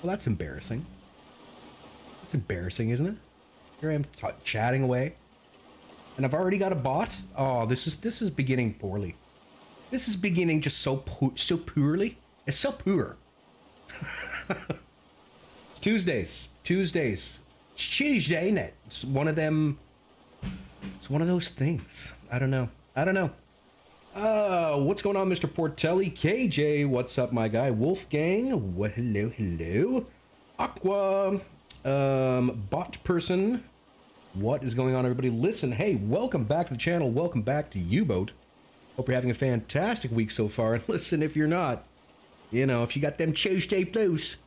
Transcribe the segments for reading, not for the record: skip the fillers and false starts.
Well, that's embarrassing. That's embarrassing, isn't it? Here I am chatting away, and I've already got a bot. Oh, this is beginning poorly. This is beginning just so poorly. It's so poor. It's Tuesdays. Tuesdays. It's Tuesday, ain't it? It's one of them. It's one of those things. I don't know. I don't know. What's going on, Mr. Portelli? KJ, what's up, my guy? Wolfgang, what? Hello, hello. Aqua, bot person. What is going on, everybody? Listen, hey, welcome back to the channel. Welcome back to U-Boat. Hope you're having a fantastic week so far. And listen, if you're not, you know, if you got them Tuesday blues,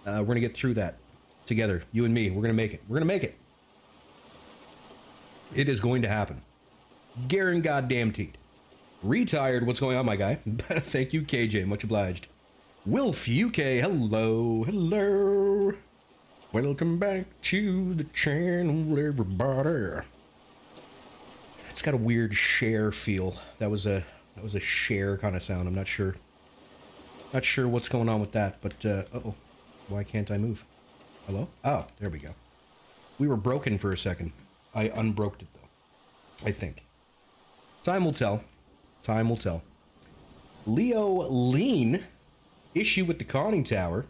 we're gonna get through that together. You and me, we're gonna make it. We're gonna make it. It is going to happen. Garen goddamn teed. Retired, what's going on, my guy? Thank you, KJ, much obliged. Wilf UK, hello, hello. Welcome back to the channel, everybody. It's got a weird share feel. That was a share kind of sound. I'm not sure. Not sure what's going on with that, but uh-oh. Why can't I move? Hello? Oh, there we go. We were broken for a second. I unbroked it though. I think. Time will tell. Time will tell. Leo Lean, issue with the conning tower.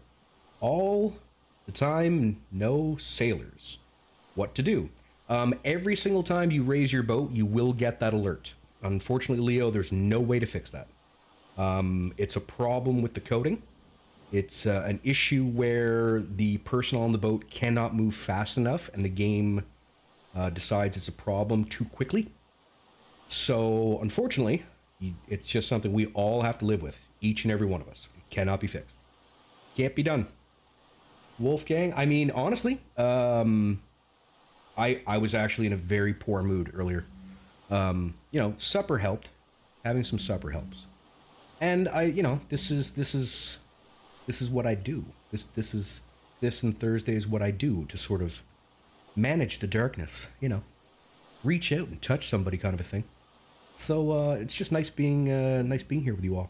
All the time, no sailors. What to do? Every single time you raise your boat, you will get that alert. Unfortunately, Leo, there's no way to fix that. It's a problem with the coding. It's an issue where the person on the boat cannot move fast enough, and the game decides it's a problem too quickly. So, unfortunately, it's just something we all have to live with. Each and every one of us. It cannot be fixed. Can't be done. Wolfgang, I mean, honestly, I was actually in a very poor mood earlier. You know, supper helped. Having some supper helps. And you know, this is what I do. This and Thursday is what I do to sort of manage the darkness, you know. Reach out and touch somebody kind of a thing. So it's just nice being here with you all.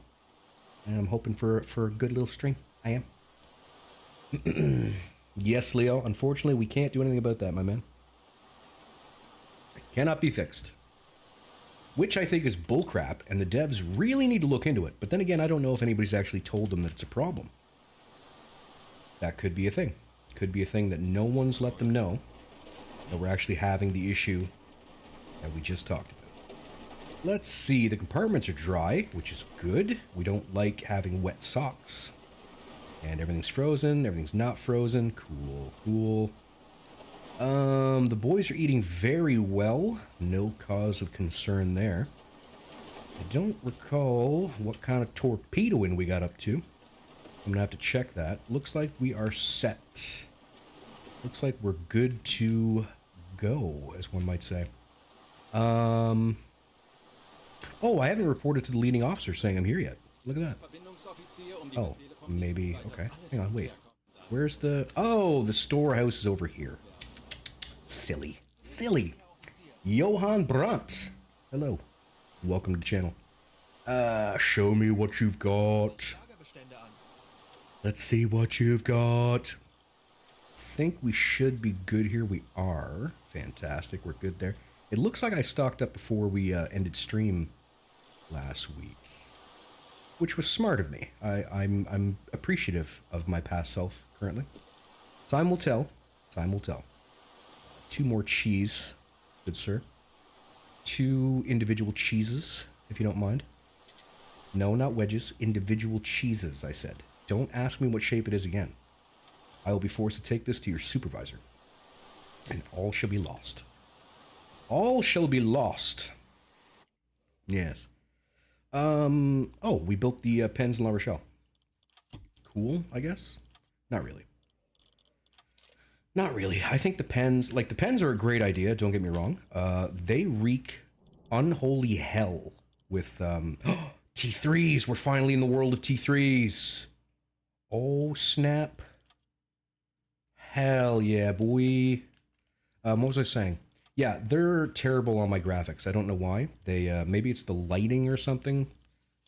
And I'm hoping for a good little stream. I am. Yes, Leo. Unfortunately, we can't do anything about that, my man. It cannot be fixed. Which I think is bullcrap, and the devs really need to look into it. But then again, I don't know if anybody's actually told them that it's a problem. That could be a thing. Could be a thing that no one's let them know that we're actually having the issue that we just talked about. Let's see, the compartments are dry, which is good. We don't like having wet socks. And everything's frozen, everything's not frozen. Cool, cool. The boys are eating very well. No cause of concern there. I don't recall what kind of torpedoing we got up to. I'm gonna have to check that. Looks like we are set. Looks like we're good to go, as one might say. Oh, I haven't reported to the leading officer saying I'm here yet. Look at that. Oh, maybe. Okay. Hang on, wait. Where's the... Oh, the storehouse is over here. Silly. Silly. Johann Brandt. Hello. Welcome to the channel. Show me what you've got. Let's see what you've got. Think we should be good here. We are. Fantastic. We're good there. It looks like I stocked up before we ended stream last week, which was smart of me. I'm appreciative of my past self currently. Time will tell. Time will tell. 2 more cheese, good sir. 2 individual cheeses, if you don't mind. No, not wedges. Individual cheeses, I said. Don't ask me what shape it is again. I will be forced to take this to your supervisor. And all shall be lost. All shall be lost. Yes. Oh, we built the pens in La Rochelle. Cool, I guess? Not really. Not really. I think the pens are a great idea, don't get me wrong. They wreak unholy hell with, T3s. We're finally in the world of T3s. Oh, snap. Hell yeah, boy. What was I saying? Yeah, they're terrible on my graphics. I don't know why. They maybe it's the lighting or something.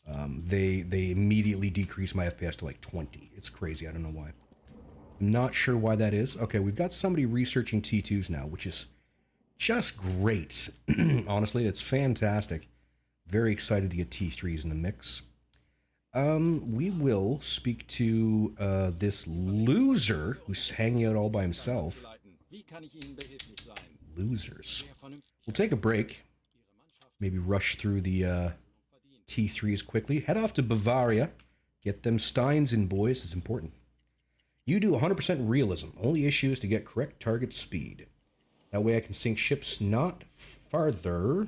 They immediately decrease my FPS to like 20. It's crazy. I don't know why. I'm not sure why that is. Okay, we've got somebody researching T2s now, which is just great. Honestly, it's fantastic. Very excited to get T3s in the mix. We will speak to this loser who's hanging out all by himself. Losers. We'll take a break. Maybe rush through the T3s quickly. Head off to Bavaria. Get them Steins in, boys. It's important. You do 100% realism. Only issue is to get correct target speed. That way I can sink ships not farther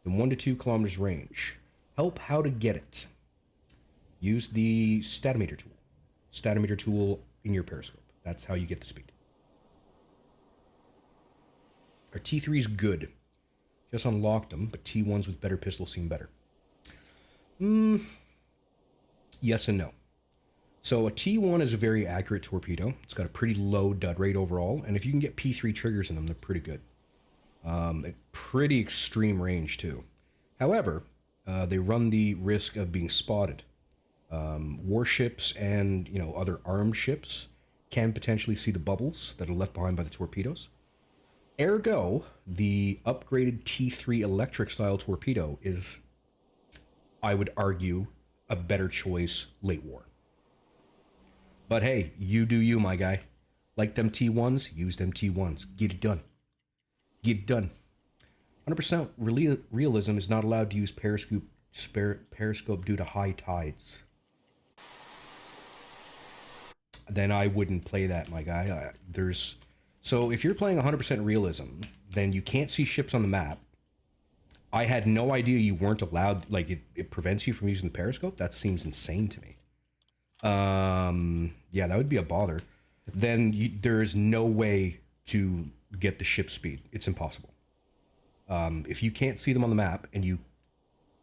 than 1 to 2 kilometers range. Help how to get it. Use the statometer tool. Statometer tool in your periscope. That's how you get the speed. Our T3 is good. Just unlocked them, but T1s with better pistols seem better. Yes and no. So a T1 is a very accurate torpedo. It's got a pretty low dud rate overall, and if you can get P3 triggers in them, they're pretty good. Pretty extreme range too. However, they run the risk of being spotted. Warships and other armed ships can potentially see the bubbles that are left behind by the torpedoes. Ergo, the upgraded T3 electric style torpedo is, I would argue, a better choice late war. But hey, you do you, my guy. Like them T1s, use them T1s. Get it done. Get it done. 100% realism is not allowed to use periscope due to high tides. Then I wouldn't play that, my guy. So if you're playing 100% realism, then you can't see ships on the map. I had no idea you weren't allowed, like it prevents you from using the periscope. That seems insane to me. Yeah, that would be a bother. Then there is no way to get the ship speed. It's impossible. If you can't see them on the map and you,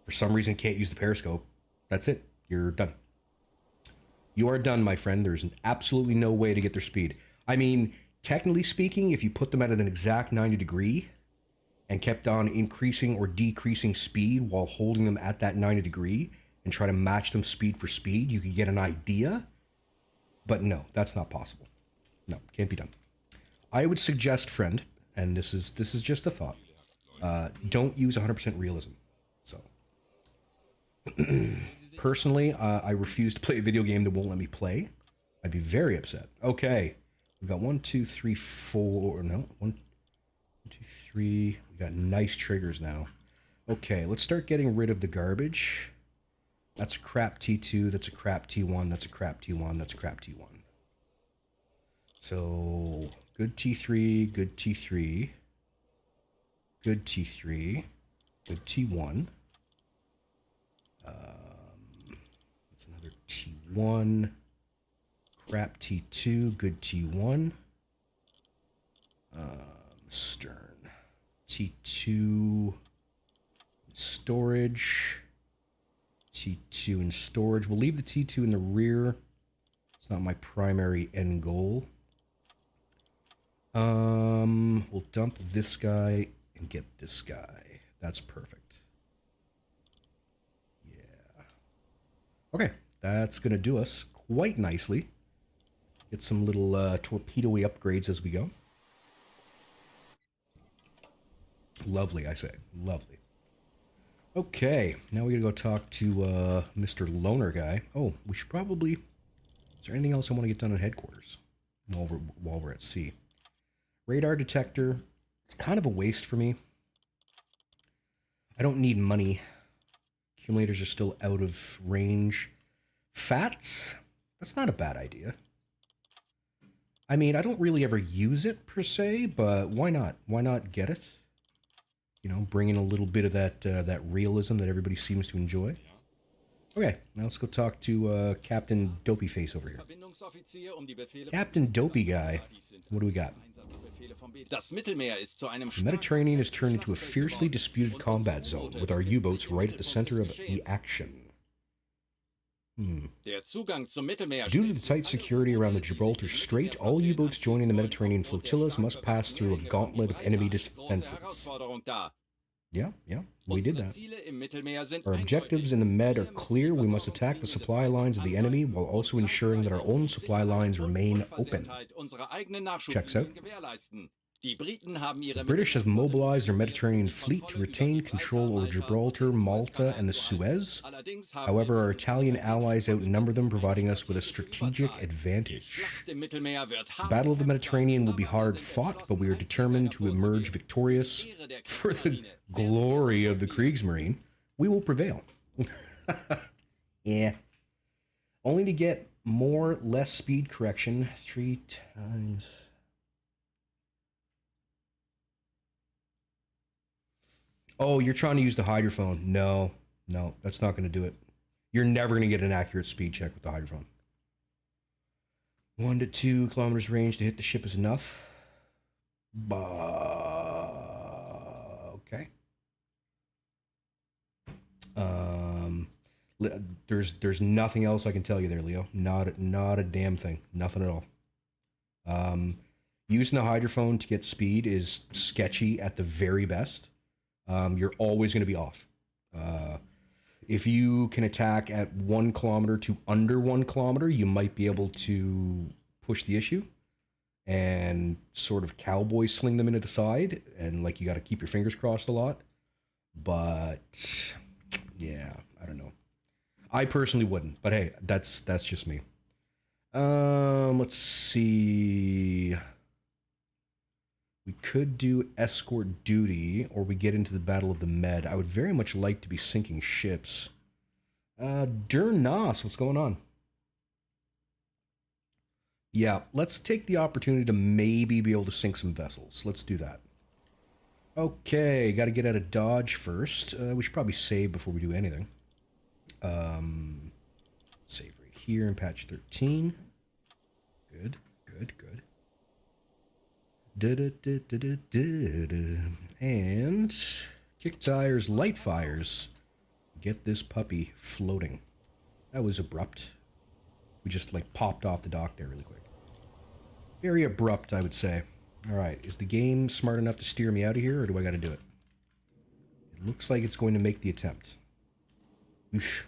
for some reason, can't use the periscope, that's it. You're done. You are done, my friend. There's absolutely no way to get their speed. I mean, technically speaking, if you put them at an exact 90 degree and kept on increasing or decreasing speed while holding them at that 90 degree and try to match them speed for speed, you could get an idea. But no, that's not possible. No, can't be done. I would suggest, friend, and this is just a thought, don't use 100% realism. So, personally, I refuse to play a video game that won't let me play. I'd be very upset. Okay, we've got 1, 2, 3, 4. No, 1, 2, 3. We got nice triggers now. Okay, let's start getting rid of the garbage. That's a crap T2. That's a crap T1. That's a crap T1. That's a crap T1. So, good T3, good T3, good T3, good T1. That's another T1. Crap T2, good T1. Stern. T2 storage. T2 in storage. We'll leave the T2 in the rear. It's not my primary end goal. We'll dump this guy and get this guy. That's perfect. Yeah. Okay, that's gonna do us quite nicely. Get some little torpedo-y upgrades as we go. Lovely, I say. Lovely. Okay, now we gotta go talk to Mr. Loner guy. Oh, we should probably... Is there anything else I want to get done at headquarters while we're at sea? Radar detector. It's kind of a waste for me. I don't need money. Accumulators are still out of range. Fats? That's not a bad idea. I mean, I don't really ever use it per se, but why not? Why not get it? You know, bring in a little bit of that realism that everybody seems to enjoy. Okay, now let's go talk to Captain Dopey Face over here. Captain Dopey Guy, what do we got? The Mediterranean has turned into a fiercely disputed combat zone, with our U-boats right at the center of the action. Due to the tight security around the Gibraltar Strait, all U-boats joining the Mediterranean flotillas must pass through a gauntlet of enemy defenses. Yeah, we did that. Our objectives in the Med are clear. We must attack the supply lines of the enemy while also ensuring that our own supply lines remain open. Checks out. The British have mobilized their Mediterranean fleet to retain control over Gibraltar, Malta, and the Suez. However, our Italian allies outnumber them, providing us with a strategic advantage. The Battle of the Mediterranean will be hard fought, but we are determined to emerge victorious. For the glory of the Kriegsmarine, we will prevail. Yeah. Only to get less speed correction 3 times. Oh, you're trying to use the hydrophone. No, that's not going to do it. You're never going to get an accurate speed check with the hydrophone. 1 to 2 kilometers range to hit the ship is enough. Okay. There's nothing else I can tell you there, Leo. Not a damn thing. Nothing at all. Using the hydrophone to get speed is sketchy at the very best. You're always going to be off. If you can attack at 1 kilometer to under 1 kilometer, you might be able to push the issue and sort of cowboy sling them into the side. And like, you got to keep your fingers crossed a lot. But yeah, I don't know. I personally wouldn't, but hey, that's just me. Let's see. We could do escort duty, or we get into the Battle of the Med. I would very much like to be sinking ships. Durnas, what's going on? Yeah, let's take the opportunity to maybe be able to sink some vessels. Let's do that. Okay, got to get out of Dodge first. We should probably save before we do anything. Save right here in patch 13. Good. And kick tires, light fires. Get this puppy floating. That was abrupt. We just like popped off the dock there really quick. Very abrupt, I would say. Alright, is the game smart enough to steer me out of here, or do I gotta do it? It looks like it's going to make the attempt. Oosh.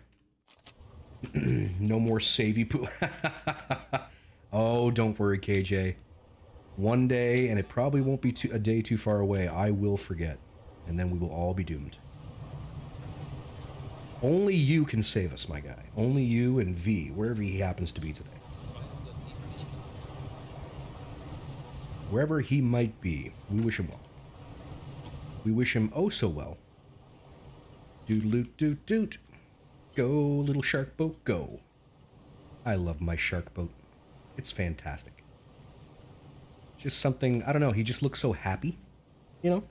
No more savey poo. Oh, don't worry, KJ. One day, and it probably won't be a day too far away, I will forget. And then we will all be doomed. Only you can save us, my guy. Only you and V, wherever he happens to be today. Wherever he might be, we wish him well. We wish him oh so well. Doot-a-loot-doot-doot. Go, little shark boat, go. I love my shark boat. It's fantastic. Just something, I don't know, he just looks so happy, you know?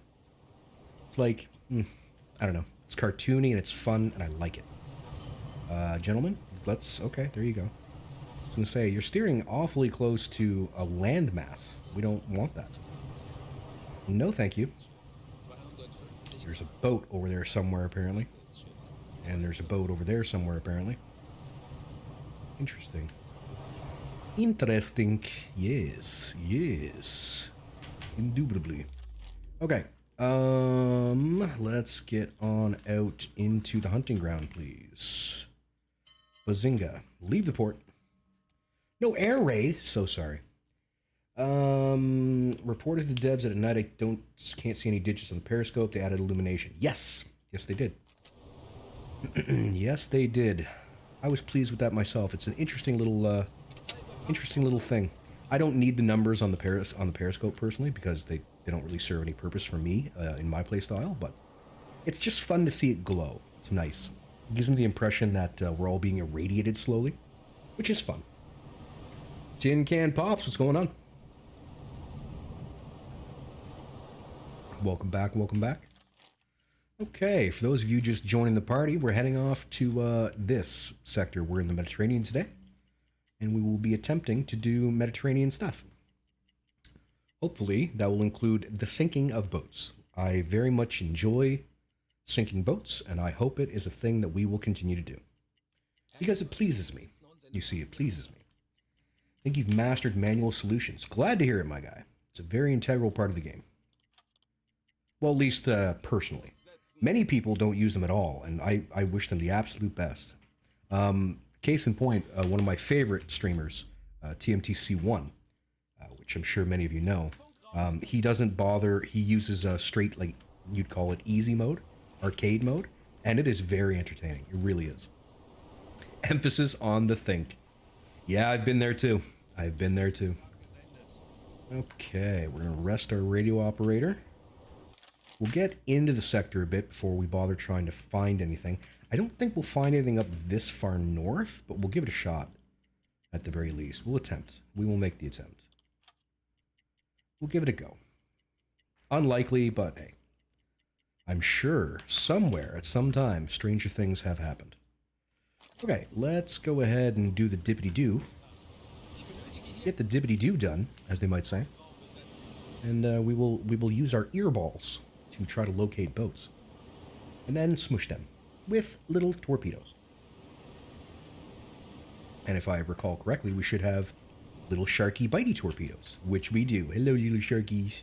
It's like, I don't know. It's cartoony and it's fun and I like it. Gentlemen, okay, there you go. I was gonna say, you're steering awfully close to a landmass. We don't want that. No, thank you. There's a boat over there somewhere, apparently. And there's a boat over there somewhere, apparently. Interesting. Interesting. Yes. Indubitably. Okay. Let's get on out into the hunting ground, please. Bazinga. Leave the port. No air raid. So sorry. Reported to devs that at night I can't see any digits on the periscope. They added illumination. Yes, they did. Yes, they did. I was pleased with that myself. It's an interesting little thing. I don't need the numbers on the periscope personally because they don't really serve any purpose for me in my playstyle. But it's just fun to see it glow. It's nice. It gives me the impression that we're all being irradiated slowly, which is fun. Tin Can Pops, what's going on? Welcome back. Okay, for those of you just joining the party, we're heading off to this sector. We're in the Mediterranean today, and we will be attempting to do Mediterranean stuff. Hopefully, that will include the sinking of boats. I very much enjoy sinking boats, and I hope it is a thing that we will continue to do. Because it pleases me. You see, it pleases me. I think you've mastered manual solutions. Glad to hear it, my guy. It's a very integral part of the game. Well, at least personally. Many people don't use them at all, and I wish them the absolute best. Case in point, one of my favorite streamers, TMTC1, which I'm sure many of you know, he doesn't bother. He uses a straight, like, you'd call it easy mode, arcade mode, and it is very entertaining. It really is. Emphasis on the think. Yeah, I've been there too. I've been there too. Okay, we're going to rest our radio operator. We'll get into the sector a bit before we bother trying to find anything. I don't think we'll find anything up this far north, but we'll give it a shot at the very least. We'll attempt. We will make the attempt. We'll give it a go. Unlikely, but hey. I'm sure somewhere at some time stranger things have happened. Okay, let's go ahead and do the dippity-doo. Get the dippity-doo done, as they might say. And we will use our earballs to try to locate boats. And then smush them with little torpedoes. And if I recall correctly, we should have little sharky bitey torpedoes, which we do. Hello, little sharkies.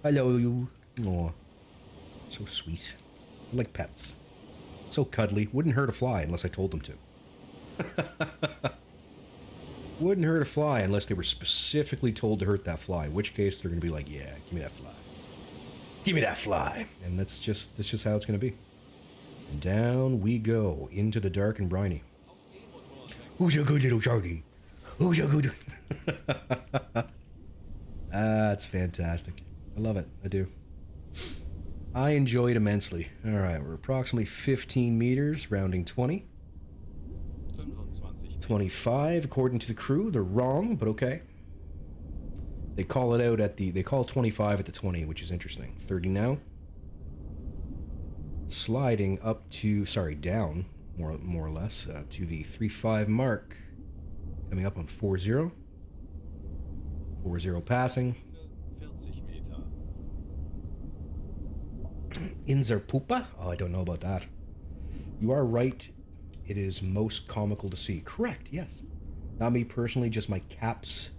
Hello, you. Aw. So sweet. Like pets. So cuddly. Wouldn't hurt a fly unless I told them to. Wouldn't hurt a fly unless they were specifically told to hurt that fly, in which case they're going to be like, yeah, give me that fly. Give me that fly. And that's just how it's going to be. And down we go into the dark and briny. Who's a good little sharky? Who's a good... That's fantastic. I love it. I do. I enjoy it immensely. Alright, we're approximately 15 meters, rounding 20. 25, according to the crew. They're wrong, but okay. They call it out at the... They call 25 at the 20, which is interesting. 30 now. Sliding up to... Sorry, down, more or less, to the 3.5 mark. Coming up on 4.0. 4.0 passing. Inzer Pupa? Oh, I don't know about that. You are right. It is most comical to see. Correct, yes. Not me personally, just my caps.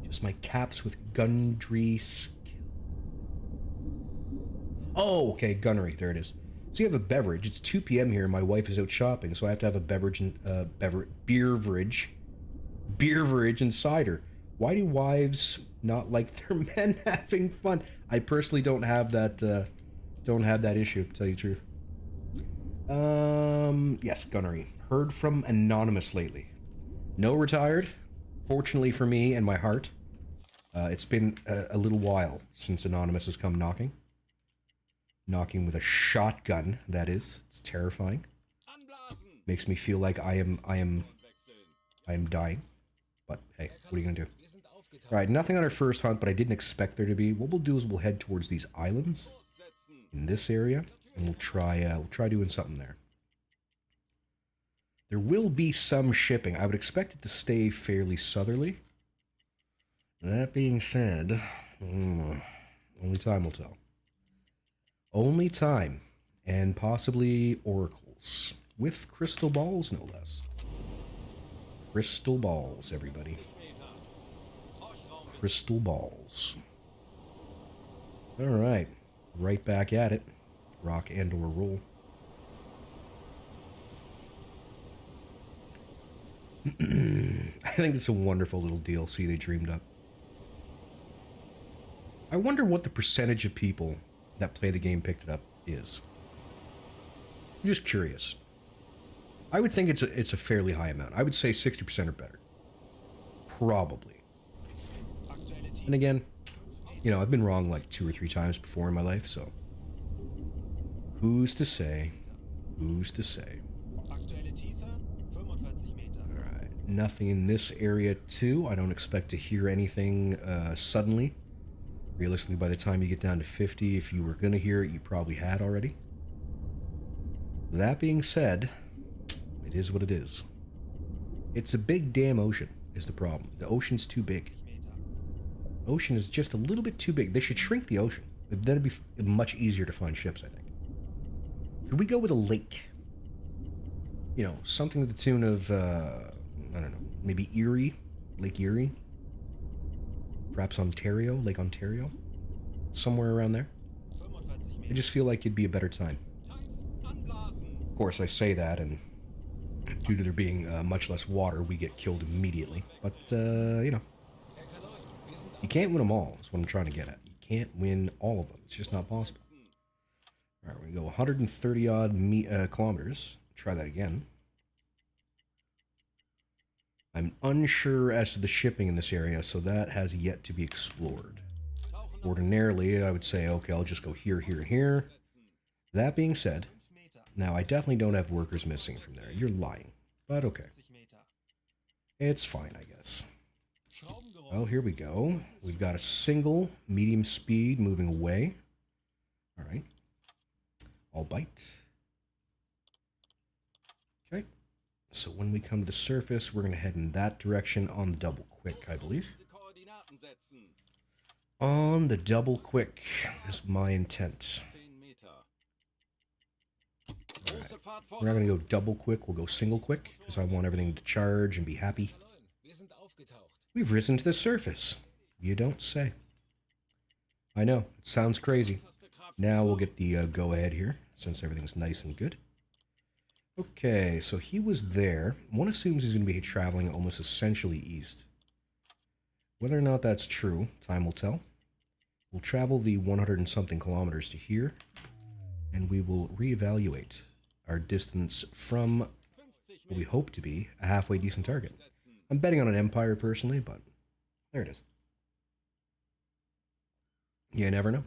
Just my caps with gunnery skill. Oh, okay, gunnery. There it is. So you have a beverage. It's 2 p.m. here. My wife is out shopping, so I have to have a beverage and beverage and cider. Why do wives not like their men having fun? I personally don't have that issue, to tell you the truth. Yes, gunnery. Heard from Anonymous lately. No retired, fortunately for me and my heart. It's been a little while since Anonymous has come knocking. Knocking with a shotgun, that is. It's terrifying. Makes me feel like I am dying. But hey, what are you gonna do? Alright, nothing on our first hunt, but I didn't expect there to be. What we'll do is we'll head towards these islands in this area, and we'll try doing something there. There will be some shipping. I would expect it to stay fairly southerly. That being said, only time will tell. Only time, and possibly oracles. With crystal balls, no less. Crystal balls, everybody. Crystal balls. Alright. Right back at it. Rock and or roll. I think it's a wonderful little DLC they dreamed up. I wonder what the percentage of people that play the game picked it up is. I'm just curious. I would think it's a fairly high amount. I would say 60% or better. Probably. And again, you know, I've been wrong like 2 or 3 times before in my life, so who's to say? Who's to say? Alright, nothing in this area too. I don't expect to hear anything suddenly. Realistically, by the time you get down to 50, if you were going to hear it, you probably had already. That being said, it is what it is. It's a big damn ocean, is the problem. The ocean's too big. Ocean is just a little bit too big. They should shrink the ocean. That'd be much easier to find ships, I think. Could we go with a lake? You know, something to the tune of, I don't know, maybe Erie? Lake Erie? Perhaps Ontario? Lake Ontario? Somewhere around there? I just feel like it'd be a better time. Of course, I say that, and due to there being much less water, we get killed immediately. But, you know, you can't win them all, is what I'm trying to get at. You can't win all of them. It's just not possible. All right, we're going to go 130 odd kilometers. Try that again. I'm unsure as to the shipping in this area, so that has yet to be explored. Ordinarily, I would say, okay, I'll just go here, here, and here. That being said, now I definitely don't have workers missing from there. You're lying, but okay. It's fine, I guess. Oh, here we go. We've got a single medium speed moving away. All right. I'll bite. Okay. So when we come to the surface, we're going to head in that direction on the double quick, I believe. On the double quick is my intent. Right. We're not going to go double quick, we'll go single quick, because I want everything to charge and be happy. We've risen to the surface. You don't say. I know, it sounds crazy. Now we'll get the go-ahead here, since everything's nice and good. Okay, so he was there. One assumes he's going to be traveling almost essentially east. Whether or not that's true, time will tell. We'll travel the 100 and something kilometers to here, and we will reevaluate our distance from what we hope to be a halfway decent target. I'm betting on an Empire personally, but there it is. You never know.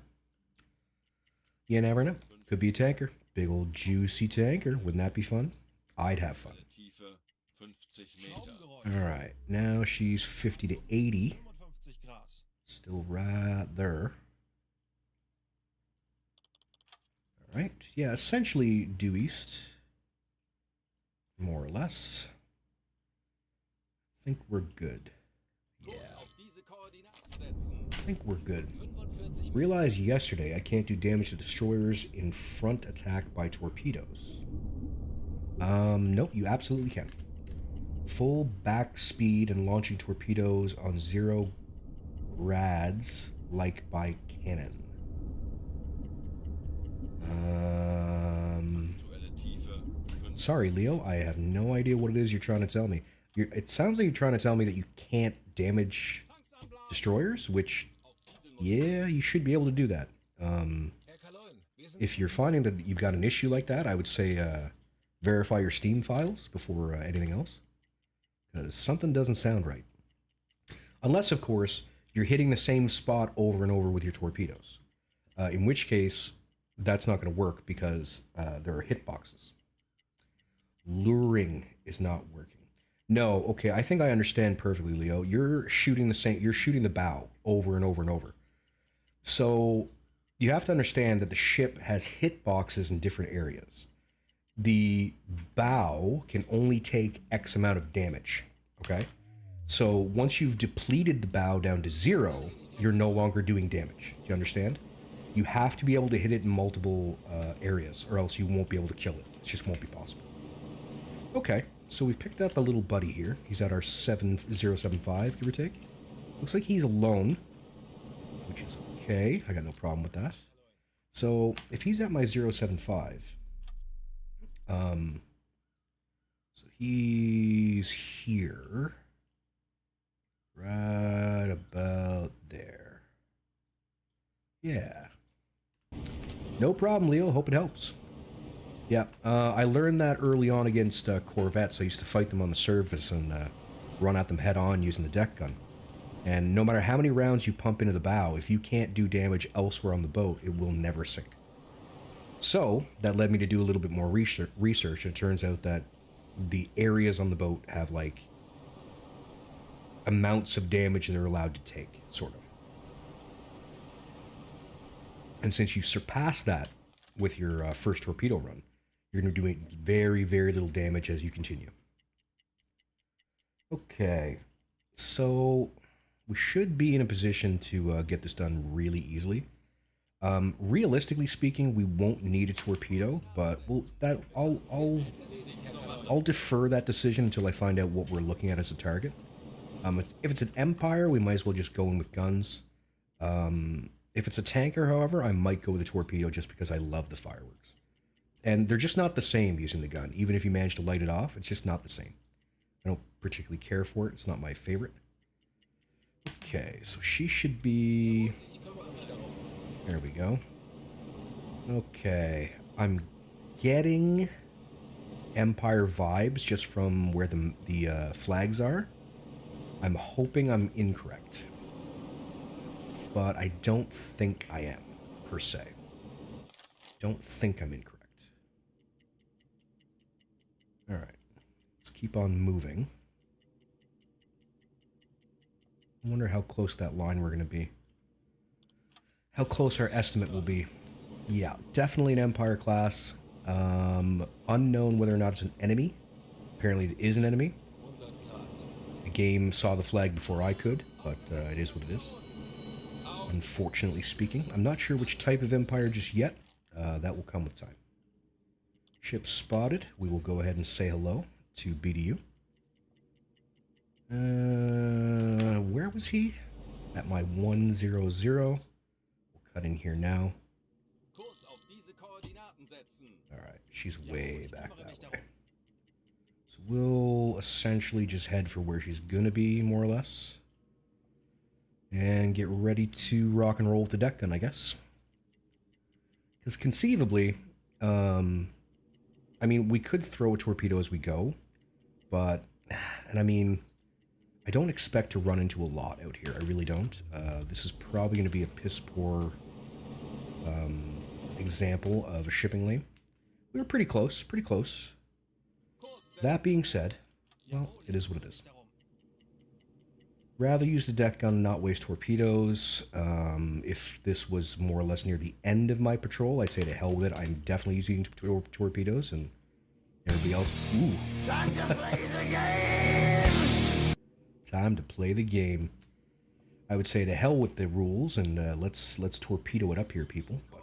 You never know. Could be a tanker. Big old juicy tanker. Wouldn't that be fun? I'd have fun. Alright, now she's 50 to 80. Still right there. Alright, yeah, essentially due east. More or less. I think we're good. Yeah. I think we're good. Realized yesterday I can't do damage to destroyers in front attack by torpedoes. Nope, you absolutely can. Full back speed and launching torpedoes on 0 grads like by cannon. Sorry, Leo, I have no idea what it is you're trying to tell me. It sounds like you're trying to tell me that you can't damage destroyers, which, yeah, you should be able to do that. If you're finding that you've got an issue like that, I would say verify your Steam files before anything else, because something doesn't sound right. Unless, of course, you're hitting the same spot over and over with your torpedoes, in which case that's not going to work because there are hitboxes. Luring is not working. No, okay, I think I understand perfectly, Leo. You're shooting the bow over and over and over. So you have to understand that the ship has hitboxes in different areas. The bow can only take X amount of damage, okay? So once you've depleted the bow down to 0, you're no longer doing damage. Do you understand? You have to be able to hit it in multiple areas, or else you won't be able to kill it. It just won't be possible. Okay, so we've picked up a little buddy here. He's at our 7075, give or take. Looks like he's alone, which is okay. I got no problem with that. So if he's at my 075, so he's here, right about there. Yeah. No problem, Leo. Hope it helps. Yeah, I learned that early on against Corvettes. I used to fight them on the surface and run at them head on using the deck gun. And no matter how many rounds you pump into the bow, if you can't do damage elsewhere on the boat, it will never sink. So that led me to do a little bit more research, and it turns out that the areas on the boat have like amounts of damage they're allowed to take, sort of. And since you surpass that with your first torpedo run, you're going to be doing very, very little damage as you continue. Okay, so we should be in a position to get this done really easily. Realistically speaking, we won't need a torpedo, but I'll defer that decision until I find out what we're looking at as a target. If it's an Empire, we might as well just go in with guns. If it's a tanker, however, I might go with a torpedo just because I love the fireworks. And they're just not the same using the gun. Even if you manage to light it off, it's just not the same. I don't particularly care for it. It's not my favorite. Okay, so she should be... There we go. Okay, I'm getting Empire vibes just from where the flags are. I'm hoping I'm incorrect. But I don't think I am, per se. Don't think I'm incorrect. Alright, let's keep on moving. I wonder how close that line we're going to be. How close our estimate will be. Yeah, definitely an Empire class. Unknown whether or not it's an enemy. Apparently it is an enemy. The game saw the flag before I could, but it is what it is. Unfortunately speaking. I'm not sure which type of Empire just yet. That will come with time. Ship spotted. We will go ahead and say hello to BDU. Where was he? At my 100. We'll cut in here now. Alright, she's way back that way. So we'll essentially just head for where she's gonna be, more or less. And get ready to rock and roll with the deck gun, I guess. Because conceivably, I mean, we could throw a torpedo as we go, but, and I mean, I don't expect to run into a lot out here. I really don't. This is probably going to be a piss-poor example of a shipping lane. We were pretty close, pretty close. That being said, well, it is what it is. Rather use the deck gun, not waste torpedoes. If this was more or less near the end of my patrol, I'd say to hell with it. I'm definitely using torpedoes, and everybody else... Ooh. Time to play the game! Time to play the game. I would say to hell with the rules, and let's torpedo it up here, people. But,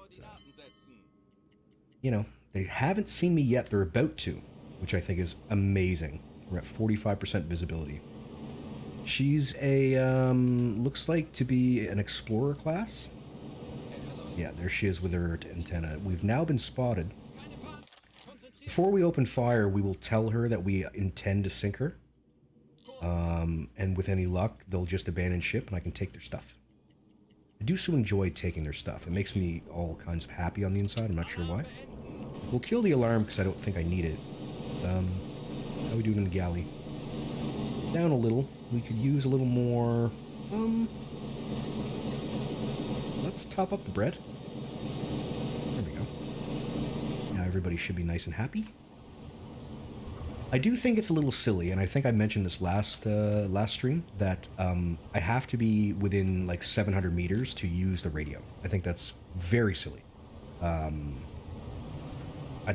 you know, they haven't seen me yet. They're about to, which I think is amazing. We're at 45% visibility. She's a, looks like to be an explorer class. Yeah, there she is with her antenna. We've now been spotted. Before we open fire, we will tell her that we intend to sink her. And with any luck, they'll just abandon ship and I can take their stuff. I do so enjoy taking their stuff. It makes me all kinds of happy on the inside. I'm not sure why. We'll kill the alarm because I don't think I need it. How are we doing in the galley? Down a little. We could use a little more. Let's top up the bread. There we go. Now everybody should be nice and happy. I do think it's a little silly, and I think I mentioned this last stream, that I have to be within like 700 meters to use the radio. I think that's very silly. I'd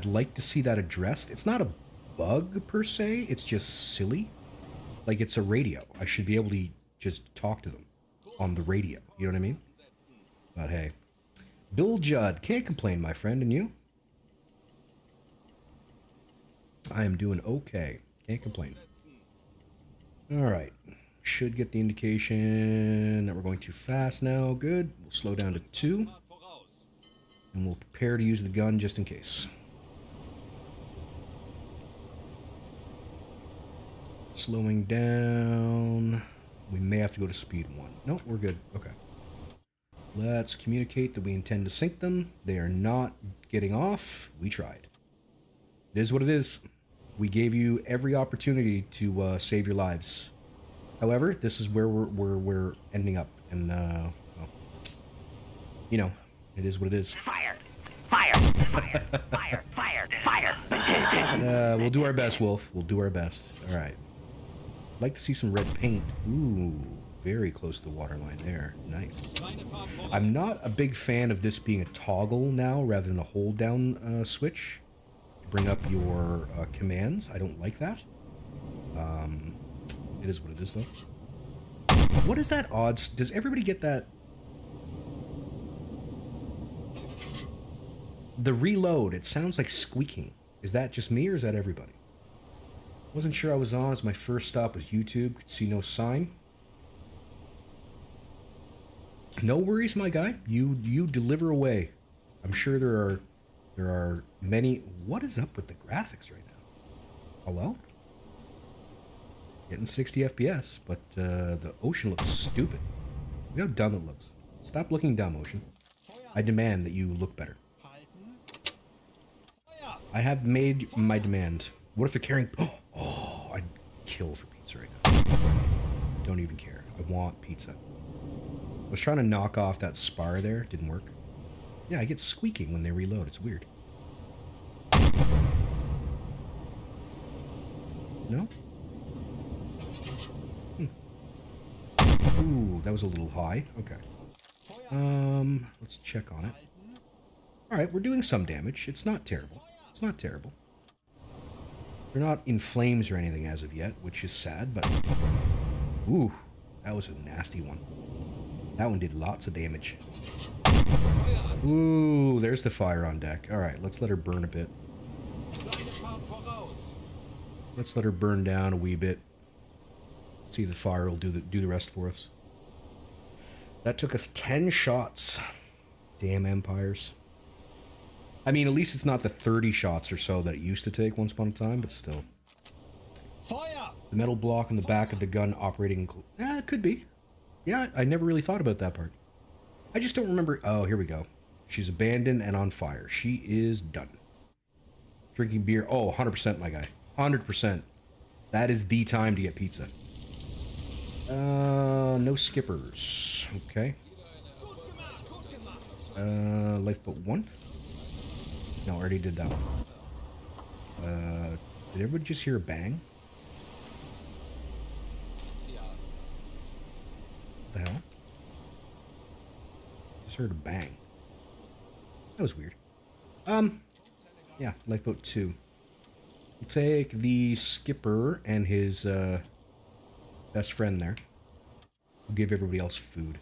like to see that addressed. It's not a bug per se, it's just silly. Like, it's a radio. I should be able to just talk to them on the radio. You know what I mean? But hey. Bill Judd. Can't complain, my friend. And you? I am doing okay. Can't complain. Alright. Should get the indication that we're going too fast now. Good. We'll slow down to 2. And we'll prepare to use the gun just in case. Slowing down. We may have to go to speed 1. Nope, we're good. Okay. Let's communicate that we intend to sink them. They are not getting off. We tried. It is what it is. We gave you every opportunity to save your lives. However, this is where we're ending up. And, well, you know, it is what it is. Fire! Fire! Fire! Fire! Fire! Fire! We'll do our best, Wolf. We'll do our best. All right. Like to see some red paint. Ooh, very close to the waterline there. Nice. I'm not a big fan of this being a toggle now rather than a hold down switch to bring up your commands. I don't like that. It is what it is though. What is that odds? Does everybody get that? The reload, it sounds like squeaking. Is that just me or is that everybody? Wasn't sure I was on as my first stop was YouTube. Could see no sign. No worries, my guy. You deliver away. I'm sure there are many. What is up with the graphics right now? Hello? Getting 60 FPS, but the ocean looks stupid. Look how dumb it looks. Stop looking dumb, ocean. I demand that you look better. I have made my demand. What if they're carrying... Oh, I'd kill for pizza right now. Don't even care. I want pizza. I was trying to knock off that spar there. Didn't work. Yeah, I get squeaking when they reload. It's weird. No? Ooh, that was a little high. Okay. Let's check on it. Alright, we're doing some damage. It's not terrible. It's not terrible. They're not in flames or anything as of yet, which is sad, but... Ooh, that was a nasty one. That one did lots of damage. Ooh, there's the fire on deck. Alright, let's let her burn a bit. Let's let her burn down a wee bit. See if the fire will do the rest for us. That took us 10 shots. Damn empires. I mean, at least it's not the 30 shots or so that it used to take once upon a time, but still. Fire! The metal block on the back of the gun operating... it could be. Yeah, I never really thought about that part. I just don't remember... Oh, here we go. She's abandoned and on fire. She is done. Drinking beer. Oh, 100%, my guy. 100%. That is the time to get pizza. No skippers. Okay. Lifeboat 1? No, I already did that one. Did everybody just hear a bang? What the hell? Just heard a bang. That was weird. Yeah, lifeboat 2. We'll take the skipper and his, best friend there. We'll give everybody else food.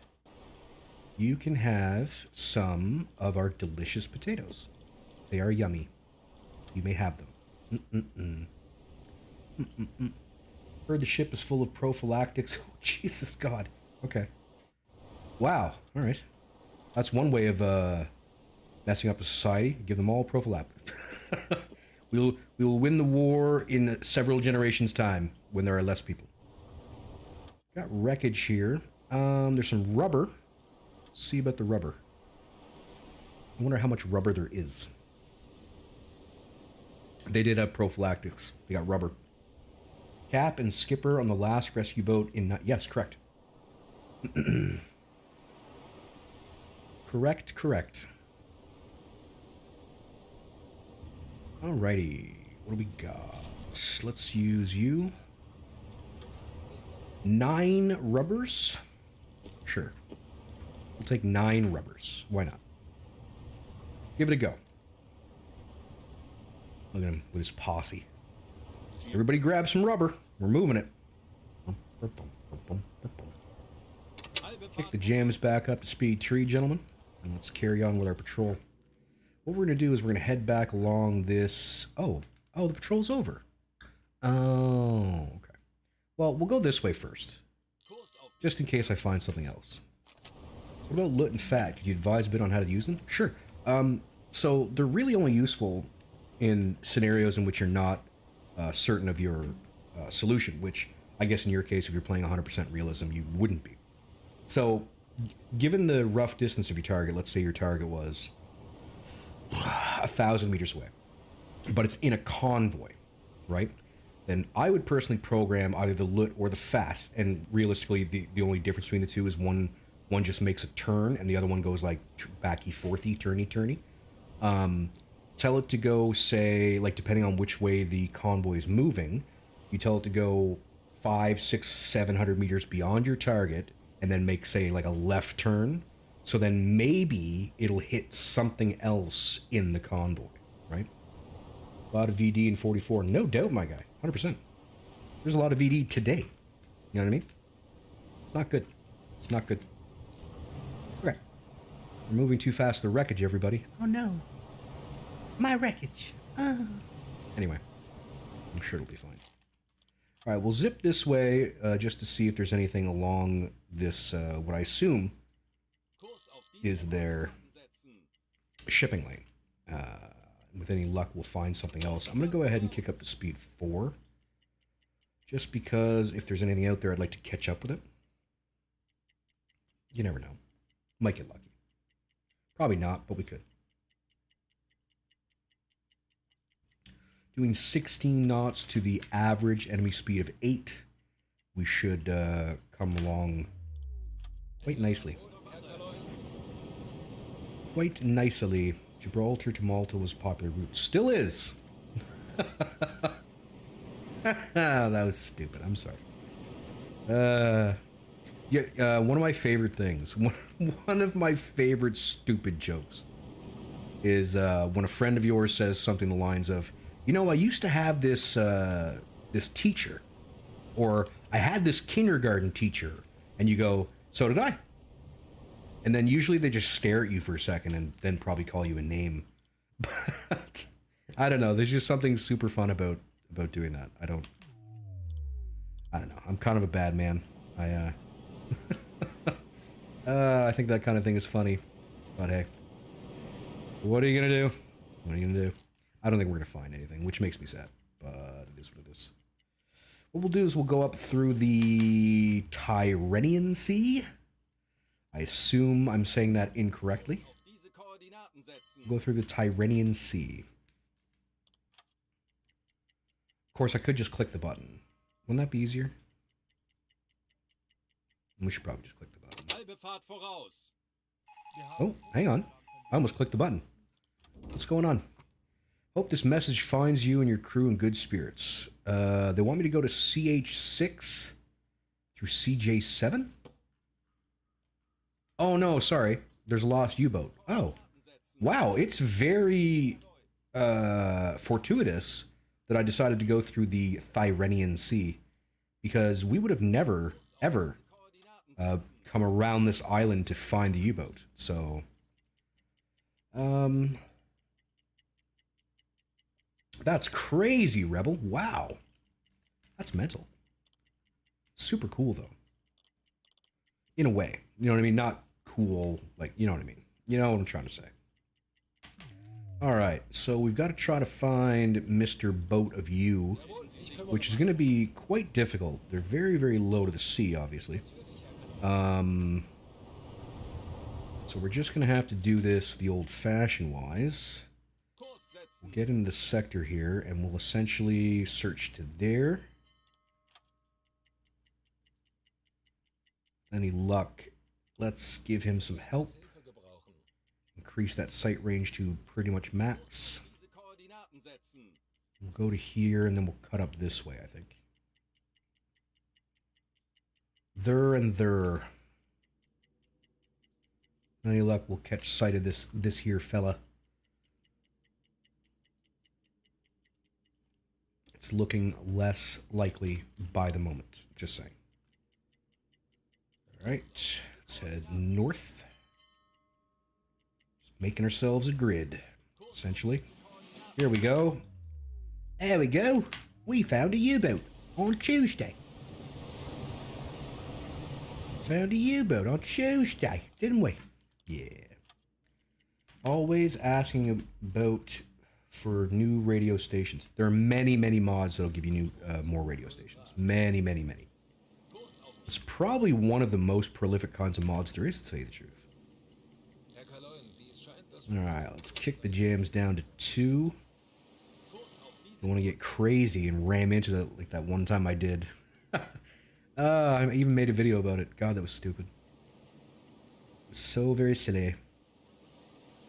You can have some of our delicious potatoes. They are yummy. You may have them. Heard the ship is full of prophylactics. Oh, Jesus God. Okay. Wow. All right. That's one way of messing up a society. Give them all prophylactics. We will win the war in several generations' time when there are less people. Got wreckage here. There's some rubber. Let's see about the rubber. I wonder how much rubber there is. They did have prophylactics. They got rubber. Cap and skipper on the last rescue boat in... Yes, correct. Correct. Alrighty. What do we got? Let's use you. 9 rubbers? Sure. We'll take 9 rubbers. Why not? Give it a go. Look at him with his posse. Everybody grab some rubber. We're moving it. Kick the jams back up to speed 3, gentlemen. And let's carry on with our patrol. What we're going to do is we're going to head back along this... Oh, the patrol's over. Oh, okay. Well, we'll go this way first. Just in case I find something else. What about loot and fat? Could you advise a bit on how to use them? Sure. So they're really only useful in scenarios in which you're not certain of your solution, which I guess in your case, if you're playing 100% realism, you wouldn't be. So, given the rough distance of your target, let's say your target was 1,000 meters away, but it's in a convoy, right? Then I would personally program either the loot or the fat, and realistically, the only difference between the two is one just makes a turn, and the other one goes like backy, forthy, turny. Tell it to go, say, like depending on which way the convoy is moving, you tell it to go 500, 600, 700 meters beyond your target, and then make, say, like a left turn. So then maybe it'll hit something else in the convoy, right? A lot of VD in 44. No doubt, my guy. 100%. There's a lot of VD today. You know what I mean? It's not good. It's not good. Okay. We're moving too fast to the wreckage, everybody. Oh, no. My wreckage. Anyway. I'm sure it'll be fine. All right, we'll zip this way just to see if there's anything along this, what I assume is their shipping lane. With any luck, we'll find something else. I'm going to go ahead and kick up to speed 4. Just because if there's anything out there, I'd like to catch up with it. You never know. Might get lucky. Probably not, but we could. Doing 16 knots to the average enemy speed of 8. We should come along quite nicely. Quite nicely. Gibraltar to Malta was a popular route. Still is. That was stupid. I'm sorry. One of my favorite things, one of my favorite stupid jokes is when a friend of yours says something along the lines of, you know, I used to have this this teacher, or I had this kindergarten teacher, and you go, so did I. And then usually they just stare at you for a second and then probably call you a name. But I don't know. There's just something super fun about doing that. I don't know. I'm kind of a bad man. I think that kind of thing is funny. But hey, what are you gonna do? What are you gonna do? I don't think we're gonna find anything, which makes me sad. But it is what it is. What we'll do is we'll go up through the Tyrrhenian Sea. I assume I'm saying that incorrectly. We'll go through the Tyrrhenian Sea. Of course, I could just click the button. Wouldn't that be easier? We should probably just click the button. Oh, hang on. I almost clicked the button. What's going on? Hope this message finds you and your crew in good spirits. They want me to go to CH6 through CJ7? Oh, no, sorry. There's a lost U-boat. Oh. Wow, it's very fortuitous that I decided to go through the Tyrrhenian Sea, because we would have never, ever come around this island to find the U-boat. So, that's crazy, Rebel. Wow. That's mental. Super cool, though. In a way. You know what I mean? Not cool, like, you know what I mean. You know what I'm trying to say. Alright, so we've got to try to find Mr. Boat of You, which is going to be quite difficult. They're very, very low to the sea, obviously. So we're just going to have to do this the old-fashioned wise. We'll get into the sector here, and we'll essentially search to there. Any luck, let's give him some help. Increase that sight range to pretty much max. We'll go to here, and then we'll cut up this way, I think. There and there. Any luck, we'll catch sight of this here fella. It's looking less likely by the moment, just saying. Alright, let's head north. Just making ourselves a grid, essentially. Here we go. There we go. We found a U-boat on Tuesday. Found a U-boat on Tuesday, didn't we? Yeah. Always asking about for new radio stations. There are many, many mods that'll give you new, more radio stations. Many, many, many. It's probably one of the most prolific kinds of mods there is, to tell you the truth. Alright, let's kick the jams down to 2. I want to get crazy and ram into that like that one time I did. I even made a video about it. God, that was stupid. So very silly.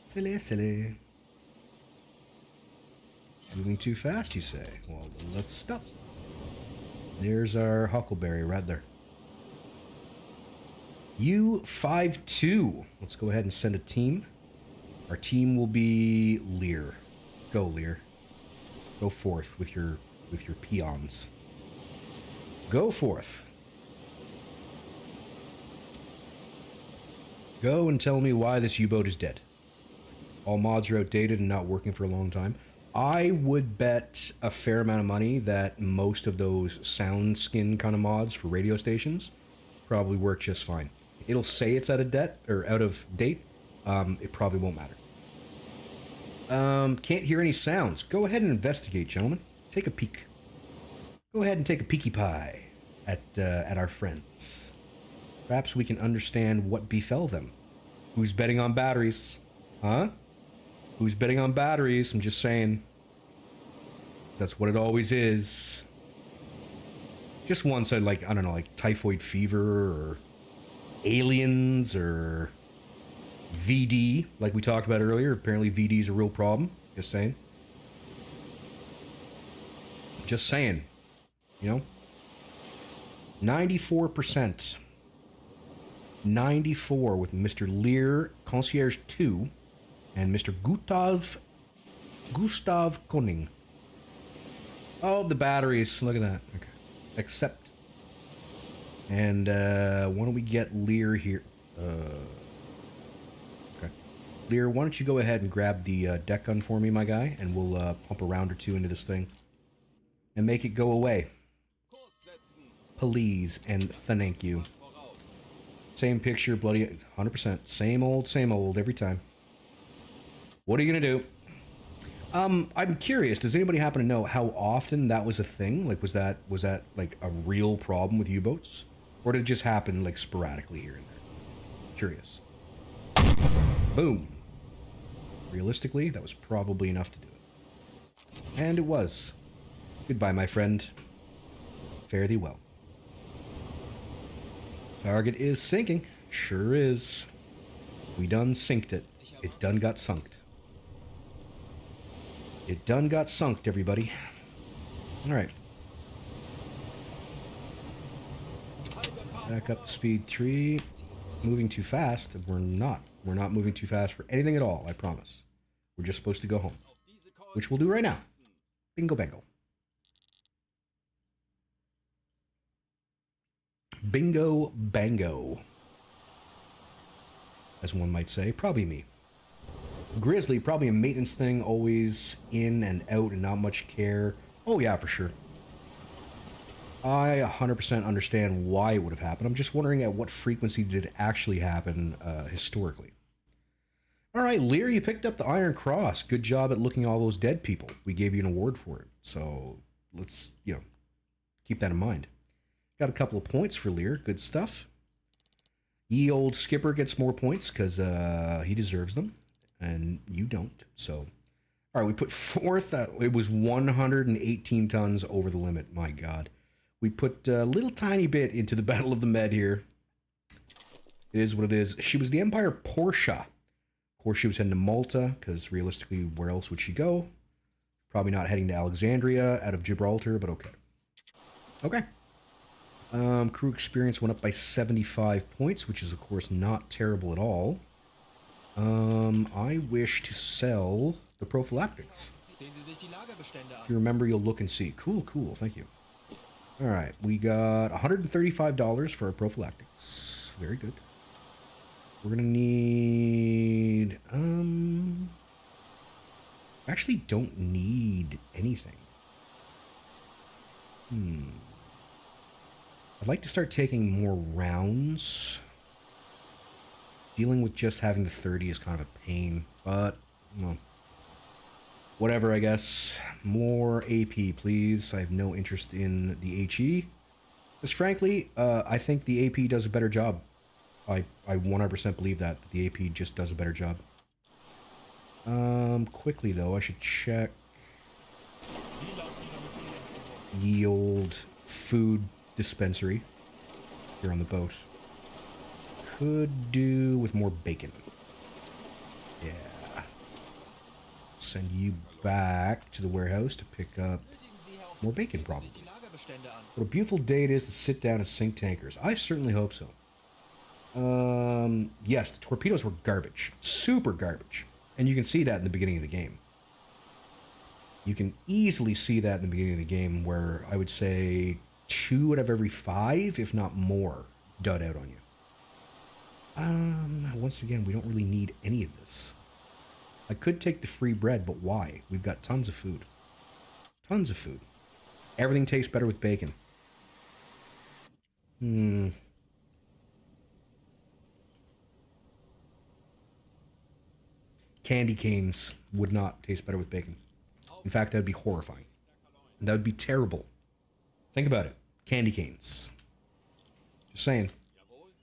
Silly, silly. Moving too fast, you say? Well, let's stop. There's our huckleberry right there. U52. Let's go ahead and send a team. Our team will be Lear. Go, Lear. Go forth with your peons. Go forth. Go and tell me why this U-boat is dead. All mods are outdated and not working for a long time. I would bet a fair amount of money that most of those sound skin kind of mods for radio stations probably work just fine. It'll say it's out of date, it probably won't matter. Can't hear any sounds. Go ahead and investigate, gentlemen. Take a peek. Go ahead and take a peeky pie at our friends. Perhaps we can understand what befell them. Who's betting on batteries? Huh? Who's betting on batteries? I'm just saying. That's what it always is. Just one said, like, I don't know, like typhoid fever or aliens or VD, like we talked about earlier. Apparently VD is a real problem. Just saying. Just saying. You know? 94%. 94 with Mr. Lear, Concierge 2, and Mr. Gustav Koning. Oh, the batteries. Look at that. Okay. Accept. And why don't we get Lear here? Okay. Lear, why don't you go ahead and grab the deck gun for me, my guy, and we'll pump a round or two into this thing and make it go away. Please and thank you. Same picture, bloody 100%. Same old every time. What are you gonna do? I'm curious. Does anybody happen to know how often that was a thing? Like, was that like a real problem with U-boats, or did it just happen like sporadically here and there? Curious. Boom. Realistically, that was probably enough to do it, and it was. Goodbye, my friend. Fare thee well. Target is sinking. Sure is. We done sinked it. It done got sunked. It done got sunked, everybody. Alright. Back up to speed 3. Moving too fast. We're not. We're not moving too fast for anything at all, I promise. We're just supposed to go home. Which we'll do right now. Bingo bango. Bingo bango. As one might say. Probably me. Grizzly, probably a maintenance thing, always in and out and not much care. Oh yeah, for sure. I 100% understand why it would have happened. I'm just wondering at what frequency did it actually happen historically. Alright, Lear, you picked up the Iron Cross. Good job at looking at all those dead people. We gave you an award for it. So, let's, you know, keep that in mind. Got a couple of points for Lear. Good stuff. Ye old Skipper gets more points because he deserves them. And you don't. So, all right, we put forth. It was 118 tons over the limit. My God. We put a little tiny bit into the Battle of the Med here. It is what it is. She was the Empire Portia. Of course, she was heading to Malta because realistically, where else would she go? Probably not heading to Alexandria out of Gibraltar, but okay. Okay. Crew experience went up by 75 points, which is, of course, not terrible at all. I wish to sell the prophylactics. If you remember, you'll look and see. Cool, cool. Thank you. All right, we got $135 for our prophylactics. Very good. We're gonna need. Actually, don't need anything. I'd like to start taking more rounds. Dealing with just having the 30 is kind of a pain, but, well, whatever, I guess. More AP, please. I have no interest in the HE. Because frankly, I think the AP does a better job. I 100% believe that the AP just does a better job. Quickly, though, I should check ye old food dispensary here on the boat. Could do with more bacon. Yeah. Send you back to the warehouse to pick up more bacon, probably. What a beautiful day it is to sit down and sink tankers. I certainly hope so. Yes, the torpedoes were garbage. Super garbage. And you can see that in the beginning of the game. You can easily see that in the beginning of the game where I would say 2 out of every 5, if not more, dud out on you. Once again, we don't really need any of this. I could take the free bread, but why? We've got tons of food. Tons of food. Everything tastes better with bacon. candy canes would not taste better with bacon. In fact, that would be horrifying. That would be terrible. Think about it. Candy canes. Just saying.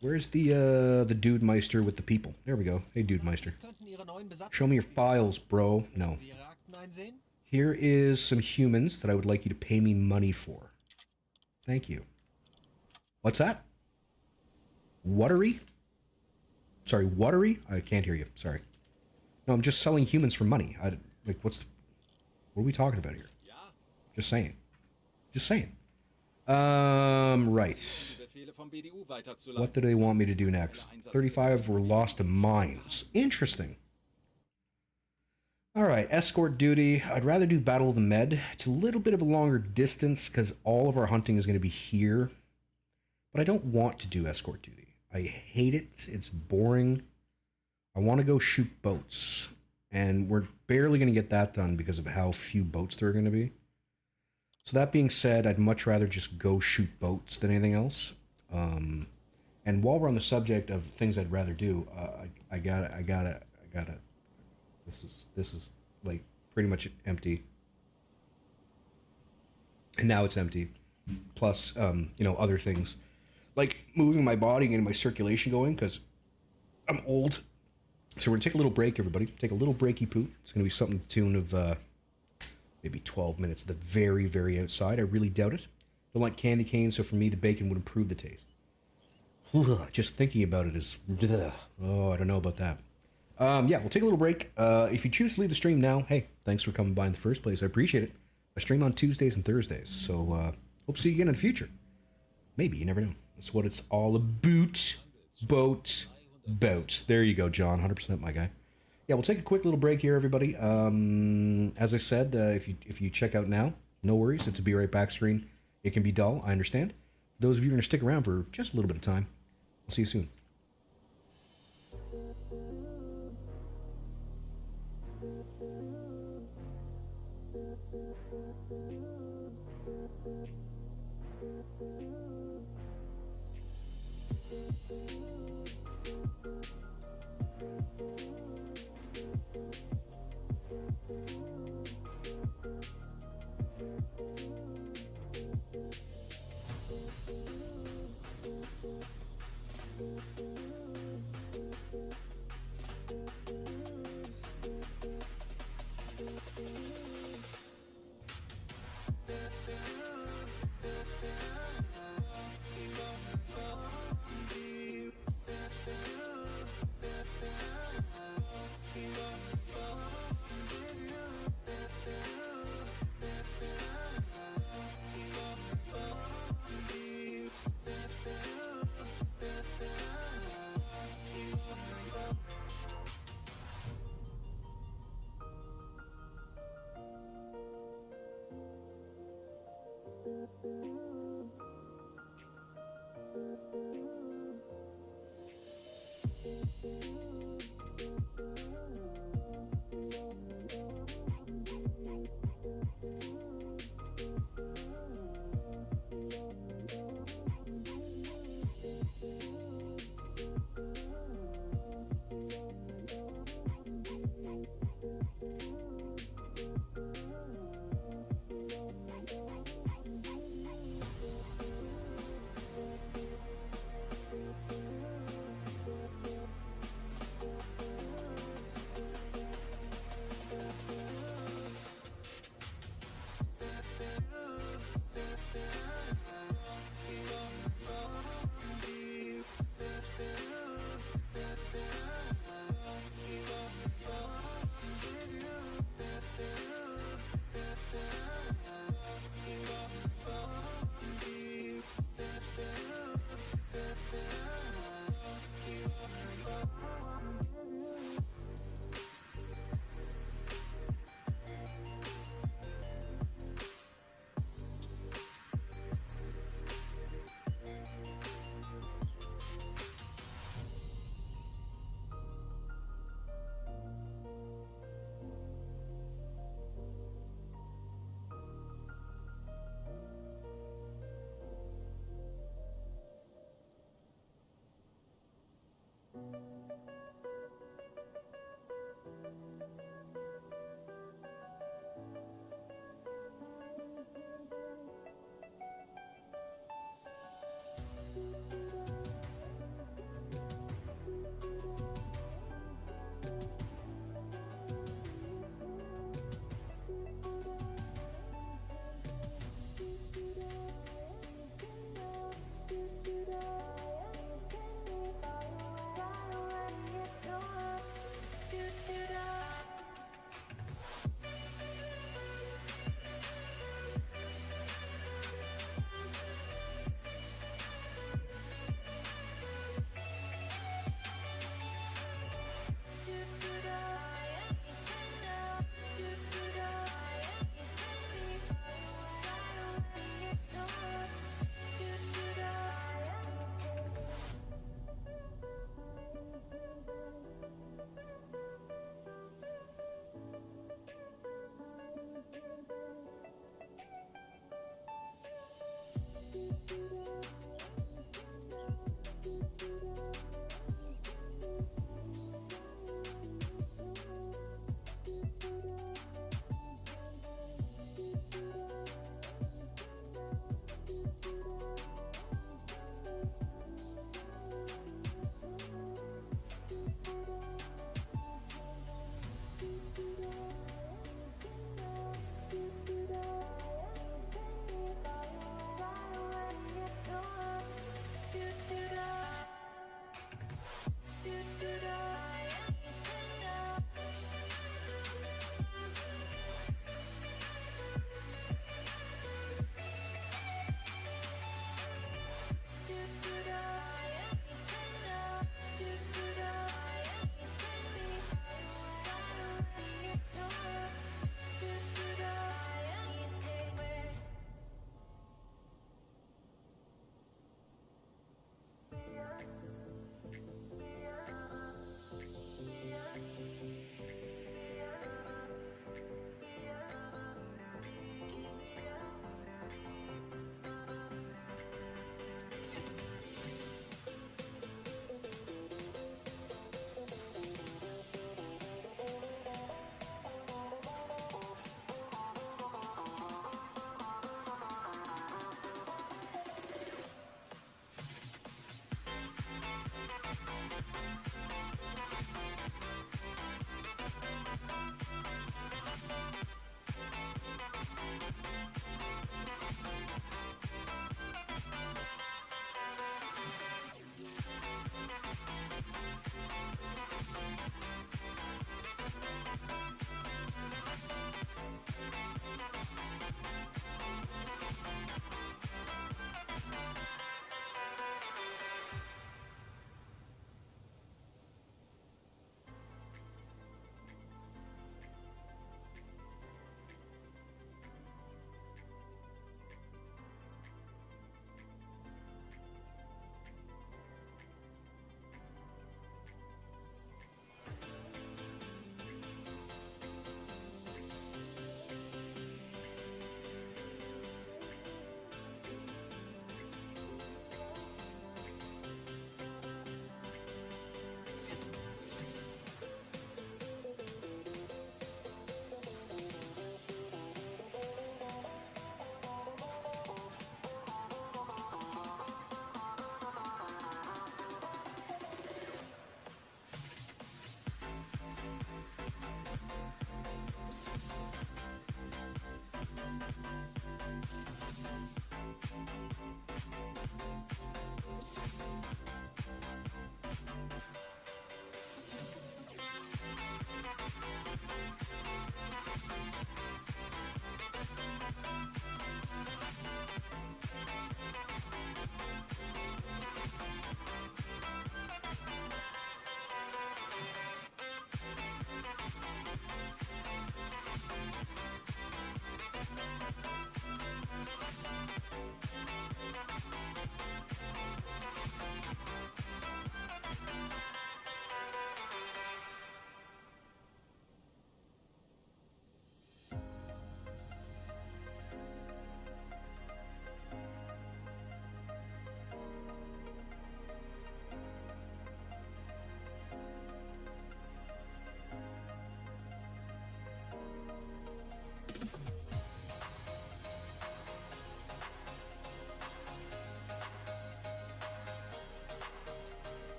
Where's the Dude Meister with the people? There we go. Hey, Dude Meister. Show me your files, bro. No. Here is some humans that I would like you to pay me money for. Thank you. What's that? Watery? Sorry, watery? I can't hear you. Sorry. No, I'm just selling humans for money. What are we talking about here? Just saying. Just saying. Right. What do they want me to do next? 35 were lost to mines. Interesting. Alright, escort duty. I'd rather do Battle of the Med. It's a little bit of a longer distance because all of our hunting is going to be here. But I don't want to do escort duty. I hate it. It's boring. I want to go shoot boats. And we're barely going to get that done because of how few boats there are going to be. So that being said, I'd much rather just go shoot boats than anything else. And while we're on the subject of things I'd rather do, I gotta. This is like pretty much empty. And now it's empty. Plus, you know, other things like moving my body and getting my circulation going because I'm old. So we're gonna take a little break, everybody. Take a little breaky poop. It's gonna be something to the tune of maybe 12 minutes at the very, very outside. I really doubt it. Don't like candy canes, so for me, the bacon would improve the taste. Just thinking about it is... Oh, I don't know about that. Yeah, we'll take a little break. If you choose to leave the stream now, hey, thanks for coming by in the first place. I appreciate it. I stream on Tuesdays and Thursdays, so hope to see you again in the future. Maybe, you never know. That's what it's all about. Boat. There you go, John. 100% my guy. Yeah, we'll take a quick little break here, everybody. As I said, if you check out now, no worries. It's a Be Right Back screen. It can be dull, I understand. For those of you who are going to stick around for just a little bit of time, I'll see you soon.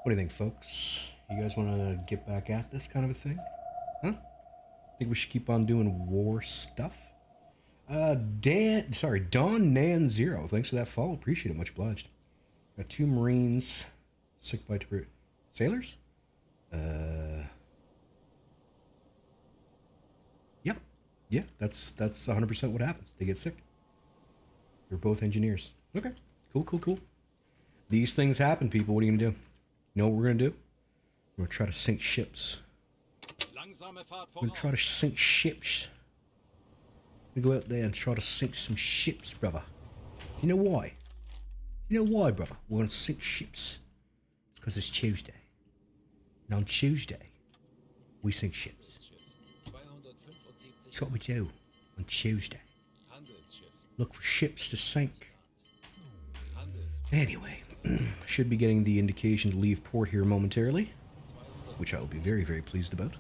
What do you think, folks? You guys want to get back at this kind of a thing? Huh? Think we should keep on doing war stuff? Don Nan Zero. Thanks for that follow. Appreciate it. Much obliged. Got 2 Marines. Sick by sailors? Yep. Yeah, that's 100% what happens. They get sick. They're both engineers. Okay. Cool. These things happen, people. What are you gonna do? You know what we're gonna do? We're gonna try to sink ships. We're gonna try to sink ships. We go out there and try to sink some ships, brother. You know why? You know why, brother? We're gonna sink ships. It's because it's Tuesday. And on Tuesday, we sink ships. That's what we do on Tuesday. Look for ships to sink. Anyway, should be getting the indication to leave port here momentarily, which I will be very, very pleased about.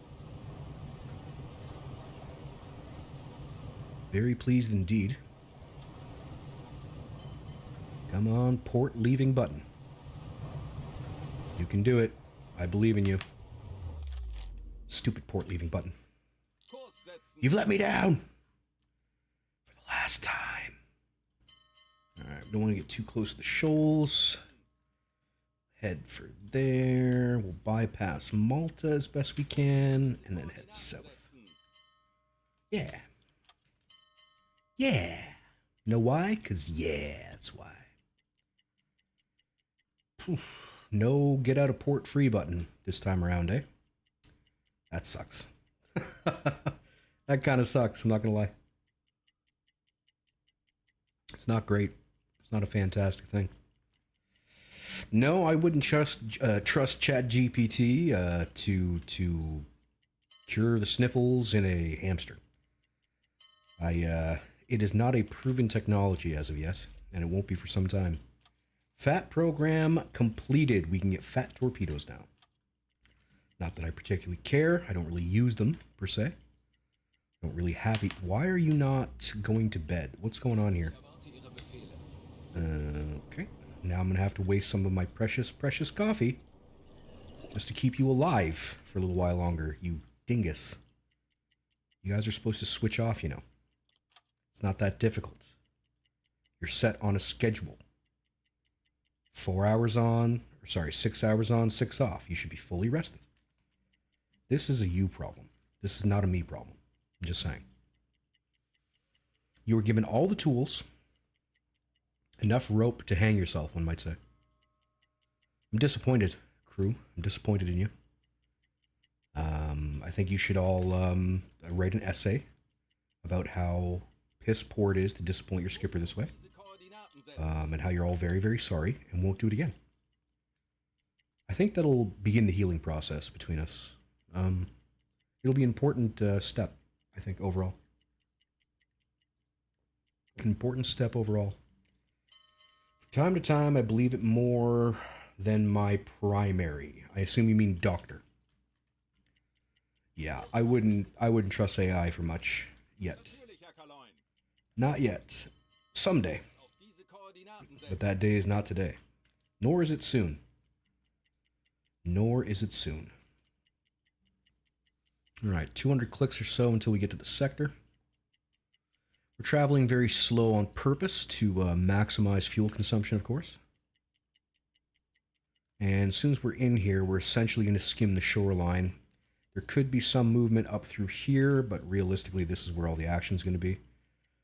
Very pleased indeed. Come on, port leaving button. You can do it. I believe in you. Stupid port leaving button. You've let me down! For the last time. Alright, we don't want to get too close to the shoals. Head for there. We'll bypass Malta as best we can, and then head south. Yeah. Yeah. Know why? 'Cause yeah, that's why. No get out of port free button this time around, eh? That sucks. That kind of sucks, I'm not gonna lie. It's not great. It's not a fantastic thing. No, I wouldn't trust ChatGPT to cure the sniffles in a hamster. It is not a proven technology as of yet, and it won't be for some time. Fat program completed. We can get fat torpedoes now. Not that I particularly care. I don't really use them, per se. Don't really have it. Why are you not going to bed? What's going on here? Okay. Now I'm going to have to waste some of my precious, precious coffee just to keep you alive for a little while longer, you dingus. You guys are supposed to switch off, you know. It's not that difficult. You're set on a schedule. 4 hours on, or sorry, 6 hours on, 6 off. You should be fully rested. This is a you problem. This is not a me problem. I'm just saying. You were given all the tools, enough rope to hang yourself, one might say. I'm disappointed, crew. I'm disappointed in you. I think you should all write an essay about how piss poor it is to disappoint your skipper this way. And how you're all very, very sorry and won't do it again. I think that'll begin the healing process between us. It'll be an important step, I think, overall. An important step overall. From time to time, I believe it more than my primary. I assume you mean doctor. Yeah, I wouldn't trust AI for much yet. Not yet. Someday. But that day is not today. Nor is it soon. Nor is it soon. Alright, 200 clicks or so until we get to the sector. We're traveling very slow on purpose to maximize fuel consumption, of course. And as soon as we're in here, we're essentially going to skim the shoreline. There could be some movement up through here, but realistically, this is where all the action's going to be.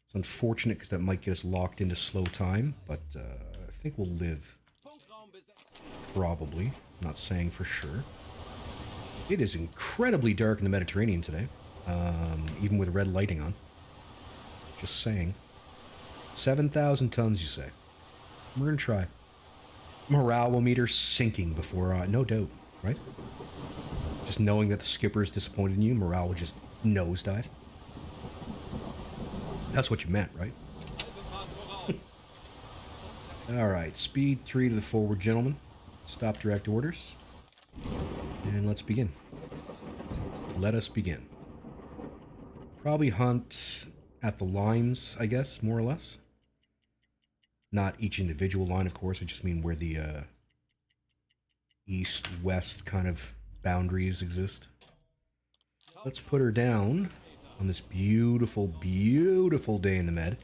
It's unfortunate because that might get us locked into slow time, but I think we'll live. Probably. Not saying for sure. It is incredibly dark in the Mediterranean today, even with red lighting on. Just saying. 7,000 tons, you say? We're going to try. Morale meter sinking before, no doubt, right? Just knowing that the skipper is disappointed in you, morale will just nosedive. That's what you meant, right? Alright, speed 3 to the forward, gentlemen. Stop direct orders. And let's begin. Let us begin. Probably hunt at the lines, I guess, more or less. Not each individual line, of course. I just mean where the east-west kind of boundaries exist. Let's put her down on this beautiful, beautiful day in the Med.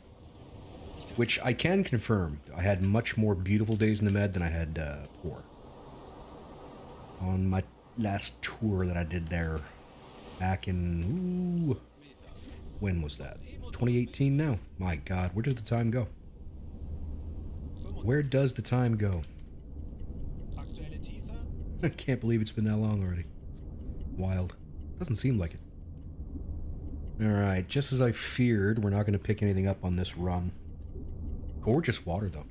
Which I can confirm, I had much more beautiful days in the Med than I had poor. On my last tour that I did there back in... Ooh, when was that? 2018 now. My God, where does the time go? Where does the time go? I can't believe it's been that long already. Wild. Doesn't seem like it. Alright, just as I feared, we're not going to pick anything up on this run. Gorgeous water, though.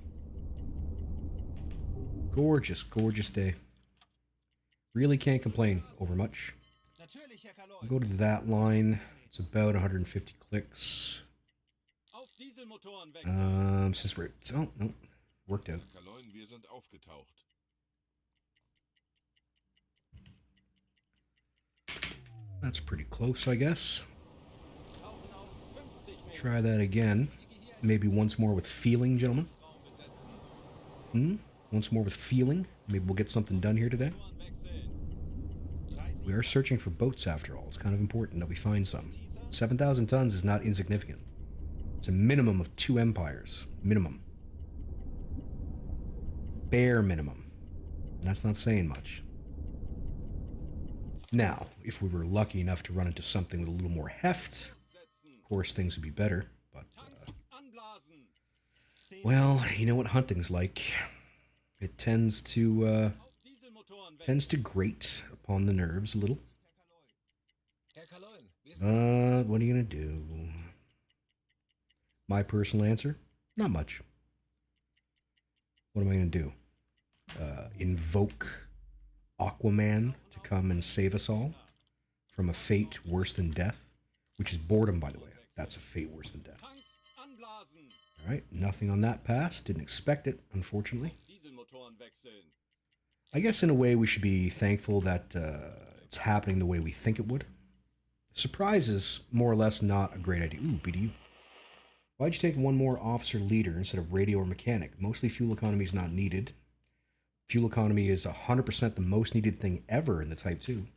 Gorgeous, gorgeous day. Really can't complain over much. I'll go to that line. It's about 150 clicks. Since we're... Oh, no. Worked out. That's pretty close, I guess. Try that again. Maybe once more with feeling, gentlemen. Once more with feeling. Maybe we'll get something done here today. We are searching for boats after all. It's kind of important that we find some. 7,000 tons is not insignificant. It's a minimum of 2 empires. Minimum. Bare minimum. That's not saying much. Now, if we were lucky enough to run into something with a little more heft, of course things would be better, but, well, you know what hunting's like. It tends to grate upon the nerves a little. What are you gonna do? My personal answer? Not much. What am I gonna do? Invoke Aquaman to come and save us all from a fate worse than death, which is boredom, by the way. That's a fate worse than death. All right, nothing on that pass. Didn't expect it, unfortunately. I guess in a way we should be thankful that it's happening the way we think it would. Surprise is more or less not a great idea. Ooh, BDU. Why'd you take one more officer leader instead of radio or mechanic? Mostly fuel economy is not needed. Fuel economy is 100% the most needed thing ever in the Type 2.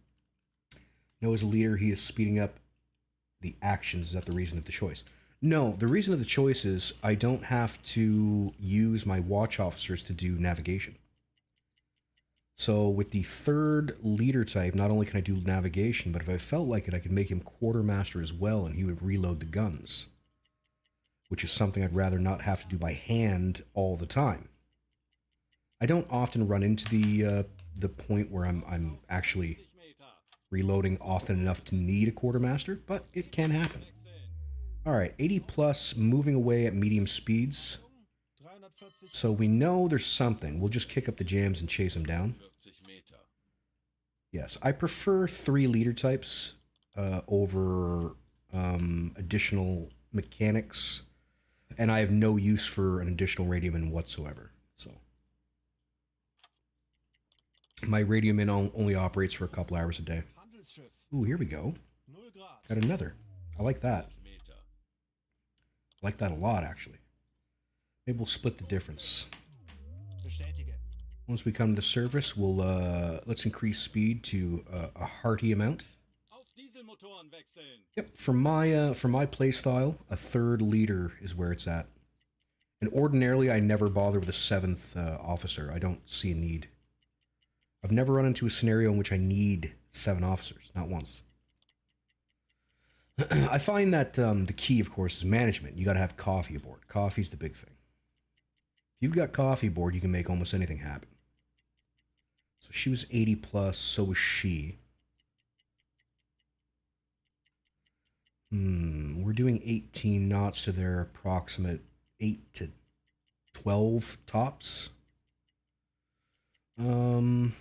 No, as a leader, he is speeding up the actions. Is that the reason of the choice? No, the reason of the choice is I don't have to use my watch officers to do navigation. So with the third leader type, not only can I do navigation, but if I felt like it, I could make him quartermaster as well, and he would reload the guns, which is something I'd rather not have to do by hand all the time. I don't often run into the point where I'm actually reloading often enough to need a quartermaster, but it can happen. All right, 80 plus, moving away at medium speeds. So we know there's something. We'll just kick up the jams and chase them down. Yes, I prefer 3 leader types over additional mechanics, and I have no use for an additional radioman whatsoever. So my radioman only operates for a couple hours a day. Ooh, here we go. Got another. I like that. I like that a lot, actually. Maybe we'll split the difference. Once we come to surface, we'll let's increase speed to a hearty amount. Yep, for my play style, a third leader is where it's at. And ordinarily, I never bother with a 7th officer. I don't see a need. I've never run into a scenario in which I need 7 officers, not once. I find that the key, of course, is management. You got to have coffee aboard. Coffee's the big thing. If you've got coffee aboard, you can make almost anything happen. So she was 80 plus, so was she. We're doing 18 knots to their approximate 8 to 12 tops. Let's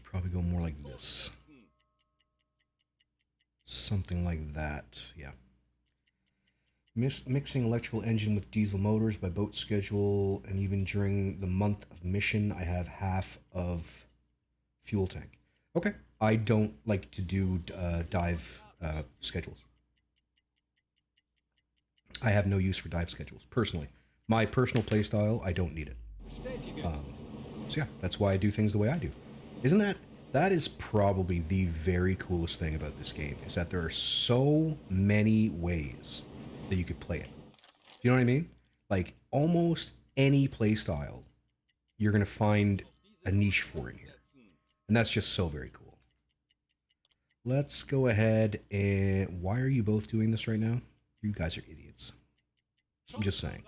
probably go more like this. Something like that, yeah. Mixing electrical engine with diesel motors by boat schedule, and even during the month of mission, I have half of fuel tank. Okay. I don't like to do dive schedules. I have no use for dive schedules, personally. My personal playstyle, I don't need it. So yeah, that's why I do things the way I do. Isn't that is probably the very coolest thing about this game, is that there are so many ways that you could play it. You know what I mean? Like, almost any play style, you're going to find a niche for in here. And that's just so very cool. Let's go ahead and... Why are you both doing this right now? You guys are idiots. I'm just saying.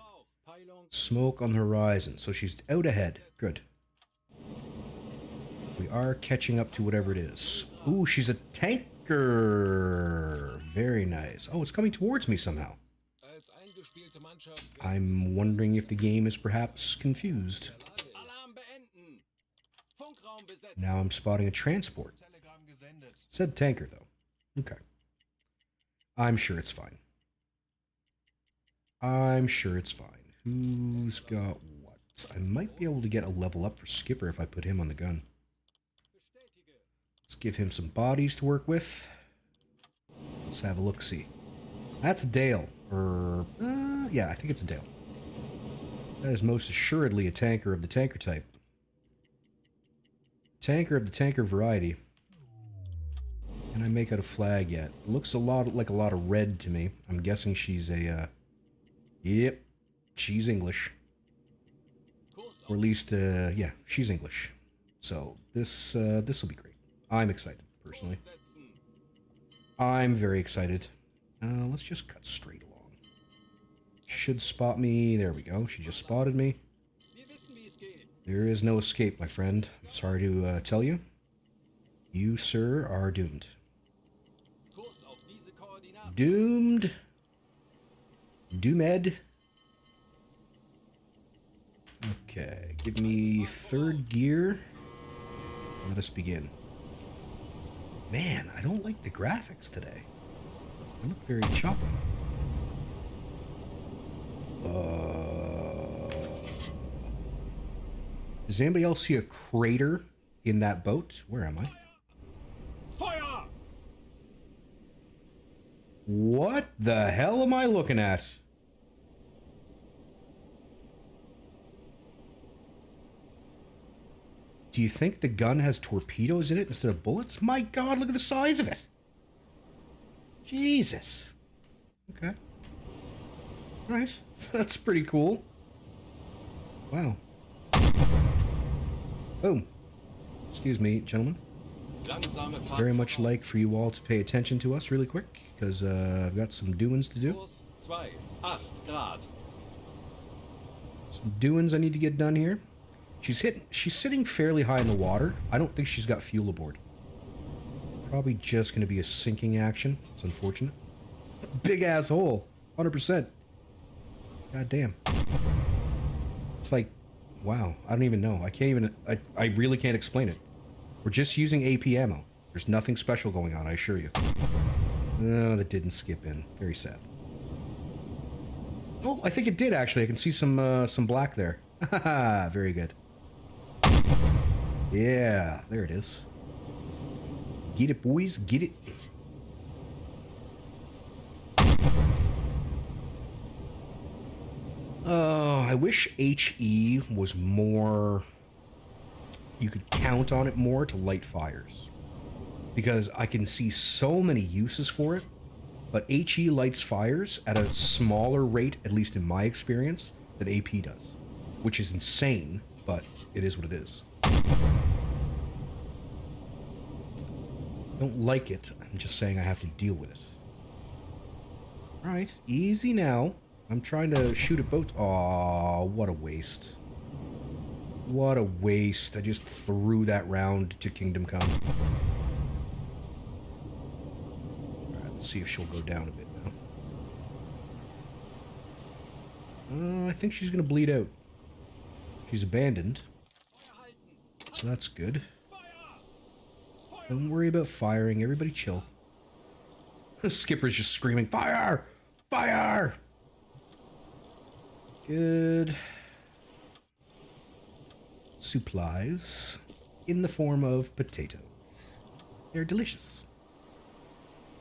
Smoke on the horizon. So she's out ahead. Good. We are catching up to whatever it is. Ooh, she's a tanker. Very nice. Oh, it's coming towards me somehow. I'm wondering if the game is perhaps confused. Now I'm spotting a transport. Said tanker, though. Okay. I'm sure it's fine. I'm sure it's fine. Who's got what? I might be able to get a level up for Skipper if I put him on the gun. Let's give him some bodies to work with. Let's have a look-see. That's Dale. Yeah, I think it's a Dale. That is most assuredly a tanker of the tanker type. Tanker of the tanker variety. Can I make out a flag yet? Looks a lot like a lot of red to me. I'm guessing she's a, yep, she's English. Or at least, yeah, she's English. So, this will be great. I'm excited, personally. I'm very excited. Let's just cut straight along. Should spot me. There we go. She just spotted me. There is no escape, my friend. I'm sorry to tell you. You, sir, are doomed. Doomed. Doomed. Okay, give me third gear. Let us begin. Man, I don't like the graphics today. They look very choppy. Does anybody else see a crater in that boat? Where am I? Fire! What the hell am I looking at? Do you think the gun has torpedoes in it instead of bullets? My God, look at the size of it. Jesus. Okay. Right. That's pretty cool. Wow. Boom. Excuse me, gentlemen. Very much like for you all to pay attention to us really quick, because I've got some doings to do. Some doings I need to get done here. She's sitting fairly high in the water. I don't think she's got fuel aboard. Probably just going to be a sinking action. It's unfortunate. Big ass hole. 100%. God damn. It's like, wow. I don't even know. I can't even... I really can't explain it. We're just using AP ammo. There's nothing special going on, I assure you. No, that didn't skip in. Very sad. Oh, I think it did, actually. I can see some black there. Haha, very good. Yeah, there it is. Get it, boys. Get it. Oh, I wish HE was more... You could count on it more to light fires. Because I can see so many uses for it, but HE lights fires at a smaller rate, at least in my experience, than AP does. Which is insane, but it is what it is. Don't like it. I'm just saying I have to deal with it. Alright, easy now. I'm trying to shoot at both. Aw, what a waste. What a waste. I just threw that round to Kingdom Come. Alright, let's see if she'll go down a bit now. I think she's gonna bleed out. She's abandoned. So that's good. Don't worry about firing. Everybody chill. Skipper's just screaming, fire! Fire! Good. Supplies. In the form of potatoes. They're delicious.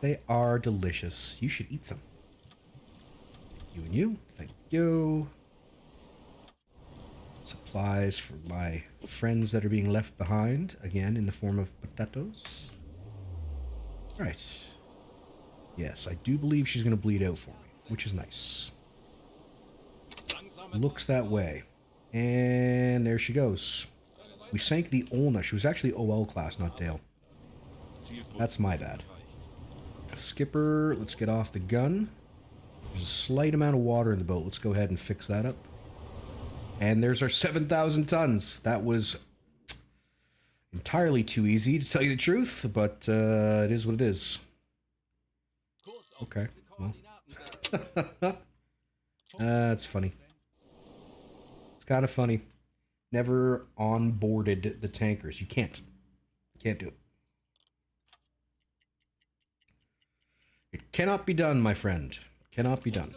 They are delicious. You should eat some. You and you. Thank you. supplies for my friends that are being left behind, again in the form of potatoes. Right. Yes, I do believe she's going to bleed out for me, which is nice. Looks that way. And there she goes. We sank the Olna. She was actually OL class, not Dale. That's my bad. Skipper, let's get off the gun. There's a slight amount of water in the boat. Let's go ahead and fix that up. And there's our 7,000 tons. That was entirely too easy, to tell you the truth, but it is what it is. Okay, well. It's funny. It's kind of funny. Never onboarded the tankers. You can't. You can't do it. It cannot be done, my friend. Cannot be done.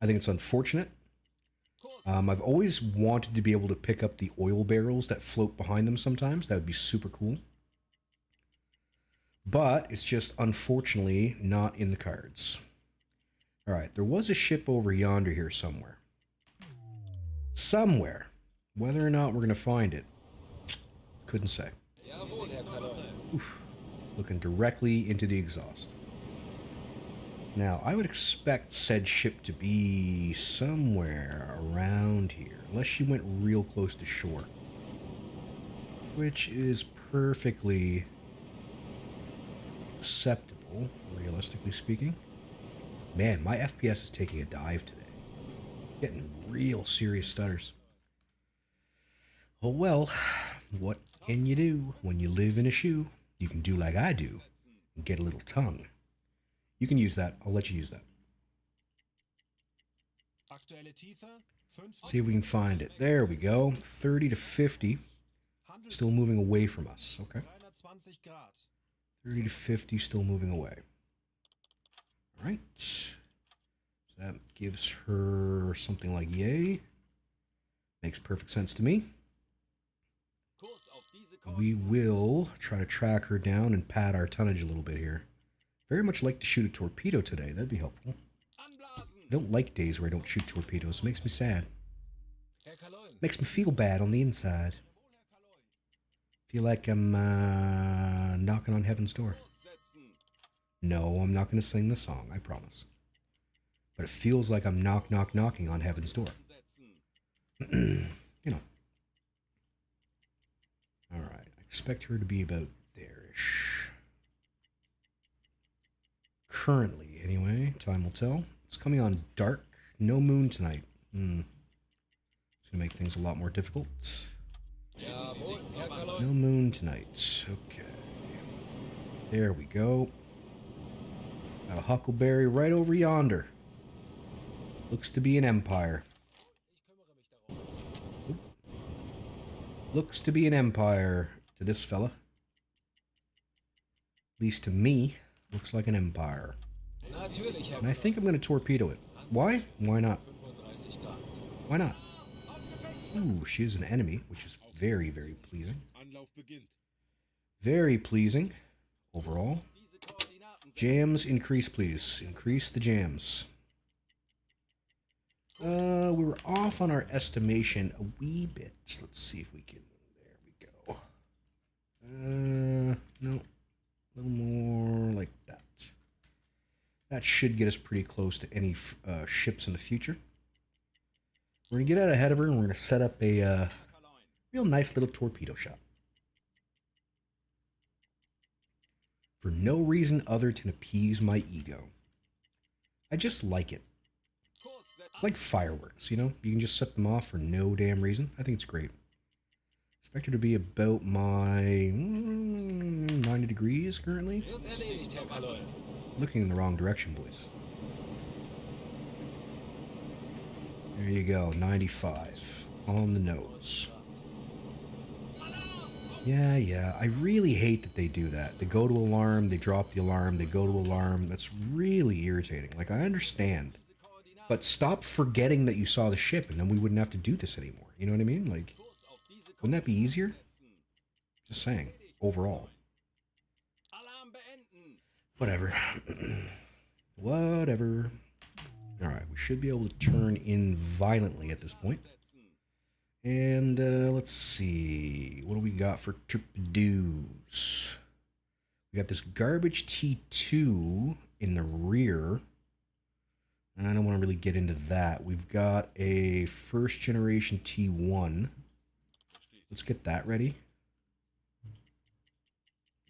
I think it's unfortunate. I've always wanted to be able to pick up the oil barrels that float behind them sometimes. That would be super cool. But it's just unfortunately not in the cards. Alright, there was a ship over yonder here somewhere. Somewhere. Whether or not we're going to find it, couldn't say. Oof. Looking directly into the exhaust. Now, I would expect said ship to be somewhere around here, unless she went real close to shore. Which is perfectly acceptable, realistically speaking. Man, my FPS is taking a dive today. Getting real serious stutters. Oh well, what can you do when you live in a shoe? You can do like I do and get a little tongue. You can use that. I'll let you use that. See if we can find it. There we go. 30 to 50. Still moving away from us. Okay. 30 to 50, still moving away. All right. So that gives her something like yay. Makes perfect sense to me. We will try to track her down and pad our tonnage a little bit here. Very much like to shoot a torpedo today. That'd be helpful. I don't like days where I don't shoot torpedoes. It makes me sad. Makes me feel bad on the inside. Feel like I'm knocking on heaven's door. No, I'm not going to sing the song, I promise. But it feels like I'm knocking on heaven's door. You know. Alright, I expect her to be about there-ish. Currently, anyway. Time will tell. It's coming on dark. No moon tonight. It's going to make things a lot more difficult. No moon tonight. Okay. There we go. Got a huckleberry right over yonder. Looks to be an empire. Oop. Looks to be an empire to this fella. At least to me, looks like an empire. And I think I'm going to torpedo it. Why? Why not? Why not? Ooh, she is an enemy, which is very, very pleasing. Very pleasing overall. Jams increase, please. Increase the jams. We were off on our estimation a wee bit. Let's see if we can... There we go. No. A little more like that. That should get us pretty close to any ships in the future. We're going to get out ahead of her and we're going to set up a real nice little torpedo shot. For no reason other than appease my ego. I just like it. It's like fireworks, you know? You can just set them off for no damn reason. I think it's great. Expect her to be about my 90 degrees currently. Looking in the wrong direction, boys. There you go, 95 on the nose. Yeah, I really hate that they do that. They go to alarm, they drop the alarm, they go to alarm. That's really irritating. Like, I understand. But stop forgetting that you saw the ship and then we wouldn't have to do this anymore. You know what I mean? Like, wouldn't that be easier? Just saying, overall. Whatever. Whatever. Alright, we should be able to turn in violently at this point. And let's see. What do we got for trip-doos? We got this garbage T2 in the rear. And I don't want to really get into that. We've got a first generation T1. Let's get that ready.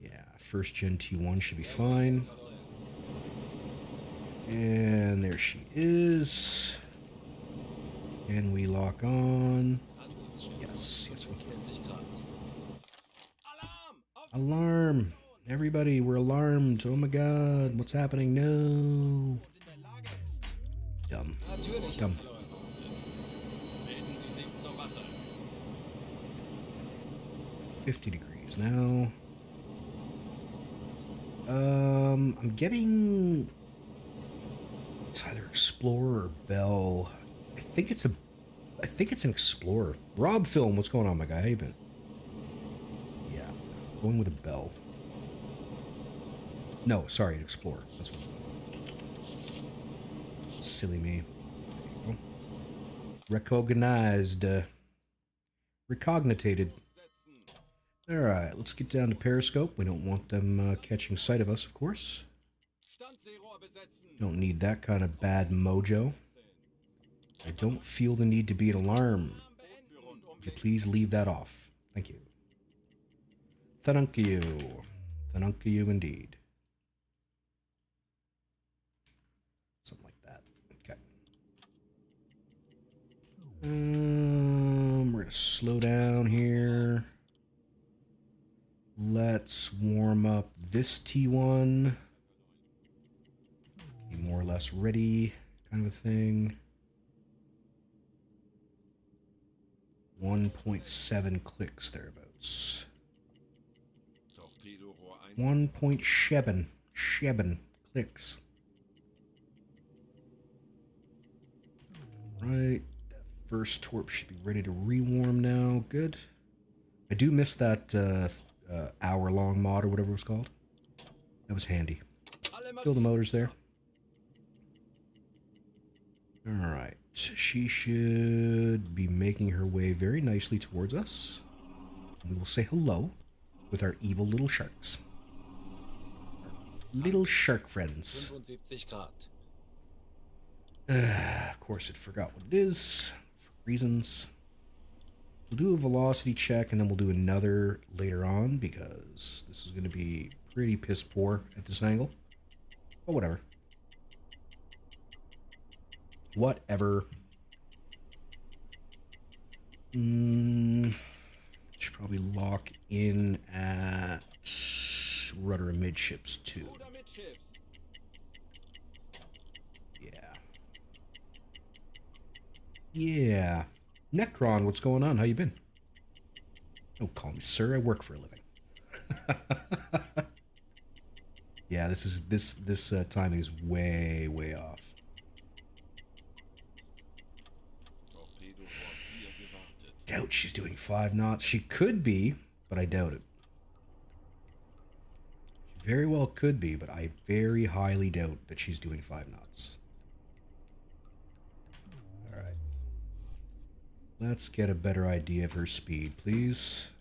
Yeah, first gen T1 should be fine. And there she is. Can we lock on? Yes, yes we can. Alarm! Everybody, we're alarmed. Oh my god, what's happening? No. Dumb. It's dumb. Melden Sie sich zur Wache. 50 degrees now. I'm getting... It's either Explorer or Bell. I think it's an Explorer. Rob Film, what's going on, my guy? How you been? Yeah, going with a Bell. No, sorry, an Explorer. That's what I'm going. Silly me. There you go. Recognized. Recognited. Alright, let's get down to Periscope. We don't want them catching sight of us, of course. Don't need that kind of bad mojo. I don't feel the need to be an alarm. Would you please leave that off? Thank you. Thank you. Thank you indeed. Something like that. Okay. We're gonna slow down here. Let's warm up this T1. Be more or less ready, kind of a thing. 1.7 clicks thereabouts. 1.7 clicks. Right, that first torp should be ready to rewarm now. Good. I do miss that hour-long mod or whatever it was called. That was handy. Kill the motors there. Alright, she should be making her way very nicely towards us. We will say hello with our evil little sharks. Little shark friends. 75 Grad. Of course it forgot what it is, for reasons. We'll do a velocity check and then we'll do another later on because this is going to be pretty piss poor at this angle. But whatever. Whatever. Should probably lock in at rudder and midships too. Yeah. Yeah. Necron, what's going on? How you been? Don't call me sir. I work for a living. Yeah, this timing is way off. Doubt she's doing 5 knots. She could be, but I doubt it. She very well could be, but I very highly doubt that she's doing 5 knots. Alright. Let's get a better idea of her speed, please.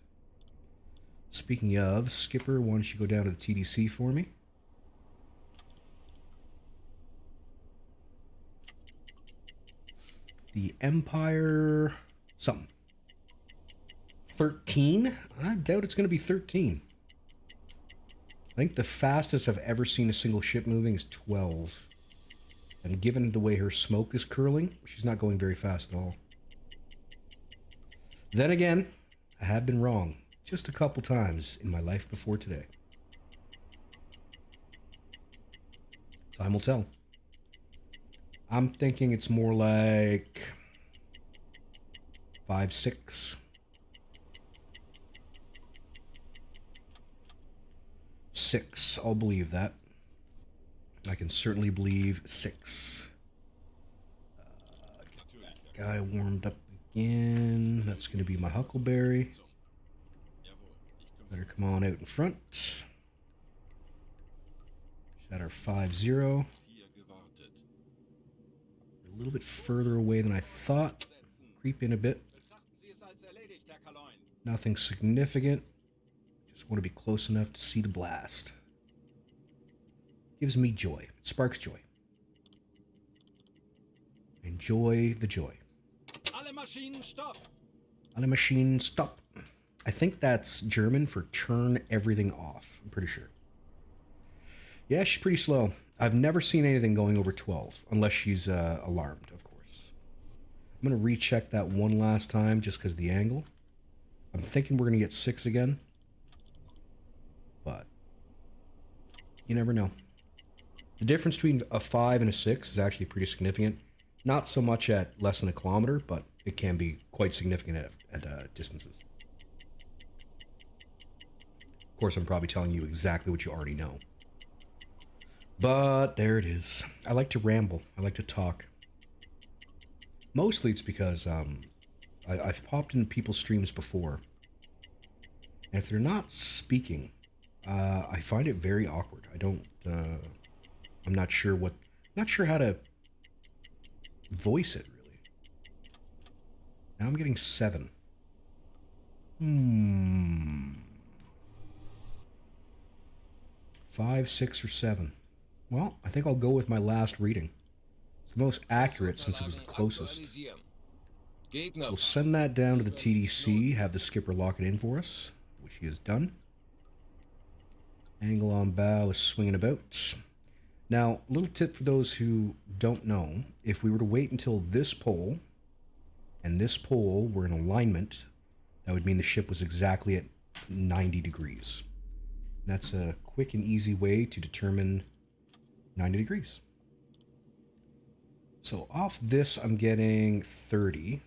Speaking of, Skipper, why don't you go down to the TDC for me? The Empire... something. 13? I doubt it's going to be 13. I think the fastest I've ever seen a single ship moving is 12. And given the way her smoke is curling, she's not going very fast at all. Then again, I have been wrong just a couple times in my life before today. Time will tell. I'm thinking it's more like 5, 6. 6. I'll believe that. I can certainly believe 6. Get that guy warmed up again. That's going to be my Huckleberry. Better come on out in front. She's at our 5-0. A little bit further away than I thought. Creep in a bit. Nothing significant. Just want to be close enough to see the blast. Gives me joy. It sparks joy. Enjoy the joy. Alle Maschinen stopp. Alle Maschinen stop. I think that's German for turn everything off. I'm pretty sure. Yeah, she's pretty slow. I've never seen anything going over 12, unless she's alarmed, of course. I'm going to recheck that one last time just because of the angle. I'm thinking we're going to get 6 again. But you never know. The difference between a 5 and a 6 is actually pretty significant. Not so much at less than a kilometer, but it can be quite significant at distances. Of course, I'm probably telling you exactly what you already know. But there it is. I like to ramble. I like to talk. Mostly it's because I've popped into people's streams before. And if they're not speaking, I find it very awkward. I don't... I'm not sure how to voice it, really. Now I'm getting 7. 5, 6, or 7. Well, I think I'll go with my last reading. It's the most accurate since it was the closest. So we'll send that down to the TDC, have the skipper lock it in for us, which he has done. Angle on bow is swinging about. Now, a little tip for those who don't know, if we were to wait until this pole and this pole were in alignment, that would mean the ship was exactly at 90 degrees. And that's a quick and easy way to determine 90 degrees. So off this, I'm getting 30.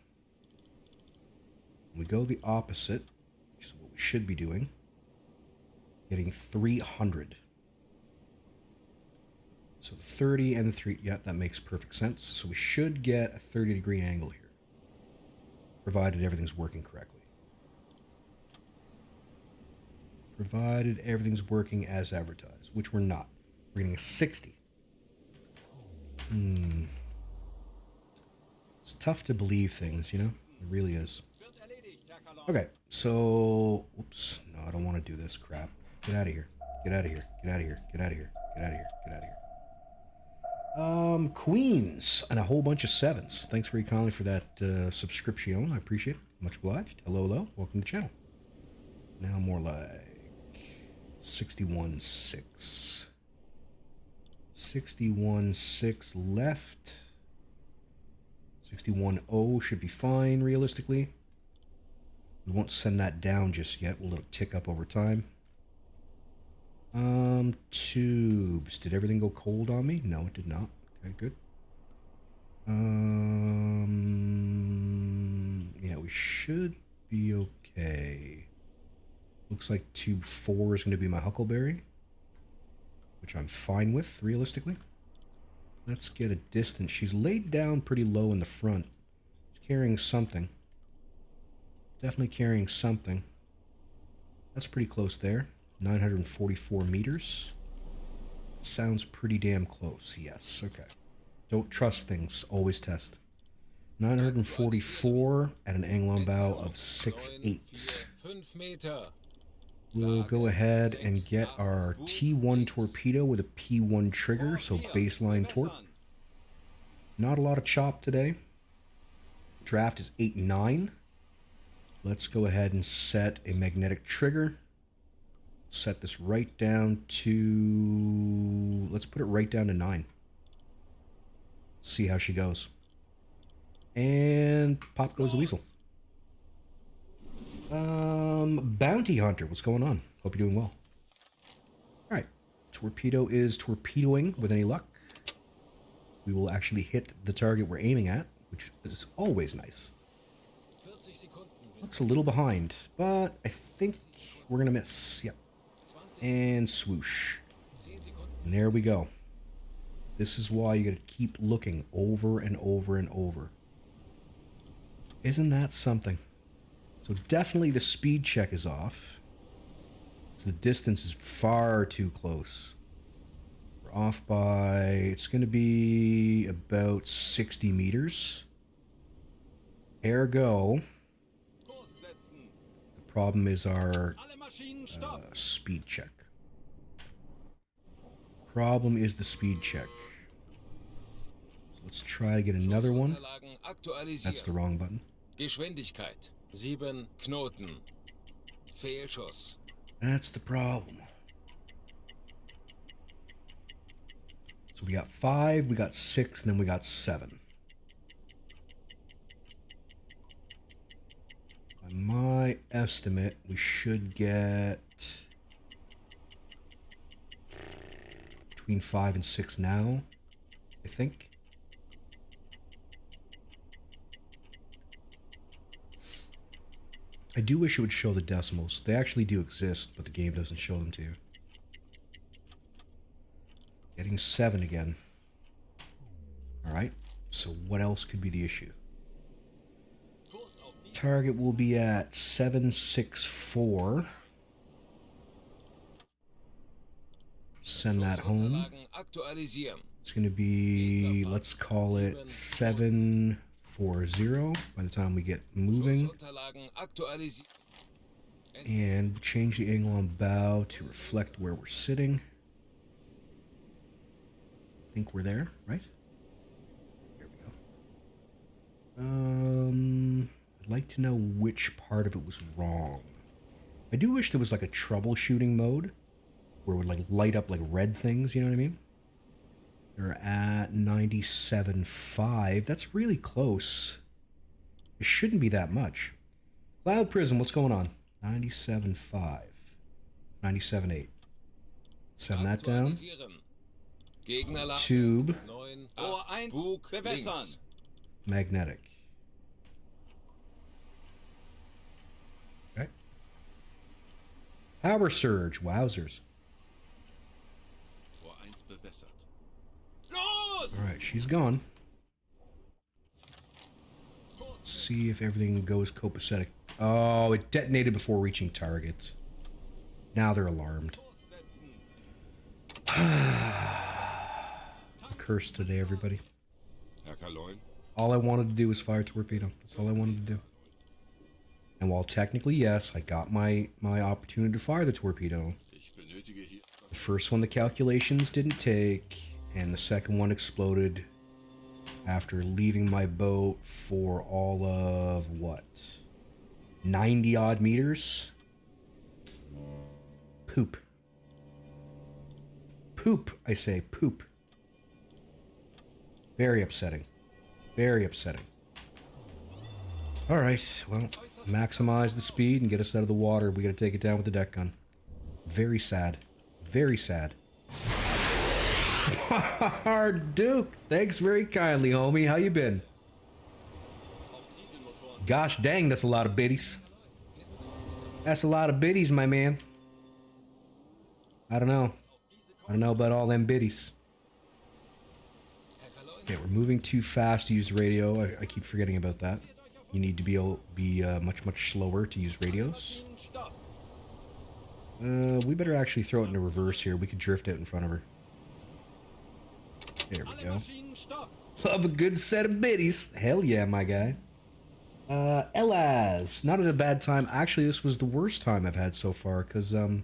We go the opposite, which is what we should be doing. Getting 300. So the 30 and the 3, yeah, that makes perfect sense. So we should get a 30-degree angle here, provided everything's working correctly. Provided everything's working as advertised, which we're not. We're getting a 60. It's tough to believe things, you know? It really is. Okay, so... Oops. No, I don't want to do this crap. Get out of here. Get out of here. Get out of here. Get out of here. Get out of here. Get out of here. Queens and a whole bunch of 7s. Thanks very kindly for that subscription. I appreciate it. Much obliged. Hello, hello. Welcome to the channel. Now more like 61.6. 61.6 left. 61.0 should be fine, realistically. We won't send that down just yet. We'll let it tick up over time. Tubes. Did everything go cold on me? No, it did not. Okay, good. Yeah, we should be okay. Looks like tube 4 is going to be my Huckleberry, which I'm fine with, realistically. Let's get a distance. She's laid down pretty low in the front. She's carrying something. Definitely carrying something. That's pretty close there. 944 meters. Sounds pretty damn close. Yes, okay. Don't trust things. Always test. 944 at an angle on bow of 6.8. We'll go ahead and get our T1 torpedo with a P1 trigger, so baseline torp. Not a lot of chop today. Draft is 8.9. Let's go ahead and set a magnetic trigger. Set this right down to... Let's put it right down to 9. See how she goes. And pop goes the weasel. Bounty Hunter, what's going on? Hope you're doing well. Alright. Torpedo is torpedoing with any luck. We will actually hit the target we're aiming at, which is always nice. Looks a little behind, but I think we're going to miss. Yep. And swoosh. And there we go. This is why you got to keep looking over and over and over. Isn't that something? So definitely the speed check is off. So the distance is far too close. We're off by... It's going to be about 60 meters. Ergo... Problem is our Alle Maschinen stopp. speed check. Problem is the speed check. So let's try to get another one. Schussunterlagen aktualisieren. That's the wrong button. Geschwindigkeit 7 Knoten. Fehlschuss. That's the problem. So we got 5, we got 6, and then we got 7. By my estimate, we should get between 5 and 6 now, I think. I do wish it would show the decimals. They actually do exist, but the game doesn't show them to you. Getting 7 again. Alright, so what else could be the issue? Target will be at 764. Send that home. Schussunterlagen aktualisieren. It's going to be, let's call it 740 by the time we get moving. Schussunterlagen aktualisieren. And change the angle on bow to reflect where we're sitting. I think we're there, right? There we go. I'd like to know which part of it was wrong. I do wish there was like a troubleshooting mode where it would like light up like red things, you know what I mean? They're at 97.5. That's really close. It shouldn't be that much. Cloud Prism, what's going on? 97.5. 97.8. Send that down. Aktualisieren. Gegnerlage Tube. 9 Rohr 8 1, Bug bewässern. links. Magnetic. Okay. Power Surge. Wowzers. Rohr 1 bewässert. Los! Alright, she's gone. See if everything goes copacetic. Oh, it detonated before reaching target. Now they're alarmed. Curse today, everybody. Herr Kaloin? All I wanted to do was fire a torpedo. That's all I wanted to do. And while technically, yes, I got my opportunity to fire the torpedo, Ich benötige hier... the first one the calculations didn't take, and the second one exploded after leaving my boat for all of, what, 90 odd meters? Poop. Poop, I say, poop. Very upsetting. Very upsetting. Alright, well, maximize the speed and get us out of the water. We gotta take it down with the deck gun. Very sad. Very sad. Duke, thanks very kindly, homie. How you been? Gosh dang, that's a lot of biddies. That's a lot of biddies, my man. I don't know. I don't know about all them biddies. Okay, we're moving too fast to use the radio. I keep forgetting about that. You need to be much slower to use radios. We better actually throw it into reverse here. We could drift out in front of her. There we go. Love a good set of biddies. Hell yeah, my guy. Elaz. Not at a bad time. Actually, this was the worst time I've had so far, because, 2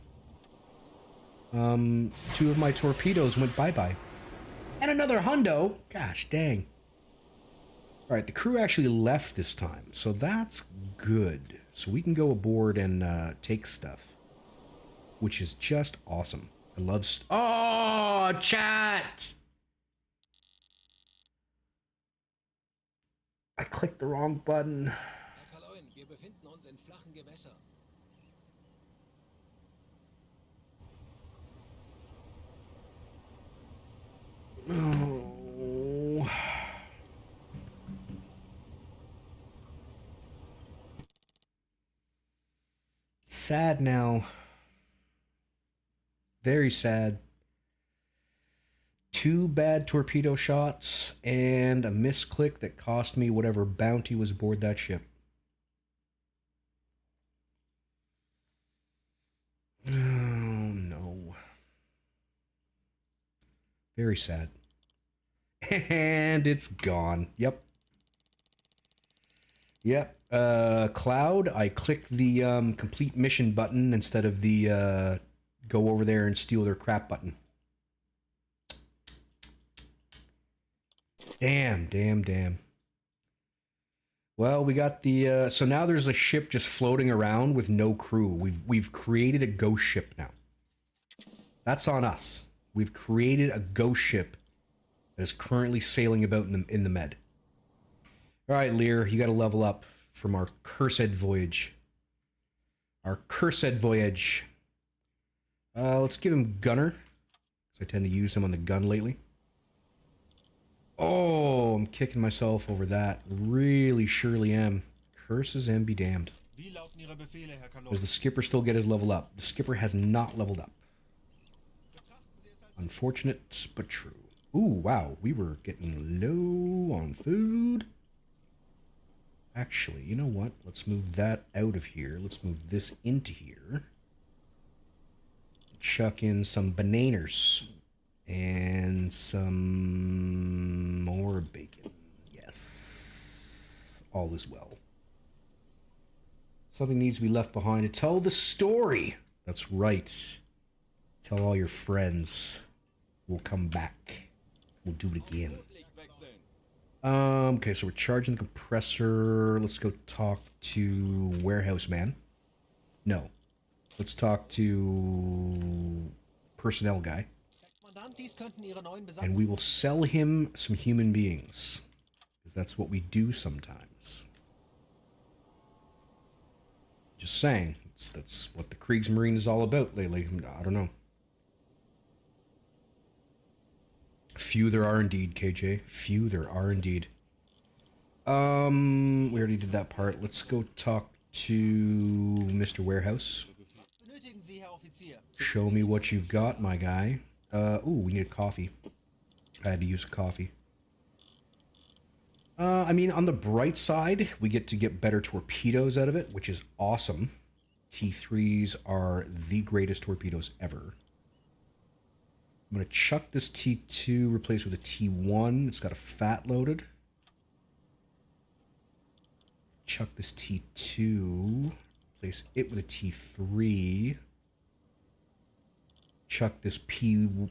of my torpedoes went bye-bye. And another hundo. Gosh, dang. Alright, the crew actually left this time, so that's good. So we can go aboard and take stuff. Which is just awesome. I love... Oh, chat! I clicked the wrong button. Herr Kaloin, wir befinden uns in flachen Gewässern. Oh. Sad now. Very sad. 2 bad torpedo shots and a misclick that cost me whatever bounty was aboard that ship. Oh no. Very sad. And it's gone. Yep. Yep. Cloud, I click the complete mission button instead of the go over there and steal their crap button. Damn. Well, we got the so now there's a ship just floating around with no crew. We've created a ghost ship now. That's on us. We've created a ghost ship that is currently sailing about in the med. All right, Lear, you got to level up from our cursed voyage. Our cursed voyage. Let's give him gunner, because I tend to use him on the gun lately. Oh, I'm kicking myself over that. Really, surely am. Curses and be damned. Does the skipper still get his level up? The skipper has not leveled up. Unfortunate, but true. Ooh, wow. We were getting low on food. Actually, you know what? Let's move that out of here. Let's move this into here. Chuck in some bananas. And some more bacon. Yes. All is well. Something needs to be left behind to tell the story. That's right. Tell all your friends. We'll come back. We'll do it again. Okay, so we're charging the compressor. Let's go talk to warehouse man. No. Let's talk to personnel guy. And we will sell him some human beings. Because that's what we do sometimes. Just saying. That's what the Kriegsmarine is all about lately. I don't know. Few there are indeed, KJ. Few there are indeed. We already did that part. Let's go talk to Mr. Warehouse. Show me what you've got, my guy. Ooh, we need a coffee. I had to use a coffee. I mean, on the bright side, we get to get better torpedoes out of it, which is awesome. T3s are the greatest torpedoes ever. I'm going to chuck this T2, replace with a T1. It's got a fat loaded. Chuck this T2, replace it with a T3. Chuck this P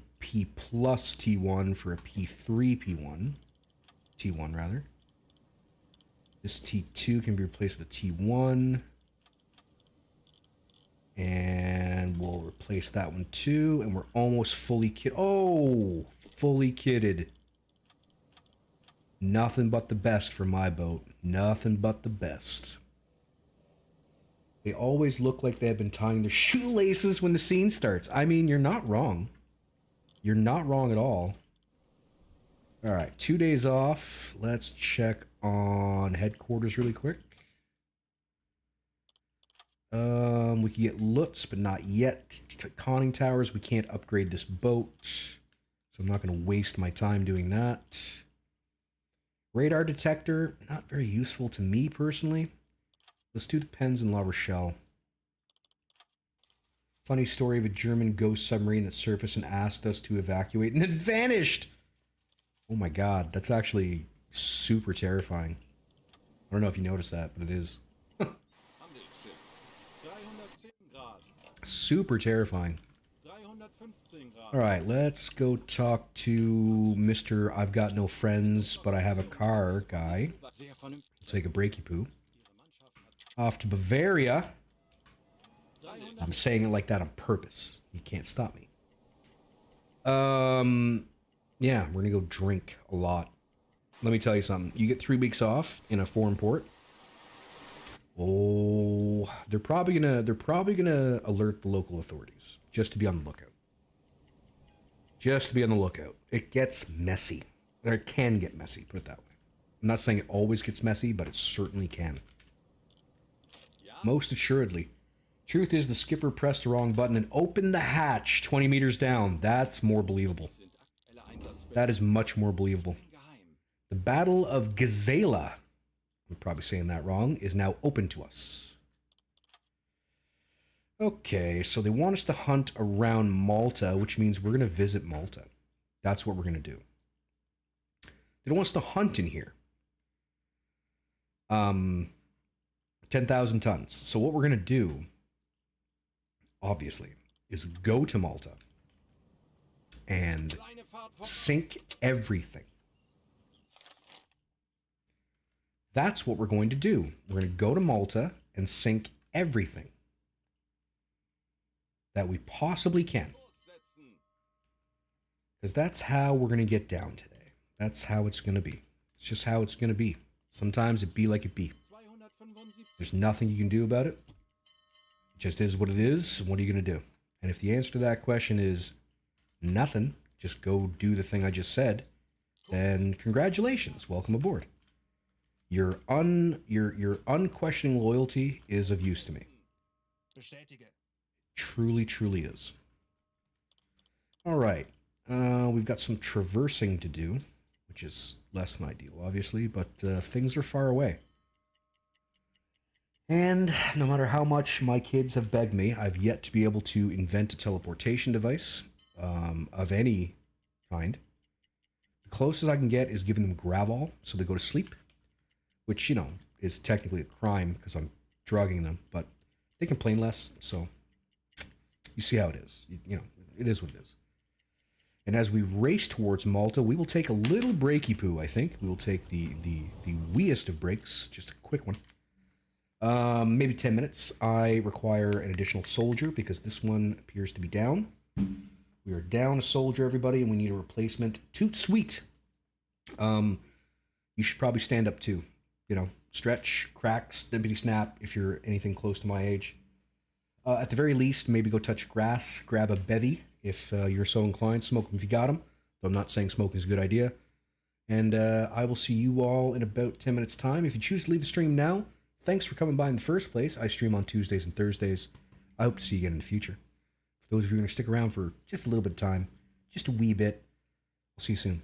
plus T1 for a P3 T1 rather. This T2 can be replaced with a T1. And we'll replace that one too. And we're almost fully kitted. Oh, fully kitted. Nothing but the best for my boat. Nothing but the best. They always look like they have been tying their shoelaces when the scene starts. I mean, you're not wrong. You're not wrong at all. All right, 2 days off. Let's check on headquarters really quick. We can get Lutz, but not yet. Conning towers, we can't upgrade this boat. So I'm not going to waste my time doing that. Radar detector, not very useful to me personally. Let's do the pens in La Rochelle. Funny story of a German ghost submarine that surfaced and asked us to evacuate and then vanished. Oh my god, that's actually super terrifying. I don't know if you noticed that, but it is. Super terrifying. Alright, let's go talk to Mr. I've got no friends, but I have a car guy. Take a breaky poo. Off to Bavaria. I'm saying it like that on purpose. You can't stop me. Yeah, we're gonna go drink a lot. Let me tell you something. You get 3 weeks off in a foreign port. Oh, they're probably gonna alert the local authorities just to be on the lookout. Just to be on the lookout. It gets messy. Or it can get messy, put it that way. I'm not saying it always gets messy, but it certainly can. Most assuredly. Truth is, the skipper pressed the wrong button and opened the hatch 20 meters down. That's more believable. That is much more believable. The Battle of Gazela, I'm probably saying that wrong, is now open to us. Okay, so they want us to hunt around Malta, which means we're going to visit Malta. That's what we're going to do. They don't want us to hunt in here. 10,000 tons. So what we're going to do, obviously, is go to Malta and sink everything. That's what we're going to do. We're going to go to Malta and sink everything that we possibly can. Because that's how we're going to get down today. That's how it's going to be. It's just how it's going to be. Sometimes it be like it be. There's nothing you can do about it. It just is what it is. What are you going to do? And if the answer to that question is nothing, just go do the thing I just said, then congratulations. Welcome aboard. Your unquestioning loyalty is of use to me. Truly, truly is. All right. We've got some traversing to do, which is less than ideal, obviously, but things are far away. And no matter how much my kids have begged me, I've yet to be able to invent a teleportation device of any kind. The closest I can get is giving them Gravol so they go to sleep, which, you know, is technically a crime because I'm drugging them, but they complain less, so you see how it is. You know, it is what it is. And as we race towards Malta, we will take a little breaky poo, I think. We will take the weeest of breaks, just a quick one. Maybe 10 minutes. I require an additional soldier because this one appears to be down. We are down a soldier, everybody, and we need a replacement. Toot sweet. You should probably stand up too. You know, stretch, crack, snippity snap if you're anything close to my age. At the very least, maybe go touch grass, grab a bevy if you're so inclined. Smoke them if you got them. Though I'm not saying smoking is a good idea. And I will see you all in about 10 minutes' time. If you choose to leave the stream now, thanks for coming by in the first place. I stream on Tuesdays and Thursdays. I hope to see you again in the future. For those of you who are going to stick around for just a little bit of time, just a wee bit, I'll see you soon.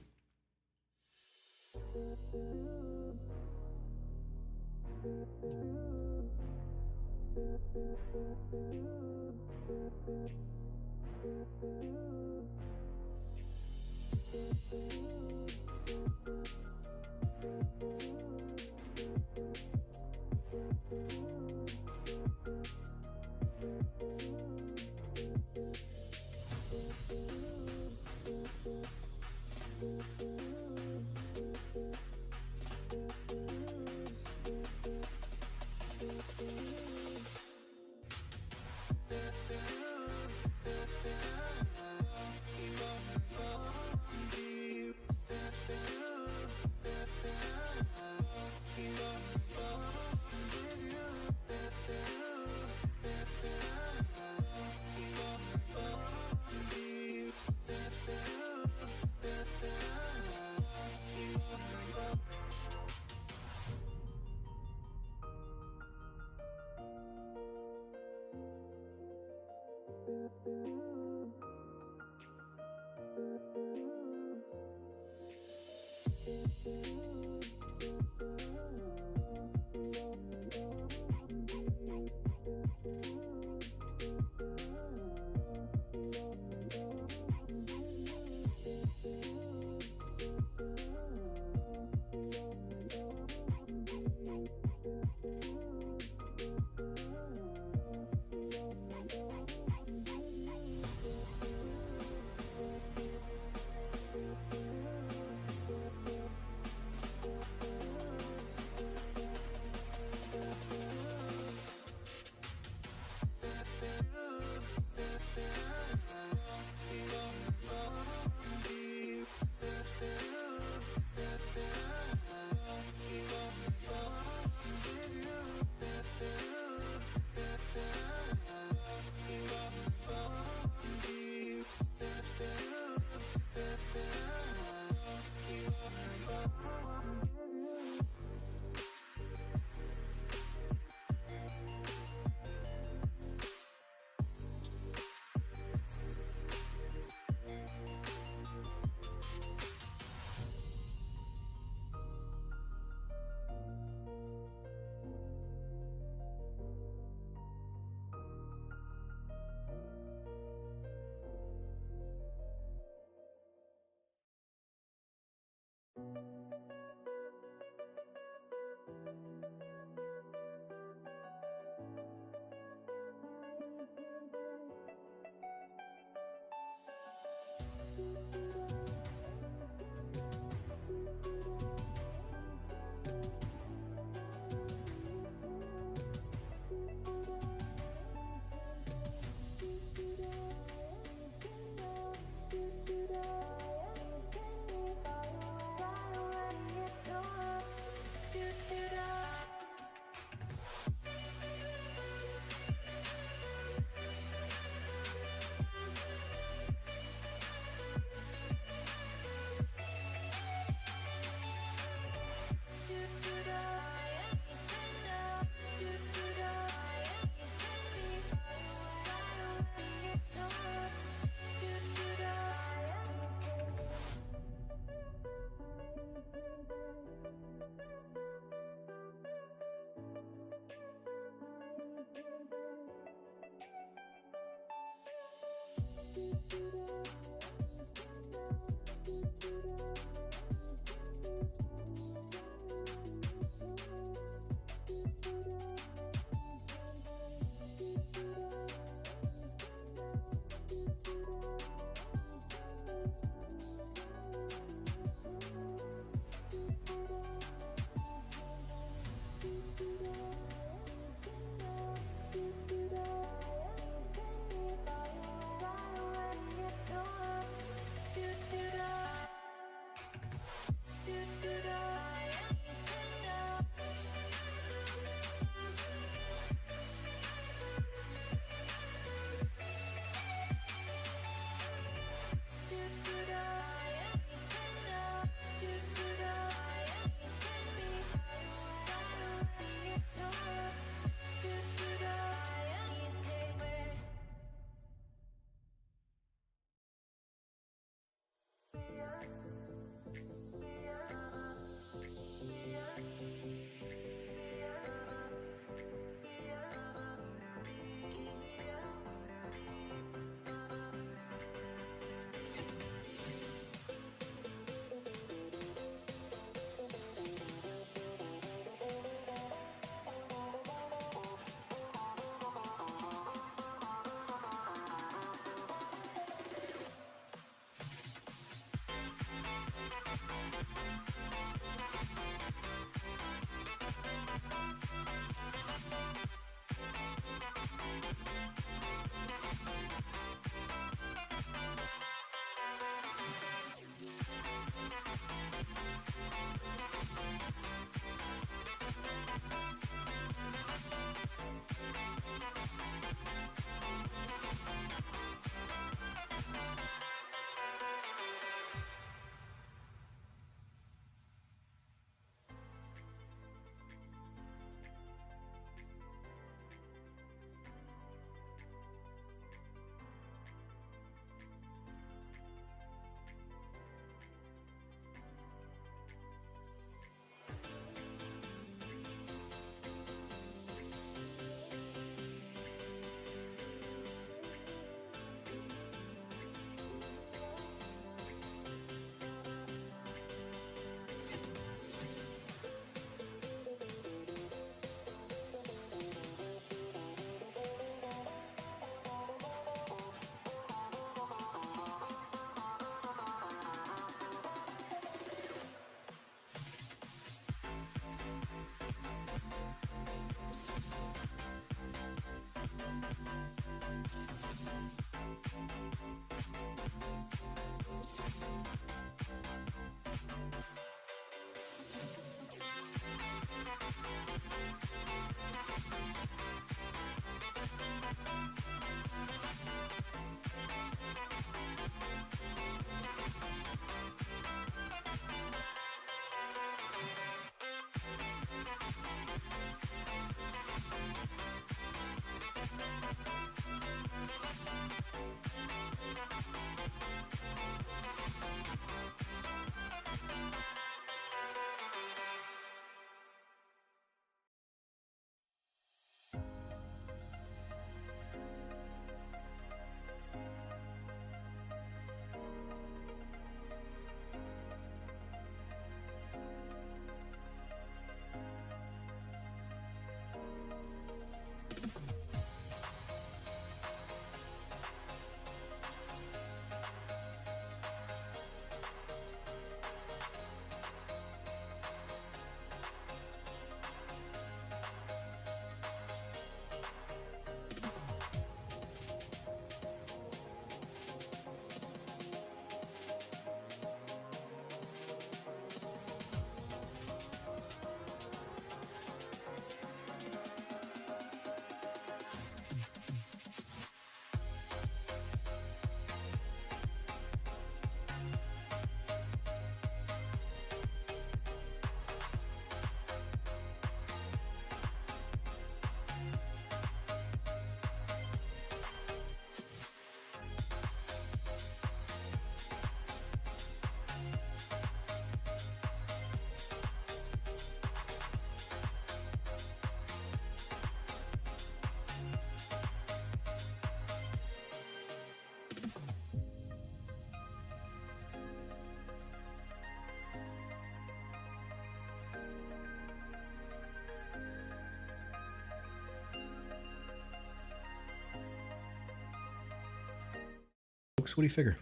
Folks, what do you figure?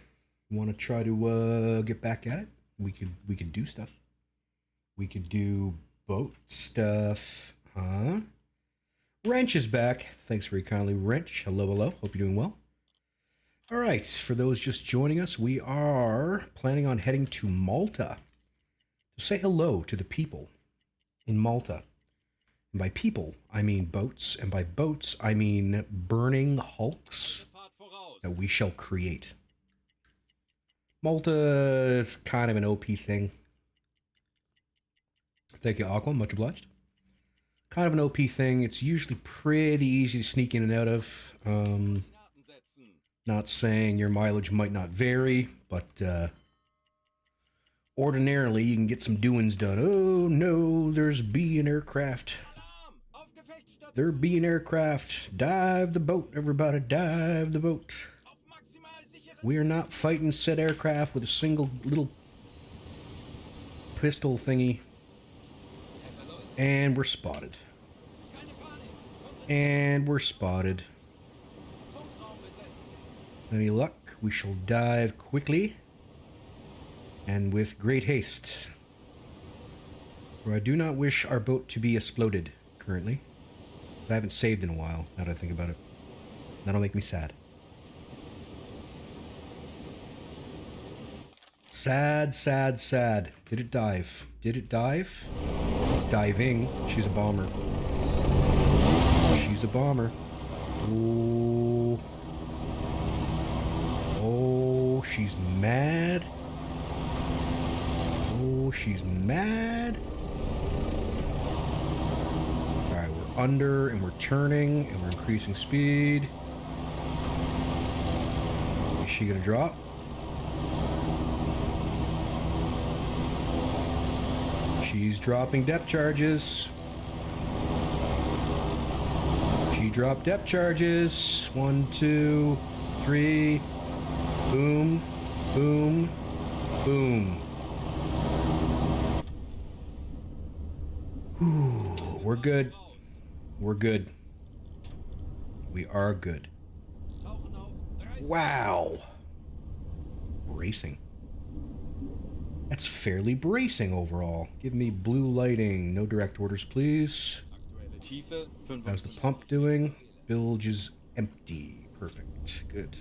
Want to try to get back at it? We could do stuff. We could do boat stuff, huh? Wrench is back. Thanks very kindly, Wrench. Hello, hello. Hope you're doing well. All right, for those just joining us, we are planning on heading to Malta to say hello to the people in Malta. And by people, I mean boats, and by boats, I mean burning hulks that we shall create. Malta is kind of an OP thing. Thank you, Aqua. Much obliged. Kind of an OP thing. It's usually pretty easy to sneak in and out of. Not saying your mileage might not vary, but ordinarily you can get some doings done. Oh no, there's being aircraft. There being aircraft. Dive the boat, everybody. Dive the boat. We are not fighting said aircraft with a single little pistol thingy. And we're spotted. And we're spotted. Any luck, we shall dive quickly and with great haste. For I do not wish our boat to be exploded currently. Because I haven't saved in a while, now that I think about it. That'll make me sad. Sad, sad, sad. Did it dive? Did it dive? It's diving. She's a bomber. She's a bomber. Oh. Oh, she's mad. Oh, she's mad. Alright, we're under and we're turning and we're increasing speed. Is she gonna drop? She's dropping depth charges. She dropped depth charges. 1, 2, 3. Boom. Boom. Boom. Whew, we're good. We're good. We are good. Wow. Bracing. That's fairly bracing overall. Give me blue lighting. No direct orders, please. How's the pump doing? Bilge is empty. Perfect. Good.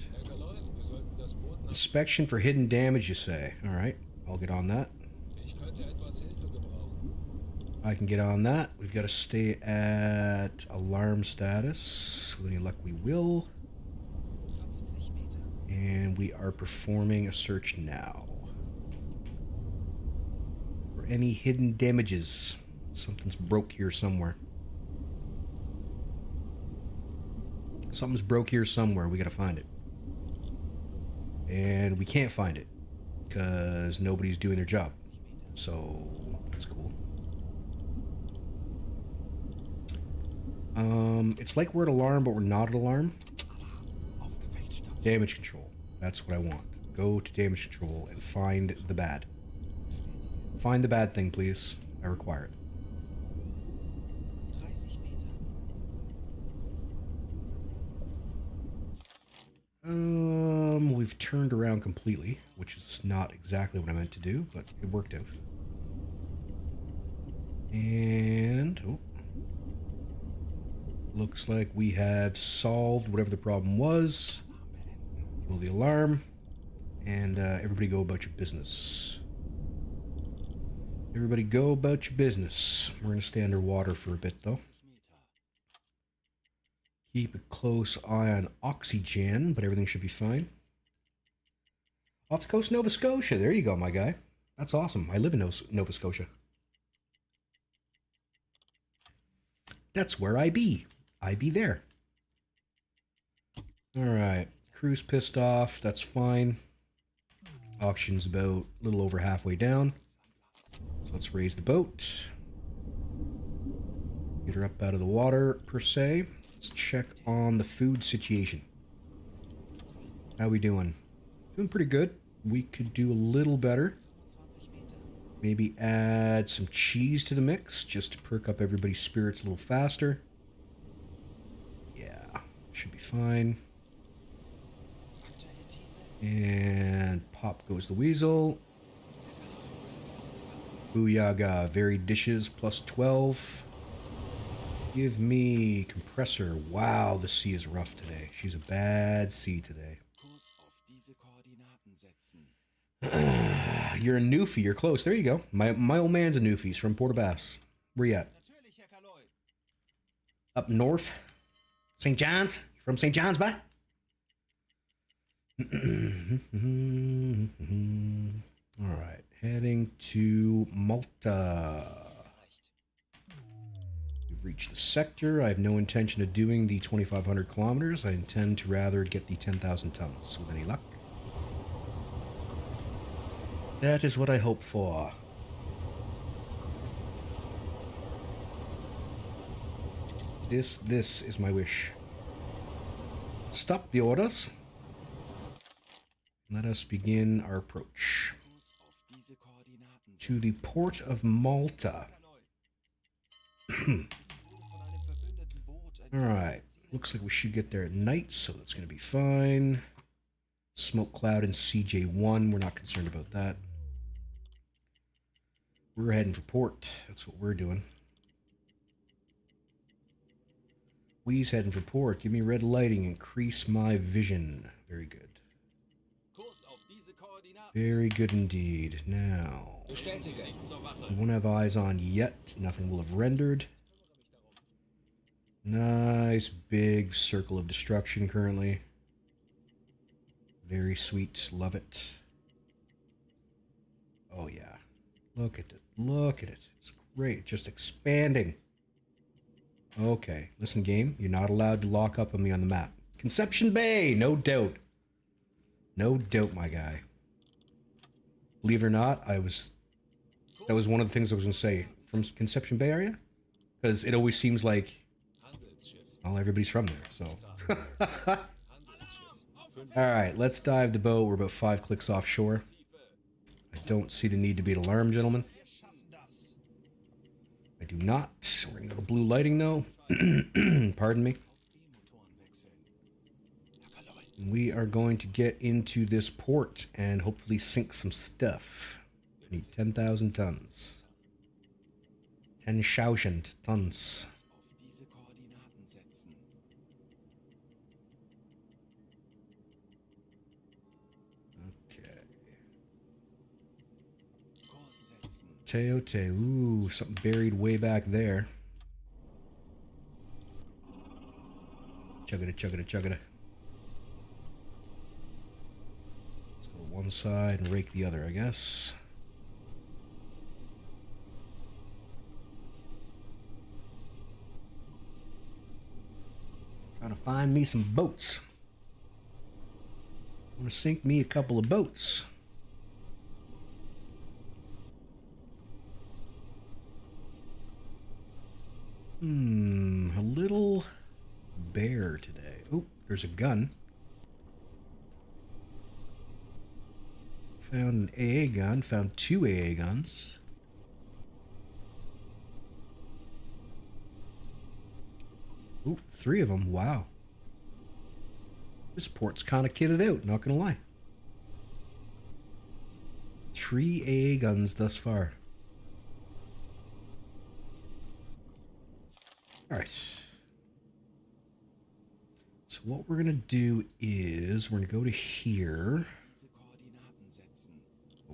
Inspection for hidden damage, you say? Alright, I'll get on that. I can get on that. We've got to stay at alarm status. With any luck, we will. And we are performing a search now. Any hidden damages. Something's broke here somewhere. Something's broke here somewhere. We gotta find it. And we can't find it because nobody's doing their job. So that's cool. It's like we're at alarm, but we're not at alarm. Damage control. That's what I want. Go to damage control and find the bad. Find the bad thing, please. I require it. We've turned around completely, which is not exactly what I meant to do, but it worked out. And oh, looks like we have solved whatever the problem was. Kill the alarm, and everybody go about your business. Everybody go about your business. We're going to stay underwater for a bit, though. Keep a close eye on oxygen, but everything should be fine. Off the coast of Nova Scotia. There you go, my guy. That's awesome. I live in Nova Scotia. That's where I be. I be there. Alright. Crew's pissed off. That's fine. Oxygen's about a little over halfway down. So let's raise the boat. Get her up out of the water, per se. Let's check on the food situation. How we doing? Doing pretty good. We could do a little better. Maybe add some cheese to the mix, just to perk up everybody's spirits a little faster. Yeah, should be fine. And pop goes the weasel. Booyaga, varied dishes, plus 12. Give me compressor. Wow, the sea is rough today. She's a bad sea today. You're a newfie. You're close. There you go. My old man's a newfie. He's from Port aux Basques. Where you at? Up north? St. John's? You from St. John's, bye? All right. Heading to Malta. We've reached the sector. I have no intention of doing the 2,500 kilometers. I intend to rather get the 10,000 tons with any luck. That is what I hope for. This is my wish. Stop the orders. Let us begin our approach to the port of Malta. Alright, looks like we should get there at night, so that's going to be fine. Smoke cloud in CJ1, we're not concerned about that. We're heading for port, that's what we're doing. We's heading for port, give me red lighting, increase my vision. Very good. Very good indeed. Now, we won't have eyes on yet. Nothing will have rendered. Nice big circle of destruction currently. Very sweet. Love it. Oh yeah. Look at it. Look at it. It's great. Just expanding. Okay. Listen, game. You're not allowed to lock up on me on the map. Conception Bay. No doubt. No doubt, my guy. Believe it or not, that was one of the things I was going to say. From Conception Bay area? Because it always seems like, well, everybody's from there, so. Alright, let's dive the boat. We're about 5 clicks offshore. I don't see the need to be an alarm, gentlemen. I do not. We're going to go to blue lighting, though. Pardon me. We are going to get into this port and hopefully sink some stuff. I need 10,000 tons. 10,000 tons. Okay. Teote. Ooh, something buried way back there. Chuggada, chuggada, chuggada. One side and rake the other, I guess. Trying to find me some boats. I'm gonna sink me a couple of boats. A little bare today. Oh, there's a gun. Found an AA gun, found 2 AA guns. Ooh, 3 of them, wow. This port's kind of kitted out, not gonna lie. 3 AA guns thus far. Alright. So what we're gonna do is, we're gonna go to here.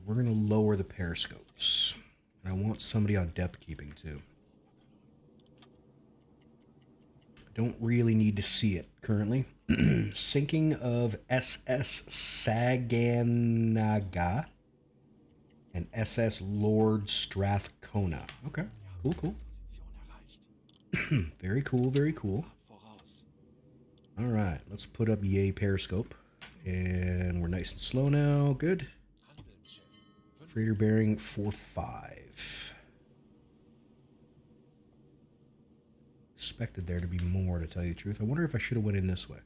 We're going to lower the periscopes. And I want somebody on depth keeping too. Don't really need to see it currently. Sinking of SS Saganaga and SS Lord Strathcona. Okay, cool, cool. Very cool, very cool. All right, let's put up yay periscope. And we're nice and slow now. Good. Freighter bearing 45. Expected there to be more, to tell you the truth. I wonder if I should have went in this way.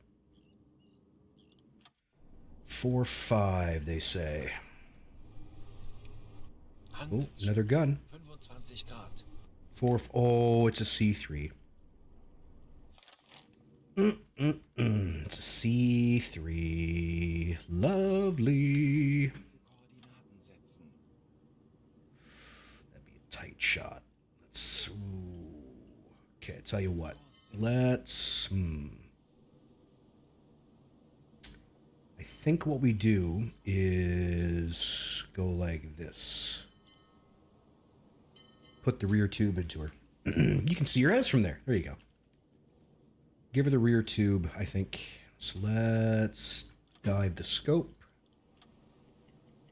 45, they say. Oh, another gun. Oh, it's a C3. It's a C3. Love tell you what. Let's... I think what we do is go like this. Put the rear tube into her. You can see her house from there. There you go. Give her the rear tube, I think. So let's dive the scope.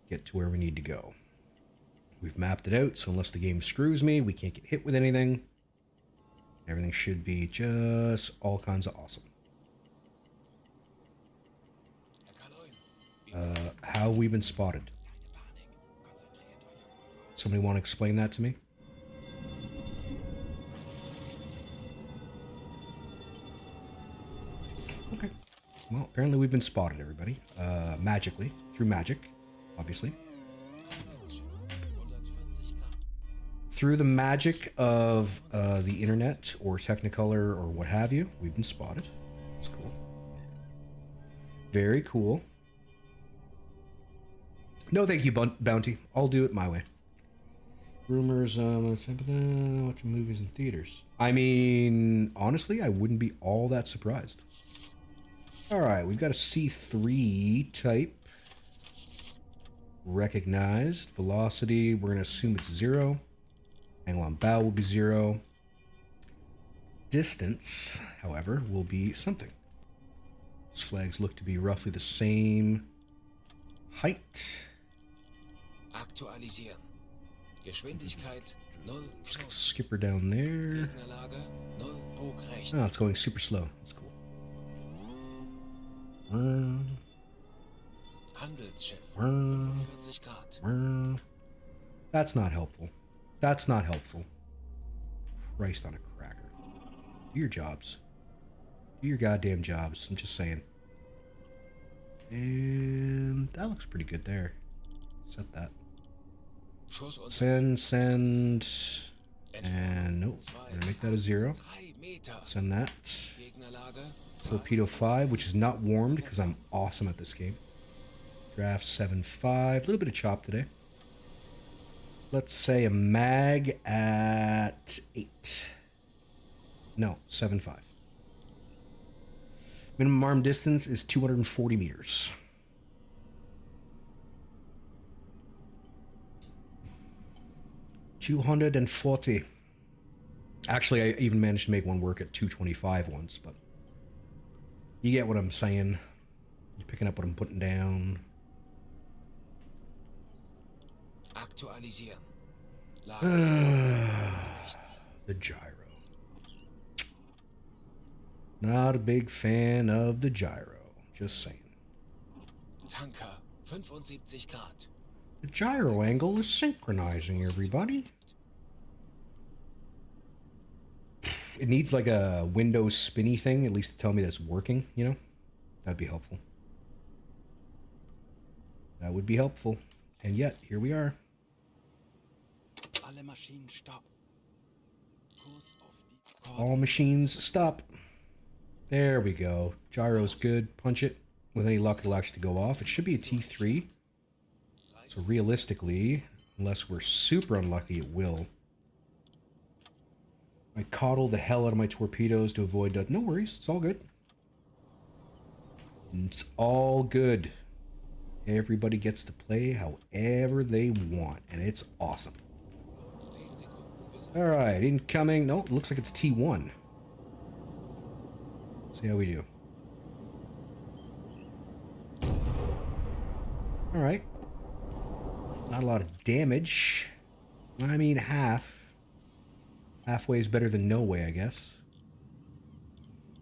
Get to where we need to go. We've mapped it out, so unless the game screws me, we can't get hit with anything. Everything should be just all kinds of awesome. How have we been spotted? Somebody want to explain that to me? Okay. Well, apparently we've been spotted, everybody. Magically. Through magic, obviously. Through the magic of the internet or Technicolor or what have you, we've been spotted. That's cool. Very cool. No, thank you, Bounty. I'll do it my way. Rumors, watching movies in theaters. I mean, honestly, I wouldn't be all that surprised. Alright, we've got a C3 type. Recognized. Velocity, we're going to assume it's 0. Angle on bow will be 0. Distance, however, will be something. Those flags look to be roughly the same height. Aktualisieren. Geschwindigkeit 0. Just skip her down there. Gegnerlage 0. Bug rechts. Oh, it's going super slow. That's cool. Handelsschiff 45 Grad. That's not helpful. That's not helpful. Christ on a cracker. Do your jobs. Do your goddamn jobs. I'm just saying. And that looks pretty good there. Set that. Send. And nope. I'm gonna make that a 0. Send that. Torpedo 5, which is not warmed because I'm awesome at this game. Draft 7.5. A little bit of chop today. Let's say a mag at 8. No, 7.5. Minimum arm distance is 240 meters. $240. Actually, I even managed to make one work at 225 once, but you get what I'm saying. You're picking up what I'm putting down. Aktualisieren. The gyro. Not a big fan of the gyro. Just saying. Tanker 75 Grad. The gyro angle is synchronizing, everybody. It needs like a Windows spinny thing, at least to tell me that it's working, you know? That'd be helpful. That would be helpful. And yet, here we are. All machines stop. There we go. Gyro's good. Punch it. With any luck, it'll actually go off. It should be a T3. So realistically, unless we're super unlucky, it will. I coddle the hell out of my torpedoes to avoid that. No worries. It's all good. It's all good. Everybody gets to play however they want, and it's awesome. Alright, incoming. No, it looks like it's T1. See how we do. Alright. Not a lot of damage. I mean, half. Halfway is better than no way, I guess.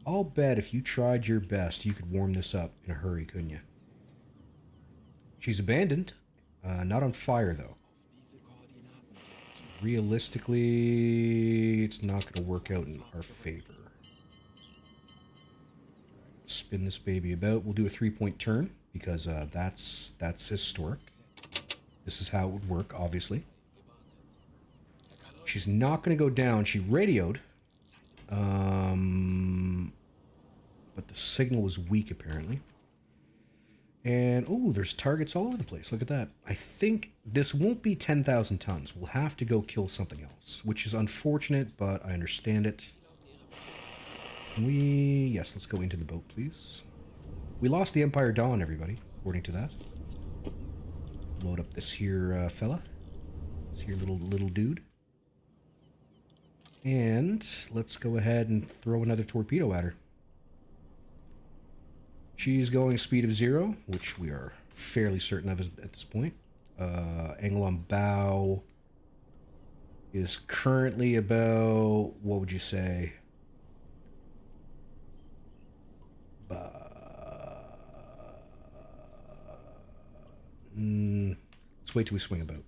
I'll bet if you tried your best, you could warm this up in a hurry, couldn't you? She's abandoned. Not on fire, though. Realistically, it's not going to work out in our favor. Spin this baby about. We'll do a 3-point turn, because that's historic. This is how it would work, obviously. She's not going to go down. She radioed. But the signal was weak, apparently. And, oh, there's targets all over the place. Look at that. I think this won't be 10,000 tons. We'll have to go kill something else, which is unfortunate, but I understand it. Yes, let's go into the boat, please. We lost the Empire Dawn, everybody, according to that. Load up this here fella. This here little dude. And let's go ahead and throw another torpedo at her. She's going speed of 0, which we are fairly certain of at this point. Angle on bow is currently about, what would you say? Let's wait till we swing a boat.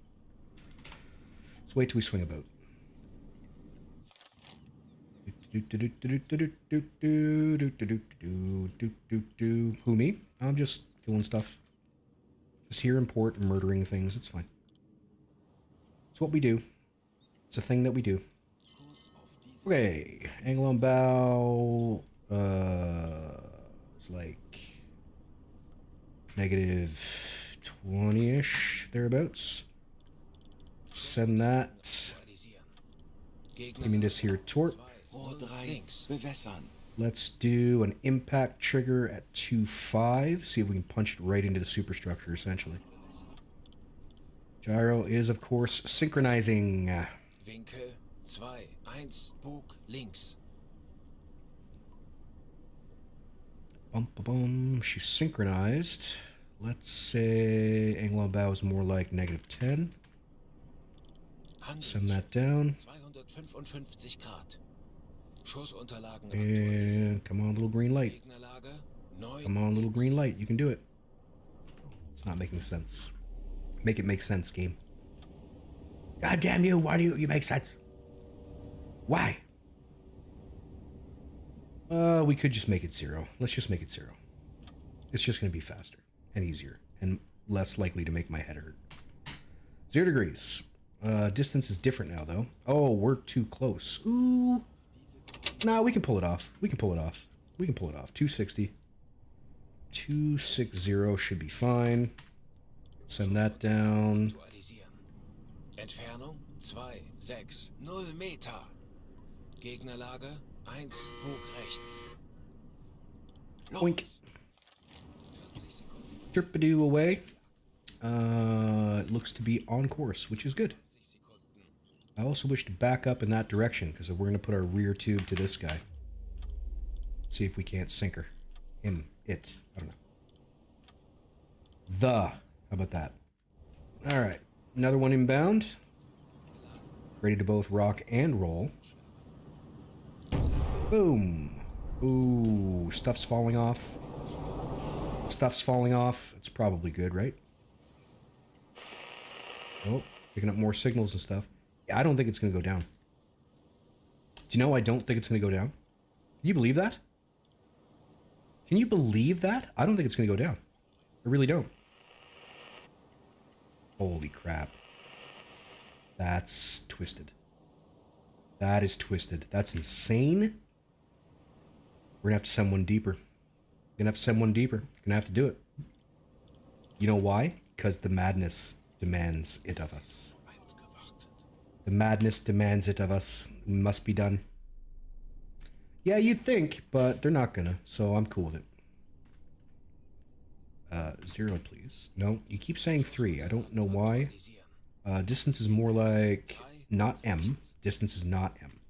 Who, me? I'm just killing stuff. Just here in port and murdering things. It's fine. It's what we do. It's a thing that we do. Okay. Angle on bow. It's like negative 20-ish, thereabouts. Send that. Give me this here torp. Let's do an impact trigger at 2.5. See if we can punch it right into the superstructure, essentially. Gyro is, of course, synchronizing. Winkel 2-1, Bug links. Bum, bum, bum. She's synchronized. Let's say angle on bow is more like negative 10. Send that down. 255 Grad. Schussunterlagen And come on, little green light. Gegnerlage 9. Come on, little green light. You can do it. It's not making sense. Make it make sense, game. God damn you, why do you make sense? Why? We could just make it 0. Let's just make it 0. It's just going to be faster and easier and less likely to make my head hurt. 0 degrees. Distance is different now, though. Oh, we're too close. Ooh. No, we can pull it off. We can pull it off. 260. 260 should be fine. Send that down. Entfernung 260 Meter. Gegnerlage 1 Bug rechts. Boink. Chirpadoo away. It looks to be on course, which is good. I also wish to back up in that direction because we're going to put our rear tube to this guy. See if we can't sink her. Him. It. I don't know. How about that? Alright. Another one inbound. Ready to both rock and roll. Boom. Ooh. Stuff's falling off. It's probably good, right? Oh, picking up more signals and stuff. I don't think it's going to go down. Do you know I don't think it's going to go down? Can you believe that? Can you believe that? I don't think it's going to go down. I really don't. Holy crap. That's twisted. That is twisted. That's insane. We're going to have to send one deeper. Gonna have to do it. You know why? Because the madness demands it of us. The madness demands it of us. It must be done. Yeah, you'd think, but they're not gonna, so I'm cool with it. 0, please. No, you keep saying 3. I don't know why. Distance is more like not M. Distance is not M.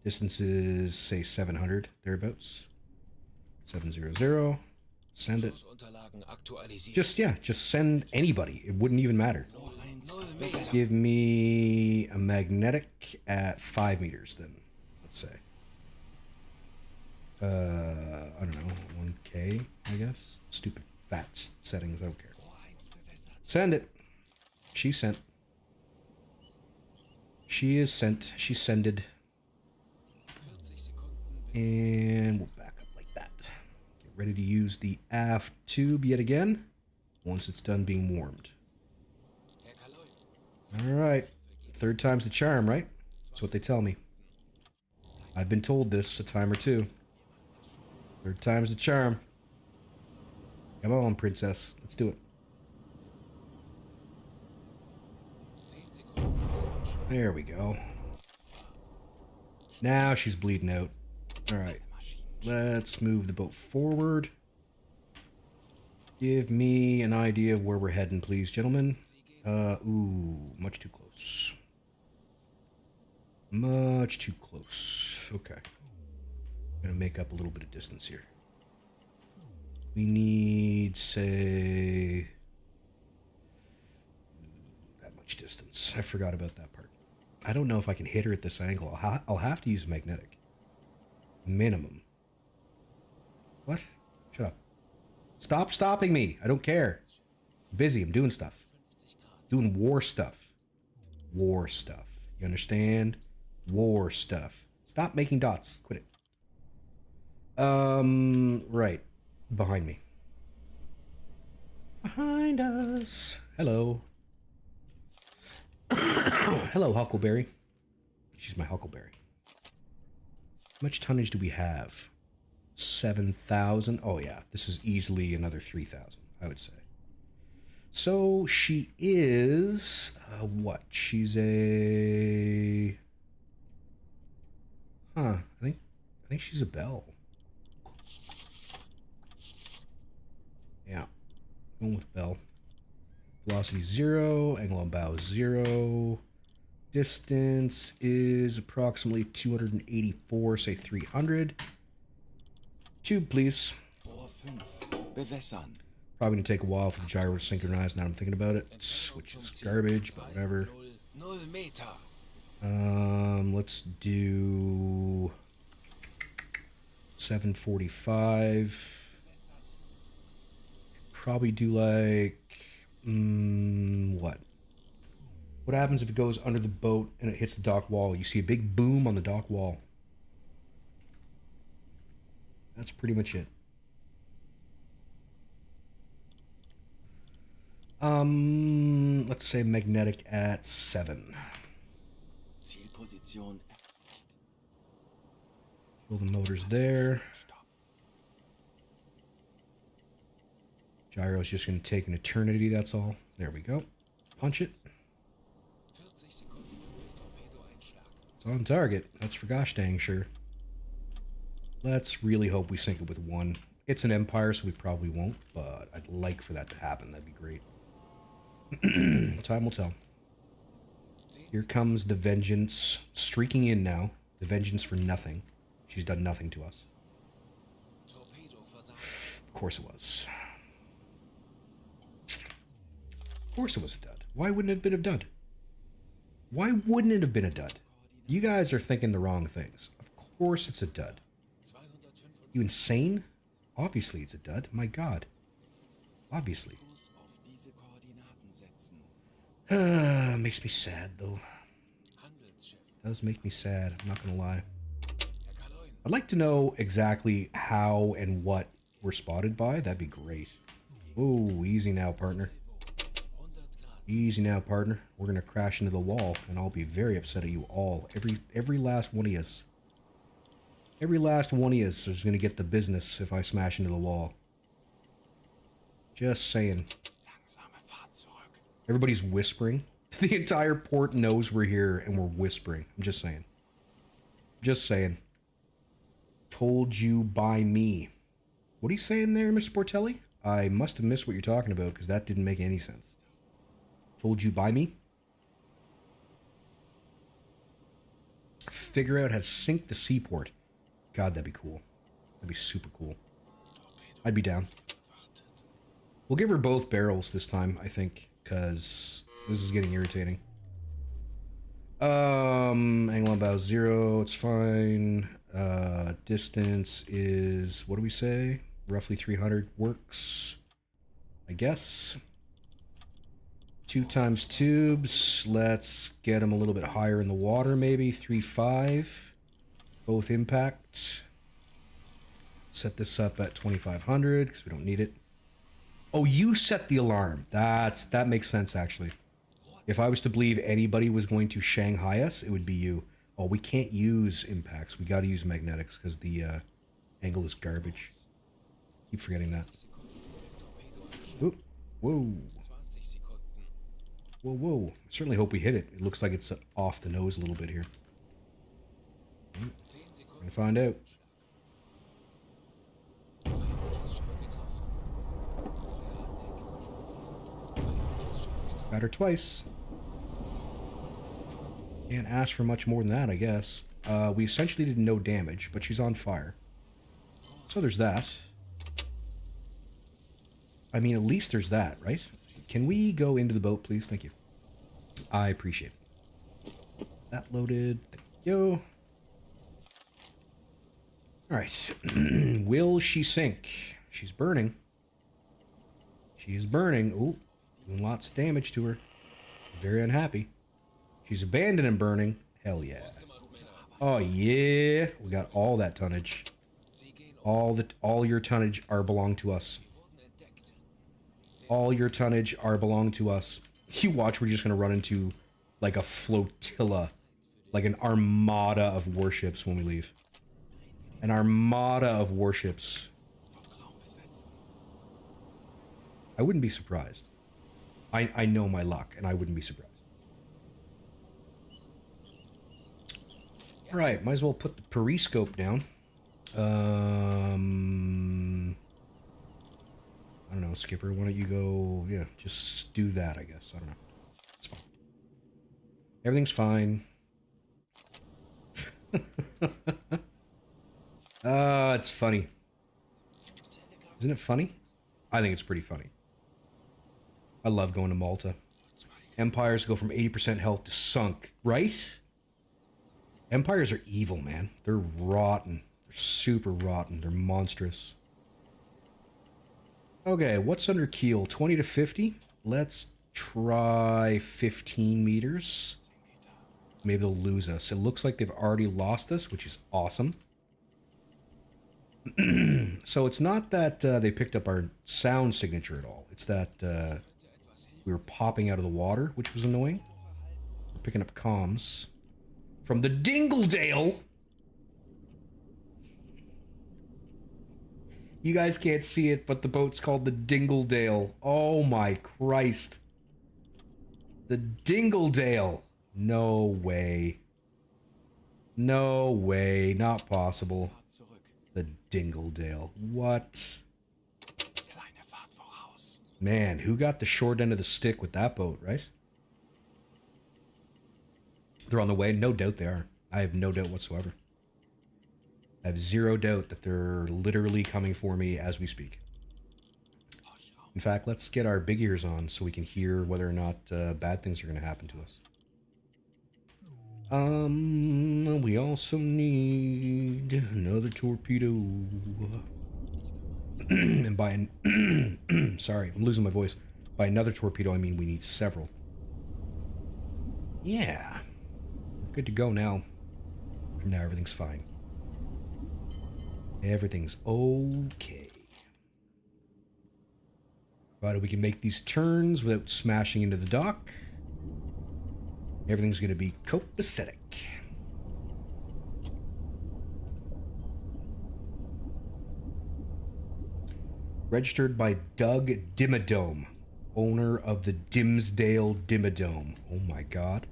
Distance is, say, 700, thereabouts. 700. Send it. Just send anybody. It wouldn't even matter. Give me a magnetic at 5 meters, then. Let's say. I don't know, 1K, I guess. Stupid fat settings, I don't care. Send it. She sent. She is sent. She sended. And we'll back up like that. Get ready to use the aft tube yet again, once it's done being warmed. Alright. 3rd time's the charm, right? That's what they tell me. I've been told this a time or two. 3rd time's the charm. Come on, princess. Let's do it. There we go. Now she's bleeding out. Alright. Let's move the boat forward. Give me an idea of where we're heading, please, gentlemen. Ooh, much too close. Much too close. Okay. I'm gonna make up a little bit of distance here. We need, say, that much distance. I forgot about that part. I don't know if I can hit her at this angle. I'll have to use magnetic. Minimum. What? Shut up. Stop stopping me. I don't care. I'm busy. I'm doing stuff. Doing war stuff. War stuff. You understand? War stuff. Stop making dots. Quit it. Right. Behind me. Behind us. Hello. Hello, Huckleberry. She's my Huckleberry. How much tonnage do we have? 7,000. Oh, yeah. This is easily another 3,000, I would say. So she is... what? She's a... Huh. I think she's a bell. Yeah. Going with bell. Velocity 0. Angle on bow 0. Distance is approximately 284, say 300. Tube, please. Probably gonna take a while for the gyro to synchronize. Now I'm thinking about it. Switch is garbage, but whatever. Let's do 745. Probably do like what? What happens if it goes under the boat and it hits the dock wall? You see a big boom on the dock wall. That's pretty much it. Let's say magnetic at 7. Kill the motors there. Gyro's just going to take an eternity, that's all. There we go. Punch it. It's on target. That's for gosh dang sure. Let's really hope we sink it with 1. It's an Empire, so we probably won't, but I'd like for that to happen. That'd be great. Time will tell. Here comes the Vengeance streaking in now. The Vengeance for nothing. She's done nothing to us. Of course it was. Of course it was a dud. Why wouldn't it have been a dud? Why wouldn't it have been a dud? You guys are thinking the wrong things. Of course it's a dud. You insane? Obviously it's a dud. My god. Obviously. Makes me sad, though. Does make me sad, I'm not gonna lie. I'd like to know exactly how and what we're spotted by. That'd be great. Oh, easy now, partner. Easy now, partner. We're gonna crash into the wall, and I'll be very upset at you all. Every last one of yous. Every last one of yous is gonna get the business if I smash into the wall. Just saying. Everybody's whispering. The entire port knows we're here, and we're whispering. I'm just saying. Just saying. Told you by me. What are you saying there, Mr. Portelli? I must have missed what you're talking about, because that didn't make any sense. Told you by me? Figure out how to sink the seaport. God, that'd be cool. That'd be super cool. I'd be down. We'll give her both barrels this time, I think, because this is getting irritating. Angle on bow 0, it's fine. Distance is, what do we say? Roughly 300 works, I guess. 2 times tubes. Let's get them a little bit higher in the water, maybe 3.5. Both impact. Set this up at 2,500 because we don't need it. Oh, you set the alarm. That makes sense, actually. If I was to believe anybody was going to Shanghai us, it would be you. Oh, we can't use impacts. We got to use magnetics because the angle is garbage. Keep forgetting that. Oop. Whoa. Whoa, whoa. I certainly hope we hit it. It looks like it's off the nose a little bit here. Gonna find out. Got her twice. Can't ask for much more than that, I guess. We essentially did no damage, but she's on fire. So there's that. I mean, at least there's that, right? Can we go into the boat, please? Thank you. I appreciate it. That loaded. Thank you. Alright. Will she sink? She's burning. She's burning. Ooh, doing lots of damage to her. Very unhappy. She's abandoned and burning. Hell yeah. Oh yeah. We got all that tonnage. All your tonnage belong to us. All your tonnage belong to us. You watch, we're just gonna run into like a flotilla, like an armada of warships when we leave. An armada of warships. I wouldn't be surprised. I know my luck, and I wouldn't be surprised. Alright, might as well put the periscope down. I don't know, Skipper, why don't you go... Yeah, just do that, I guess. I don't know. It's fine. Everything's fine. It's funny. Isn't it funny? I think it's pretty funny. I love going to Malta. Empires go from 80% health to sunk, right? Empires are evil, man. They're rotten. They're super rotten. They're monstrous. Okay, what's under keel? 20 to 50? Let's try 15 meters. Maybe they'll lose us. It looks like they've already lost us, which is awesome. So it's not that they picked up our sound signature at all. It's that we were popping out of the water, which was annoying. We're picking up comms from the Dingledale. You guys can't see it, but the boat's called the Dingledale. Oh my Christ. The Dingledale. No way. No way. Not possible. The Dingledale. What? Man, who got the short end of the stick with that boat, right? They're on the way. No doubt they are. I have no doubt whatsoever. I have zero doubt that they're literally coming for me as we speak. In fact, let's get our big ears on so we can hear whether or not bad things are going to happen to us. We also need another torpedo. And by an sorry, I'm losing my voice. By another torpedo, I mean we need several. Yeah. Good to go now. Now everything's fine. Everything's okay. Provided we can make these turns without smashing into the dock. Everything's going to be copacetic. Registered by Doug Dimmadome, owner of the Dimsdale Dimmadome. Oh my god.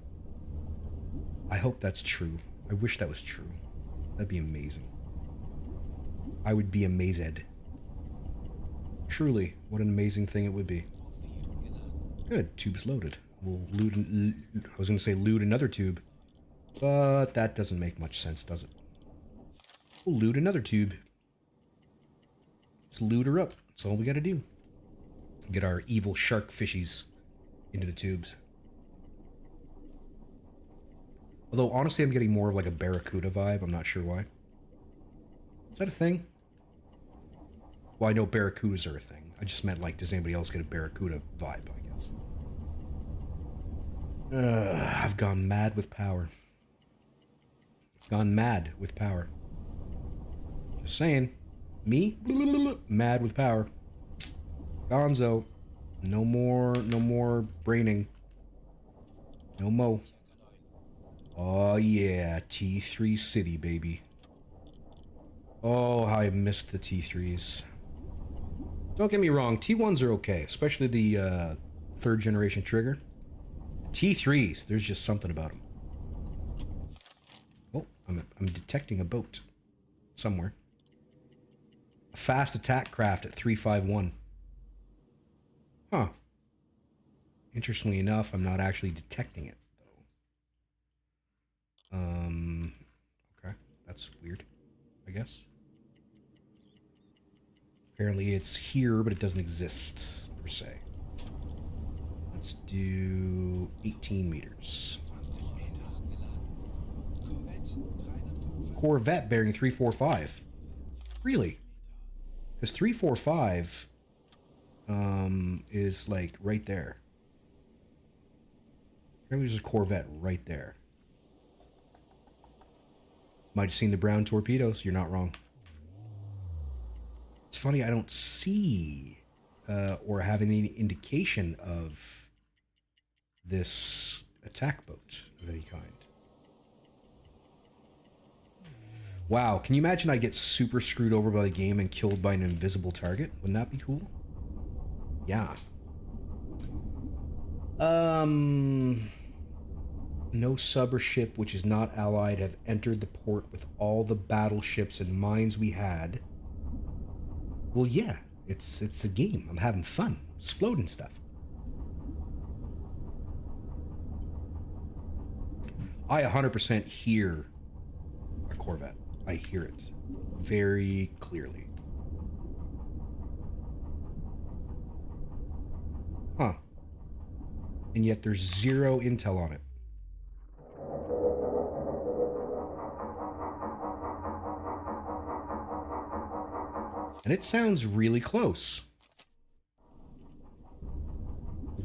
I hope that's true. I wish that was true. That'd be amazing. I would be amazed. Truly, what an amazing thing it would be. Good, tube's loaded. We'll loot, I was going to say loot another tube, but that doesn't make much sense, does it? We'll loot another tube. Just loot her up. That's all we got to do. Get our evil shark fishies into the tubes. Although, honestly, I'm getting more of like a Barracuda vibe. I'm not sure why. Is that a thing? Well, I know Barracudas are a thing. I just meant, like, does anybody else get a Barracuda vibe, I guess? I've gone mad with power. Gone mad with power. Just saying. Me? Mad with power. Gonzo. No more braining. No mo. Oh yeah, T3 City, baby. Oh, how I missed the T3s. Don't get me wrong, T1s are okay, especially the third generation trigger. T3s, there's just something about them. Oh, I'm detecting a boat somewhere. Fast attack craft at 351. Huh. Interestingly enough, I'm not actually detecting it, though. Okay. That's weird, I guess. Apparently it's here, but it doesn't exist, per se. Let's do 18 meters. Corvette bearing 345. Really? Because 345 is like right there. Apparently there's a Corvette right there. Might have seen the brown torpedoes. You're not wrong. It's funny, I don't see or have any indication of this attack boat of any kind. Wow, can you imagine I get super screwed over by the game and killed by an invisible target? Wouldn't that be cool? Yeah. No sub or ship which is not allied have entered the port with all the battleships and mines we had. Well, yeah, it's a game. I'm having fun, exploding stuff. I 100% hear a Corvette. I hear it very clearly. Huh. And yet there's zero intel on it. And it sounds really close.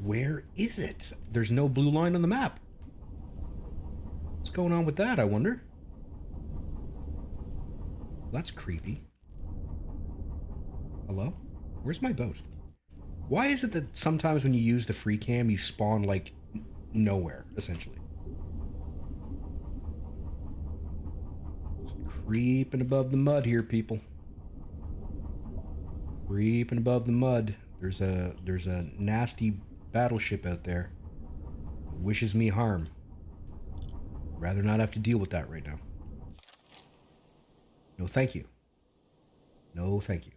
Where is it? There's no blue line on the map. What's going on with that, I wonder? That's creepy. Hello? Where's my boat? Why is it that sometimes when you use the free cam, you spawn, like, nowhere, essentially? Creeping above the mud here, people. Creeping above the mud. There's a nasty battleship out there that wishes me harm. Rather not have to deal with that right now. No, thank you. No, thank you.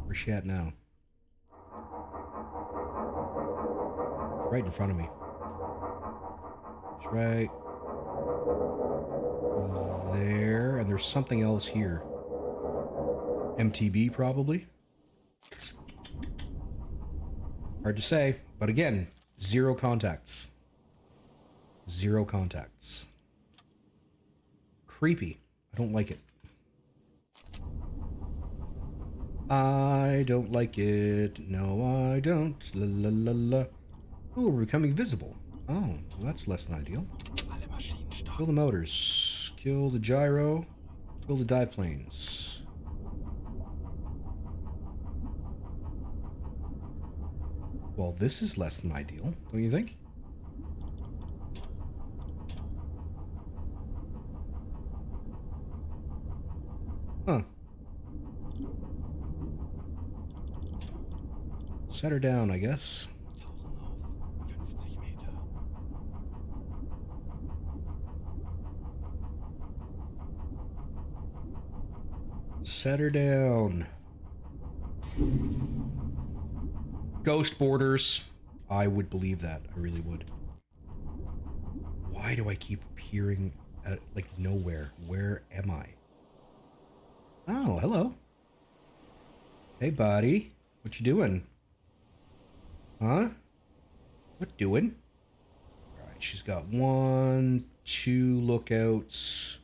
Where's she at now? She's right in front of me. She's right there, and there's something else here. MTB, probably? Hard to say, but again, zero contacts. Zero contacts. Creepy. I don't like it. I don't like it. No, I don't. La la la la. Oh, we're becoming visible. Oh, well, that's less than ideal. Kill the motors. Kill the gyro. Kill the dive planes. Well, this is less than ideal, don't you think? Huh. Set her down, I guess. Set her down. Ghost borders. I would believe that. I really would. Why do I keep appearing at, like, nowhere? Where am I? Oh, hello. Hey, buddy. What you doing? Huh? What doing? Alright, she's got 1, 2 lookouts.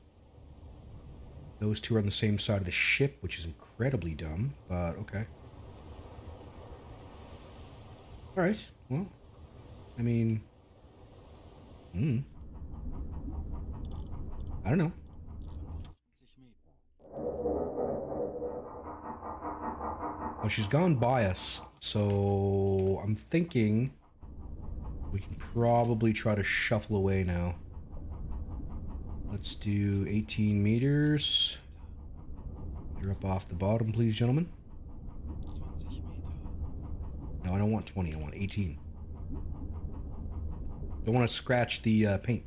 Those two are on the same side of the ship, which is incredibly dumb, but okay. Alright, well, I mean, I don't know. Well, she's gone by us, so I'm thinking we can probably try to shuffle away now. Let's do 18 meters. You're up off the bottom, please, gentlemen. No, I don't want 20. I want 18. Don't want to scratch the paint.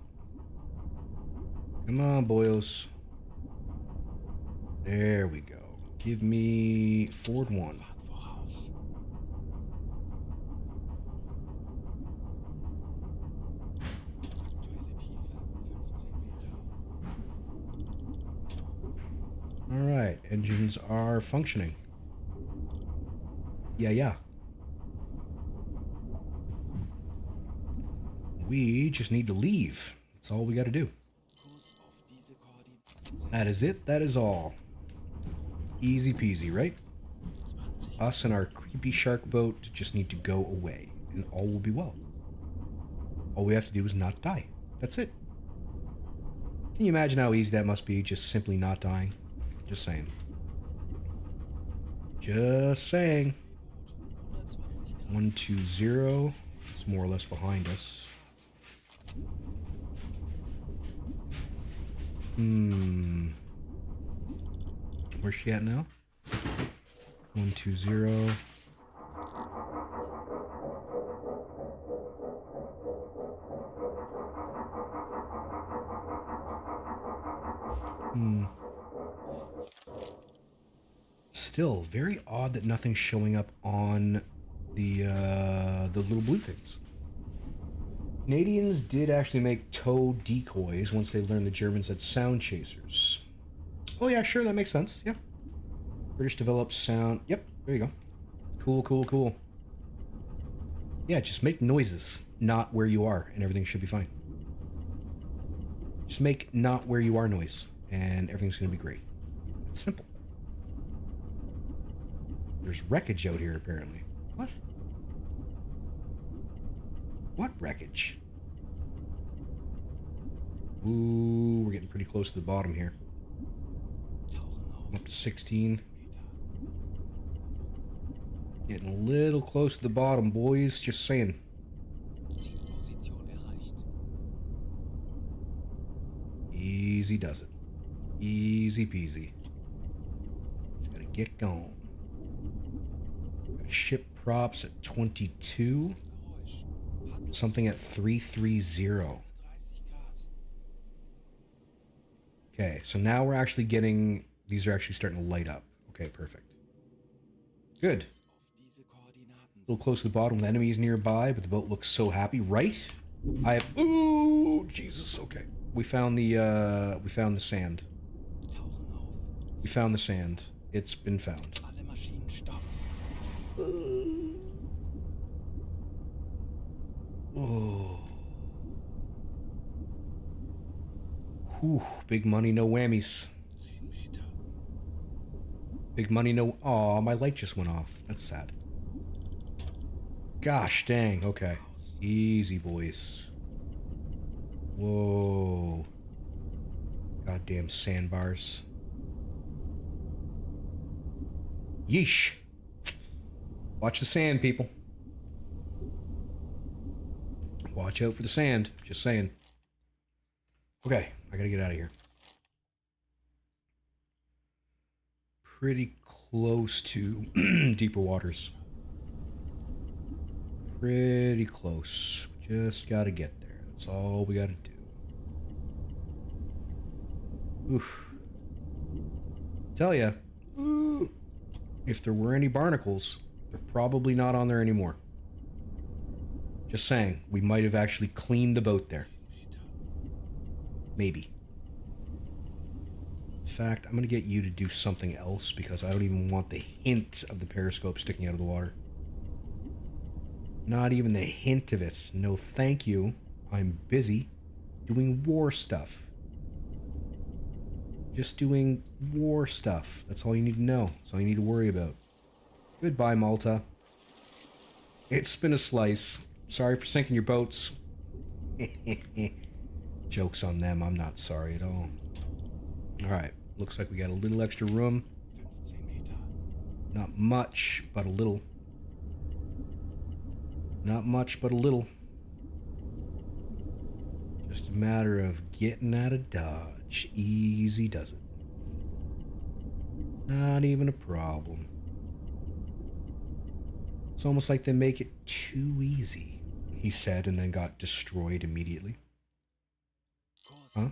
Come on, boyos. There we go. Give me Ford 1. Voraus. Aktuelle Tiefe 15 Meter. All right, engines are functioning. Yeah. We just need to leave. That's all we got to do. Kurs auf diese Koordinaten. That is it. That is all. Easy peasy, right? Us and our creepy shark boat just need to go away, and all will be well. All we have to do is not die. That's it. Can you imagine how easy that must be, just simply not dying? Just saying. Just saying. 120. It's more or less behind us. Where's she at now? 120. Still very odd that nothing's showing up on the little blue things. Canadians did actually make tow decoys once they learned the Germans had sound chasers. Oh yeah, sure, that makes sense. Yeah. British developed sound. Yep, there you go. Cool. Yeah, just make noises, not where you are, and everything should be fine. Just make not where you are noise, and everything's going to be great. It's simple. There's wreckage out here, apparently. What? What wreckage? Ooh, we're getting pretty close to the bottom here. Up to 16. Getting a little close to the bottom, boys. Just saying. Zielposition erreicht. Easy does it. Easy peasy. Just gotta get going. Gotta ship props at 22. Something at 330. Okay, so now we're actually getting... These are actually starting to light up. Okay, perfect. Good. A little close to the bottom with enemies nearby, but the boat looks so happy, right? I have... Ooh, Jesus, okay. We found the sand. We found the sand. It's been found. Oh. Whew, big money, no whammies. 10 Meter. Big money, no... Aw, my light just went off. That's sad. Gosh dang, okay. Easy, boys. Whoa. Goddamn sandbars. Yeesh. Watch the sand, people. Watch out for the sand. Just saying. Okay, I gotta get out of here. Pretty close to deeper waters. Pretty close. Just gotta get there. That's all we gotta do. Oof. Tell ya, if there were any barnacles, they're probably not on there anymore. Just saying, we might have actually cleaned the boat there. Maybe. In fact, I'm going to get you to do something else because I don't even want the hint of the periscope sticking out of the water. Not even the hint of it. No thank you. I'm busy doing war stuff. Just doing war stuff. That's all you need to know. That's all you need to worry about. Goodbye, Malta. It's been a slice. Sorry for sinking your boats. Joke's on them. I'm not sorry at all. Alright. Looks like we got a little extra room. 15 Meter. Not much, but a little. Not much, but a little. Just a matter of getting out of Dodge. Easy does it. Not even a problem. It's almost like they make it too easy, he said, and then got destroyed immediately. Huh?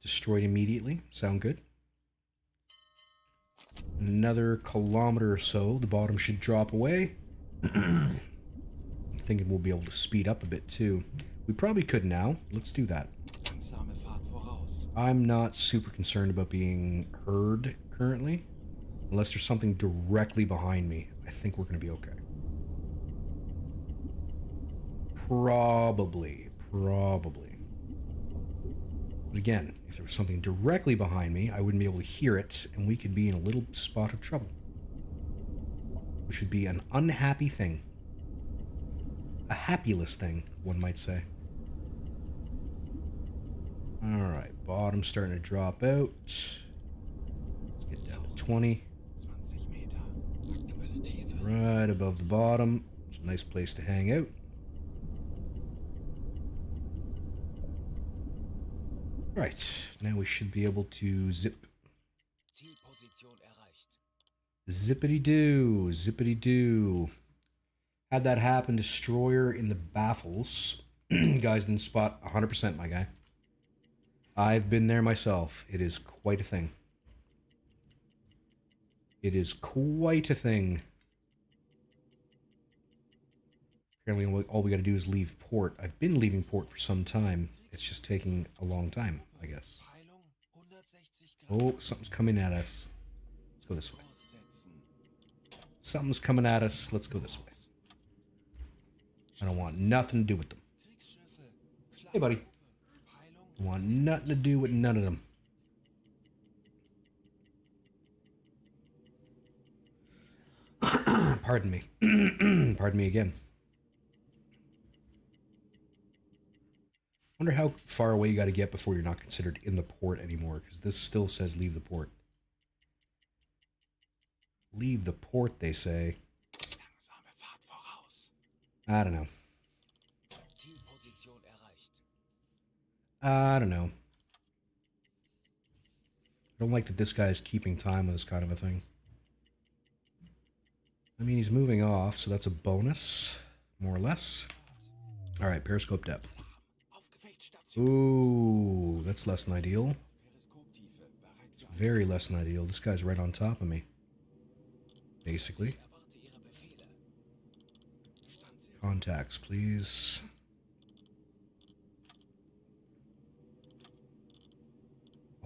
Destroyed immediately? Sound good? Another kilometer or so, the bottom should drop away. I'm thinking we'll be able to speed up a bit too. We probably could now. Let's do that. Langsame Fahrt voraus. I'm not super concerned about being heard currently. Unless there's something directly behind me. I think we're going to be okay. Probably. But again, if there was something directly behind me, I wouldn't be able to hear it, and we could be in a little spot of trouble. Which would be an unhappy thing. A happyless thing, one might say. Alright, bottom's starting to drop out. Let's get down to 20. 20 Meter. Aktuelle Tiefe. Right above the bottom. It's a nice place to hang out. Right, now we should be able to zip. Zielposition erreicht. Zippity-doo, zippity-doo. Had that happen, destroyer in the baffles. Guys didn't spot 100%, my guy. I've been there myself. It is quite a thing. It is quite a thing. Apparently all we gotta do is leave port. I've been leaving port for some time. It's just taking a long time, I guess. Peilung 160 Grad. Oh, something's coming at us. Let's go this way. Aussetzen. Something's coming at us. Let's go this way. I don't want nothing to do with them. Kriegsschiffe. Hey, buddy. Peilung. I want nothing to do with none of them. Pardon me. Pardon me again. Wonder how far away you got to get before you're not considered in the port anymore, because this still says leave the port. Leave the port, they say. Langsame Fahrt voraus. I don't know. Zielposition erreicht. I don't know. I don't like that this guy is keeping time with this kind of a thing. I mean, he's moving off, so that's a bonus, more or less. All right, periscope depth. Aufgewechtstation. Ooh, that's less than ideal. Periskoptiefe. Bereit für Very less than ideal. This guy's right on top of me. Basically. Erwarte Ihre Befehle. Standsetzung. Contacts, please.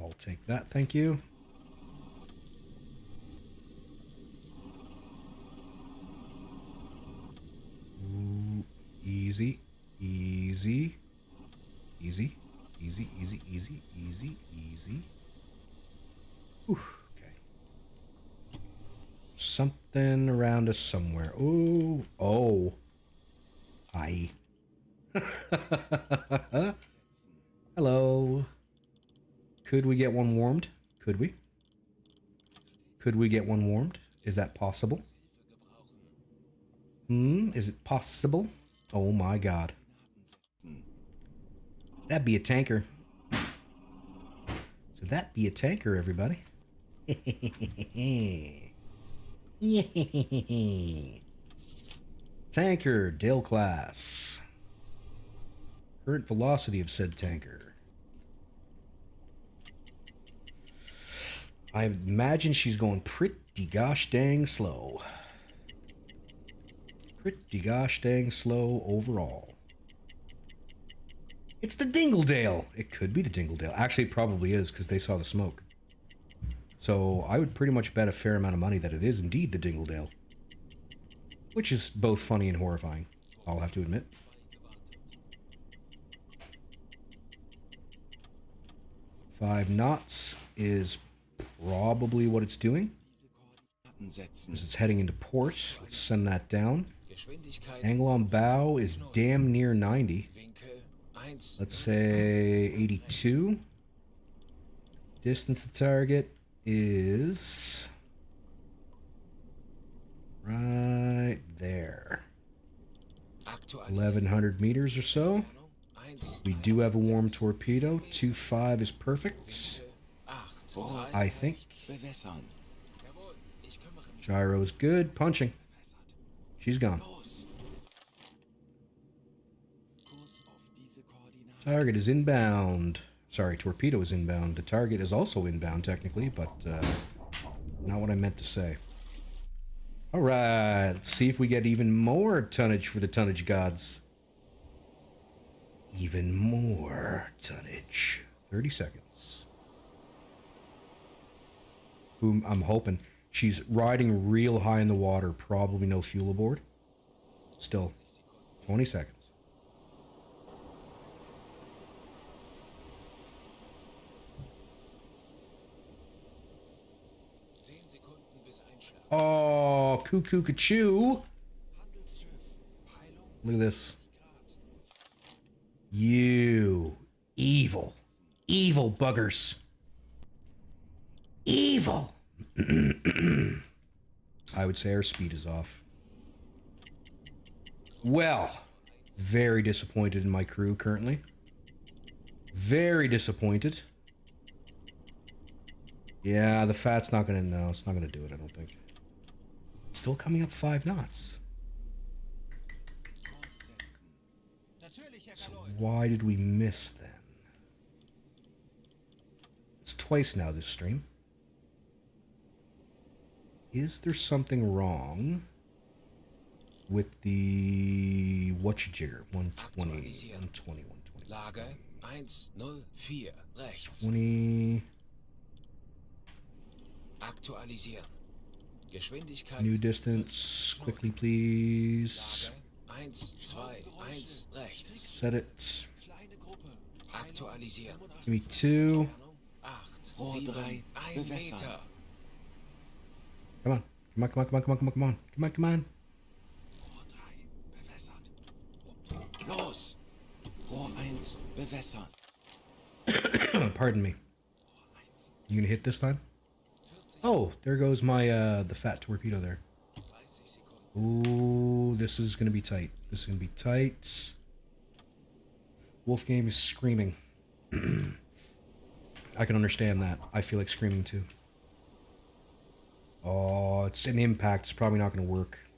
I'll take that, thank you. Ooh, easy, easy, easy, easy, easy, easy, easy, easy. Whew, okay. Something around us somewhere. Ooh, oh. Hi. Hello. Could we get one warmed? Could we? Could we get one warmed? Is that possible? Is it possible? Oh my god. That'd be a tanker. So that'd be a tanker, everybody. Tanker, Dale class. Current velocity of said tanker. I imagine she's going pretty gosh dang slow. Pretty gosh dang slow overall. It's the Dingledale. It could be the Dingledale. Actually, it probably is because they saw the smoke. So I would pretty much bet a fair amount of money that it is indeed the Dingledale. Which is both funny and horrifying, I'll have to admit. Five knots is probably what it's doing. Setzen. As it's heading into port, let's send that down. Geschwindigkeit. Angle on bow is damn near 90. Winkel 1. Let's say 82. Distance to target is right there. 1100 meters or so. We do have a warm torpedo. 2.5 is perfect, I think. Bewässern. Gyro's good. Punching. She's gone. Los. Kurs auf diese Koordinaten. Target is inbound. Sorry, torpedo is inbound. The target is also inbound, technically, but Not what I meant to say. All right, let's see if we get even more tonnage for the tonnage gods. Even more tonnage. 30 seconds. Whom I'm hoping. She's riding real high in the water. Probably no fuel aboard. Still, 20 seconds. Oh, cuckoo cachoo. Look at this. You evil, evil buggers. Evil. I would say our speed is off. Well, very disappointed in my crew currently. Very disappointed. Yeah, the fat's not gonna, no, it's not gonna do it, I don't think. Still coming up 5 knots. So why did we miss then? It's twice now this stream. Is there something wrong with the whatchajigger? 120, 120, 120. Lager 104 rechts. 20. Aktualisieren. Geschwindigkeit. New distance, quickly please. Lager 121 rechts. Set it. Aktualisieren. Give me 2. 8, Rohr 7, 3 1 bewässern. Meter. Come on. Come on, come on, come on, come on, come on, come on. Come on, come on. Rohr 3 bewässert. Los! Rohr 1 bewässern. Pardon me. You gonna hit this time? Oh, there goes my the fat torpedo there. 30 Sekunden. Ooh, this is gonna be tight. This is gonna be tight. Wolfgang is screaming. I can understand that. I feel like screaming too. Oh, it's an impact. It's probably not gonna work.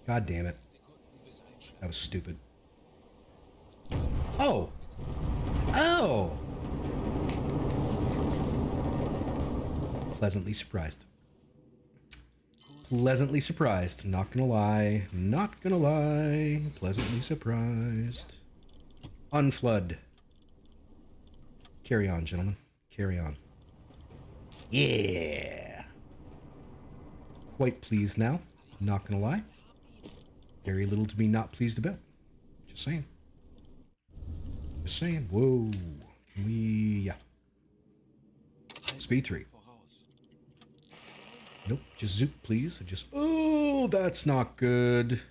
God damn it. That was stupid. Oh! Oh! Pleasantly surprised. Pleasantly surprised. Not gonna lie. Not gonna lie. Pleasantly surprised. Unflood. Carry on, gentlemen. Carry on. Yeah! Quite pleased now. Not gonna lie. Very little to be not pleased about. Just saying. Just saying. Whoa. Can we... Yeah. Speed 3. Nope. Just zoop, please. Just... Oh, that's not good.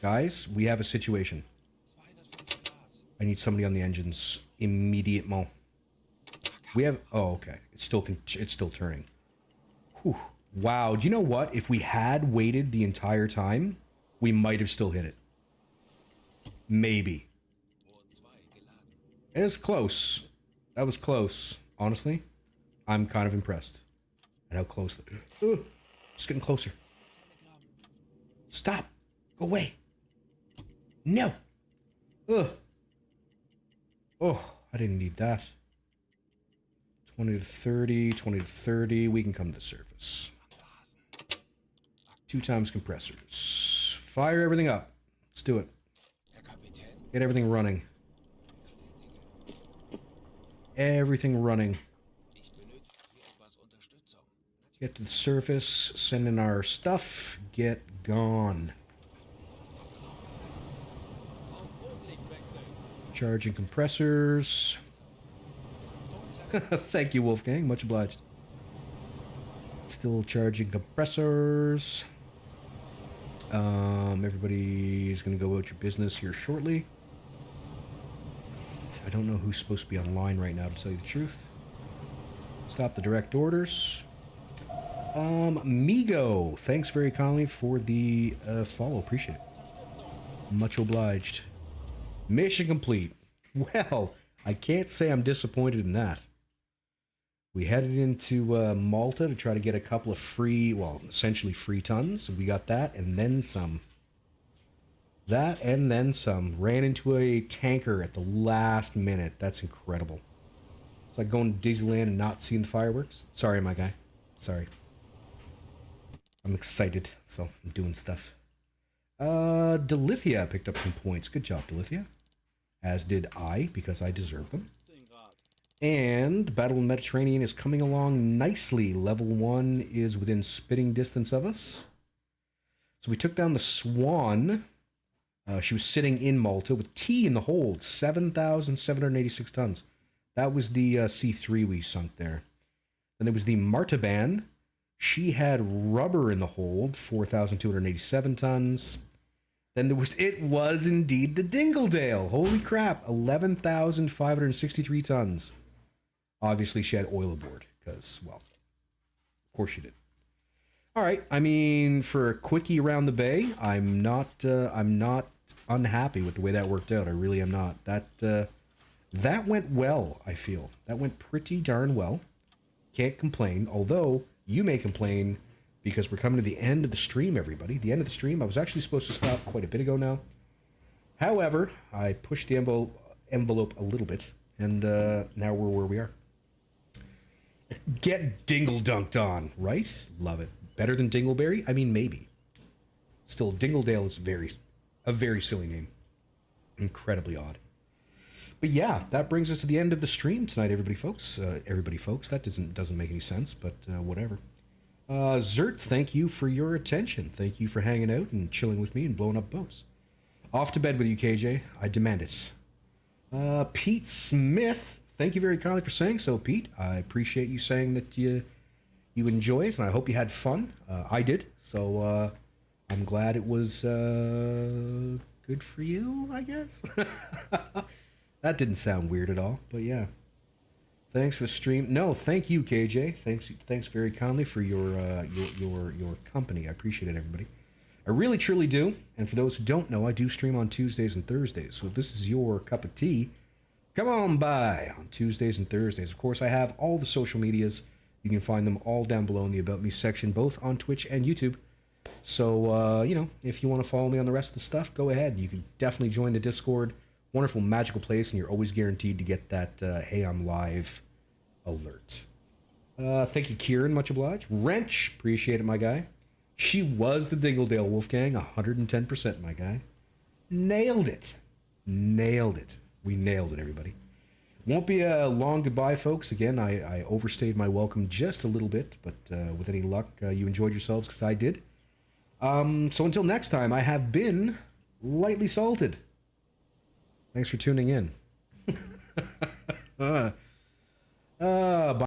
Guys, we have a situation. I need somebody on the engines. Immediately. We have... Oh, okay. It's still turning. Whew. Wow. Do you know what? If we had waited the entire time, we might have still hit it. Maybe. It was close. That was close. Honestly, I'm kind of impressed at how close. Just getting closer. Stop. Go away. No. Ugh. Oh, I didn't need that. 20 to 30, 20 to 30. We can come to the surface. 2 times compressors. Fire everything up. Let's do it. Herr Kapitän. Get everything running. Everything running. Ich benötige hier etwas Unterstützung. Get to the surface. Send in our stuff. Get gone. Charging compressors. Thank you, Wolfgang. Much obliged. Still charging compressors. Everybody's gonna go about your business here shortly. I don't know who's supposed to be online right now, to tell you the truth. Stop the direct orders. Migo, thanks very kindly for the follow. Appreciate it. Much obliged. Mission complete. Well, I can't say I'm disappointed in that. We headed into Malta to try to get a couple of free, well, essentially free tons. We got that and then some. That and then some. Ran into a tanker at the last minute. That's incredible. It's like going to Disneyland and not seeing the fireworks. Sorry, my guy. Sorry. I'm excited, so I'm doing stuff. Delithia picked up some points. Good job, Delithia. As did I, because I deserve them. And Battle in the Mediterranean is coming along nicely. Level 1 is within spitting distance of us. So we took down the Swan. She was sitting in Malta with T in the hold. 7,786 tons. That was the C3 we sunk there. Then there was the Martaban. She had rubber in the hold. 4,287 tons. Then it was indeed the Dingledale. Holy crap. 11,563 tons. Obviously, she had oil aboard, because, well, of course she did. All right, I mean, for a quickie around the bay, I'm not unhappy with the way that worked out. I really am not. That went well, I feel. That went pretty darn well. Can't complain, although you may complain because we're coming to the end of the stream, everybody. The end of the stream. I was actually supposed to stop quite a bit ago now. However, I pushed the envelope a little bit, and now we're where we are. Get dingle dunked on, right? Love it. Better than Dingleberry? I mean, maybe. Still, Dingledale is a very silly name. Incredibly odd. But yeah, that brings us to the end of the stream tonight, everybody, folks. That doesn't make any sense, but whatever. Zert, thank you for your attention. Thank you for hanging out and chilling with me and blowing up boats. Off to bed with you, KJ. I demand it. Pete Smith, thank you very kindly for saying so, Pete. I appreciate you saying that you enjoy it, and I hope you had fun. I did, so I'm glad it was good for you, I guess. That didn't sound weird at all, but yeah. Thanks for the stream. No, thank you, KJ. Thanks very kindly for your company. I appreciate it, everybody. I really, truly do. And for those who don't know, I do stream on Tuesdays and Thursdays. So if this is your cup of tea, come on by on Tuesdays and Thursdays. Of course, I have all the social medias. You can find them all down below in the About Me section, both on Twitch and YouTube. So, if you want to follow me on the rest of the stuff, go ahead. You can definitely join the Discord. Wonderful, magical place, and you're always guaranteed to get that, hey, I'm live alert. Thank you, Kieran. Much obliged. Wrench. Appreciate it, my guy. She was the Dingledale Wolfgang. 110%, my guy. Nailed it. Nailed it. We nailed it, everybody. Won't be a long goodbye, folks. Again, I overstayed my welcome just a little bit, but with any luck, you enjoyed yourselves, because I did. So until next time, I have been lightly salted. Thanks for tuning in. Bye.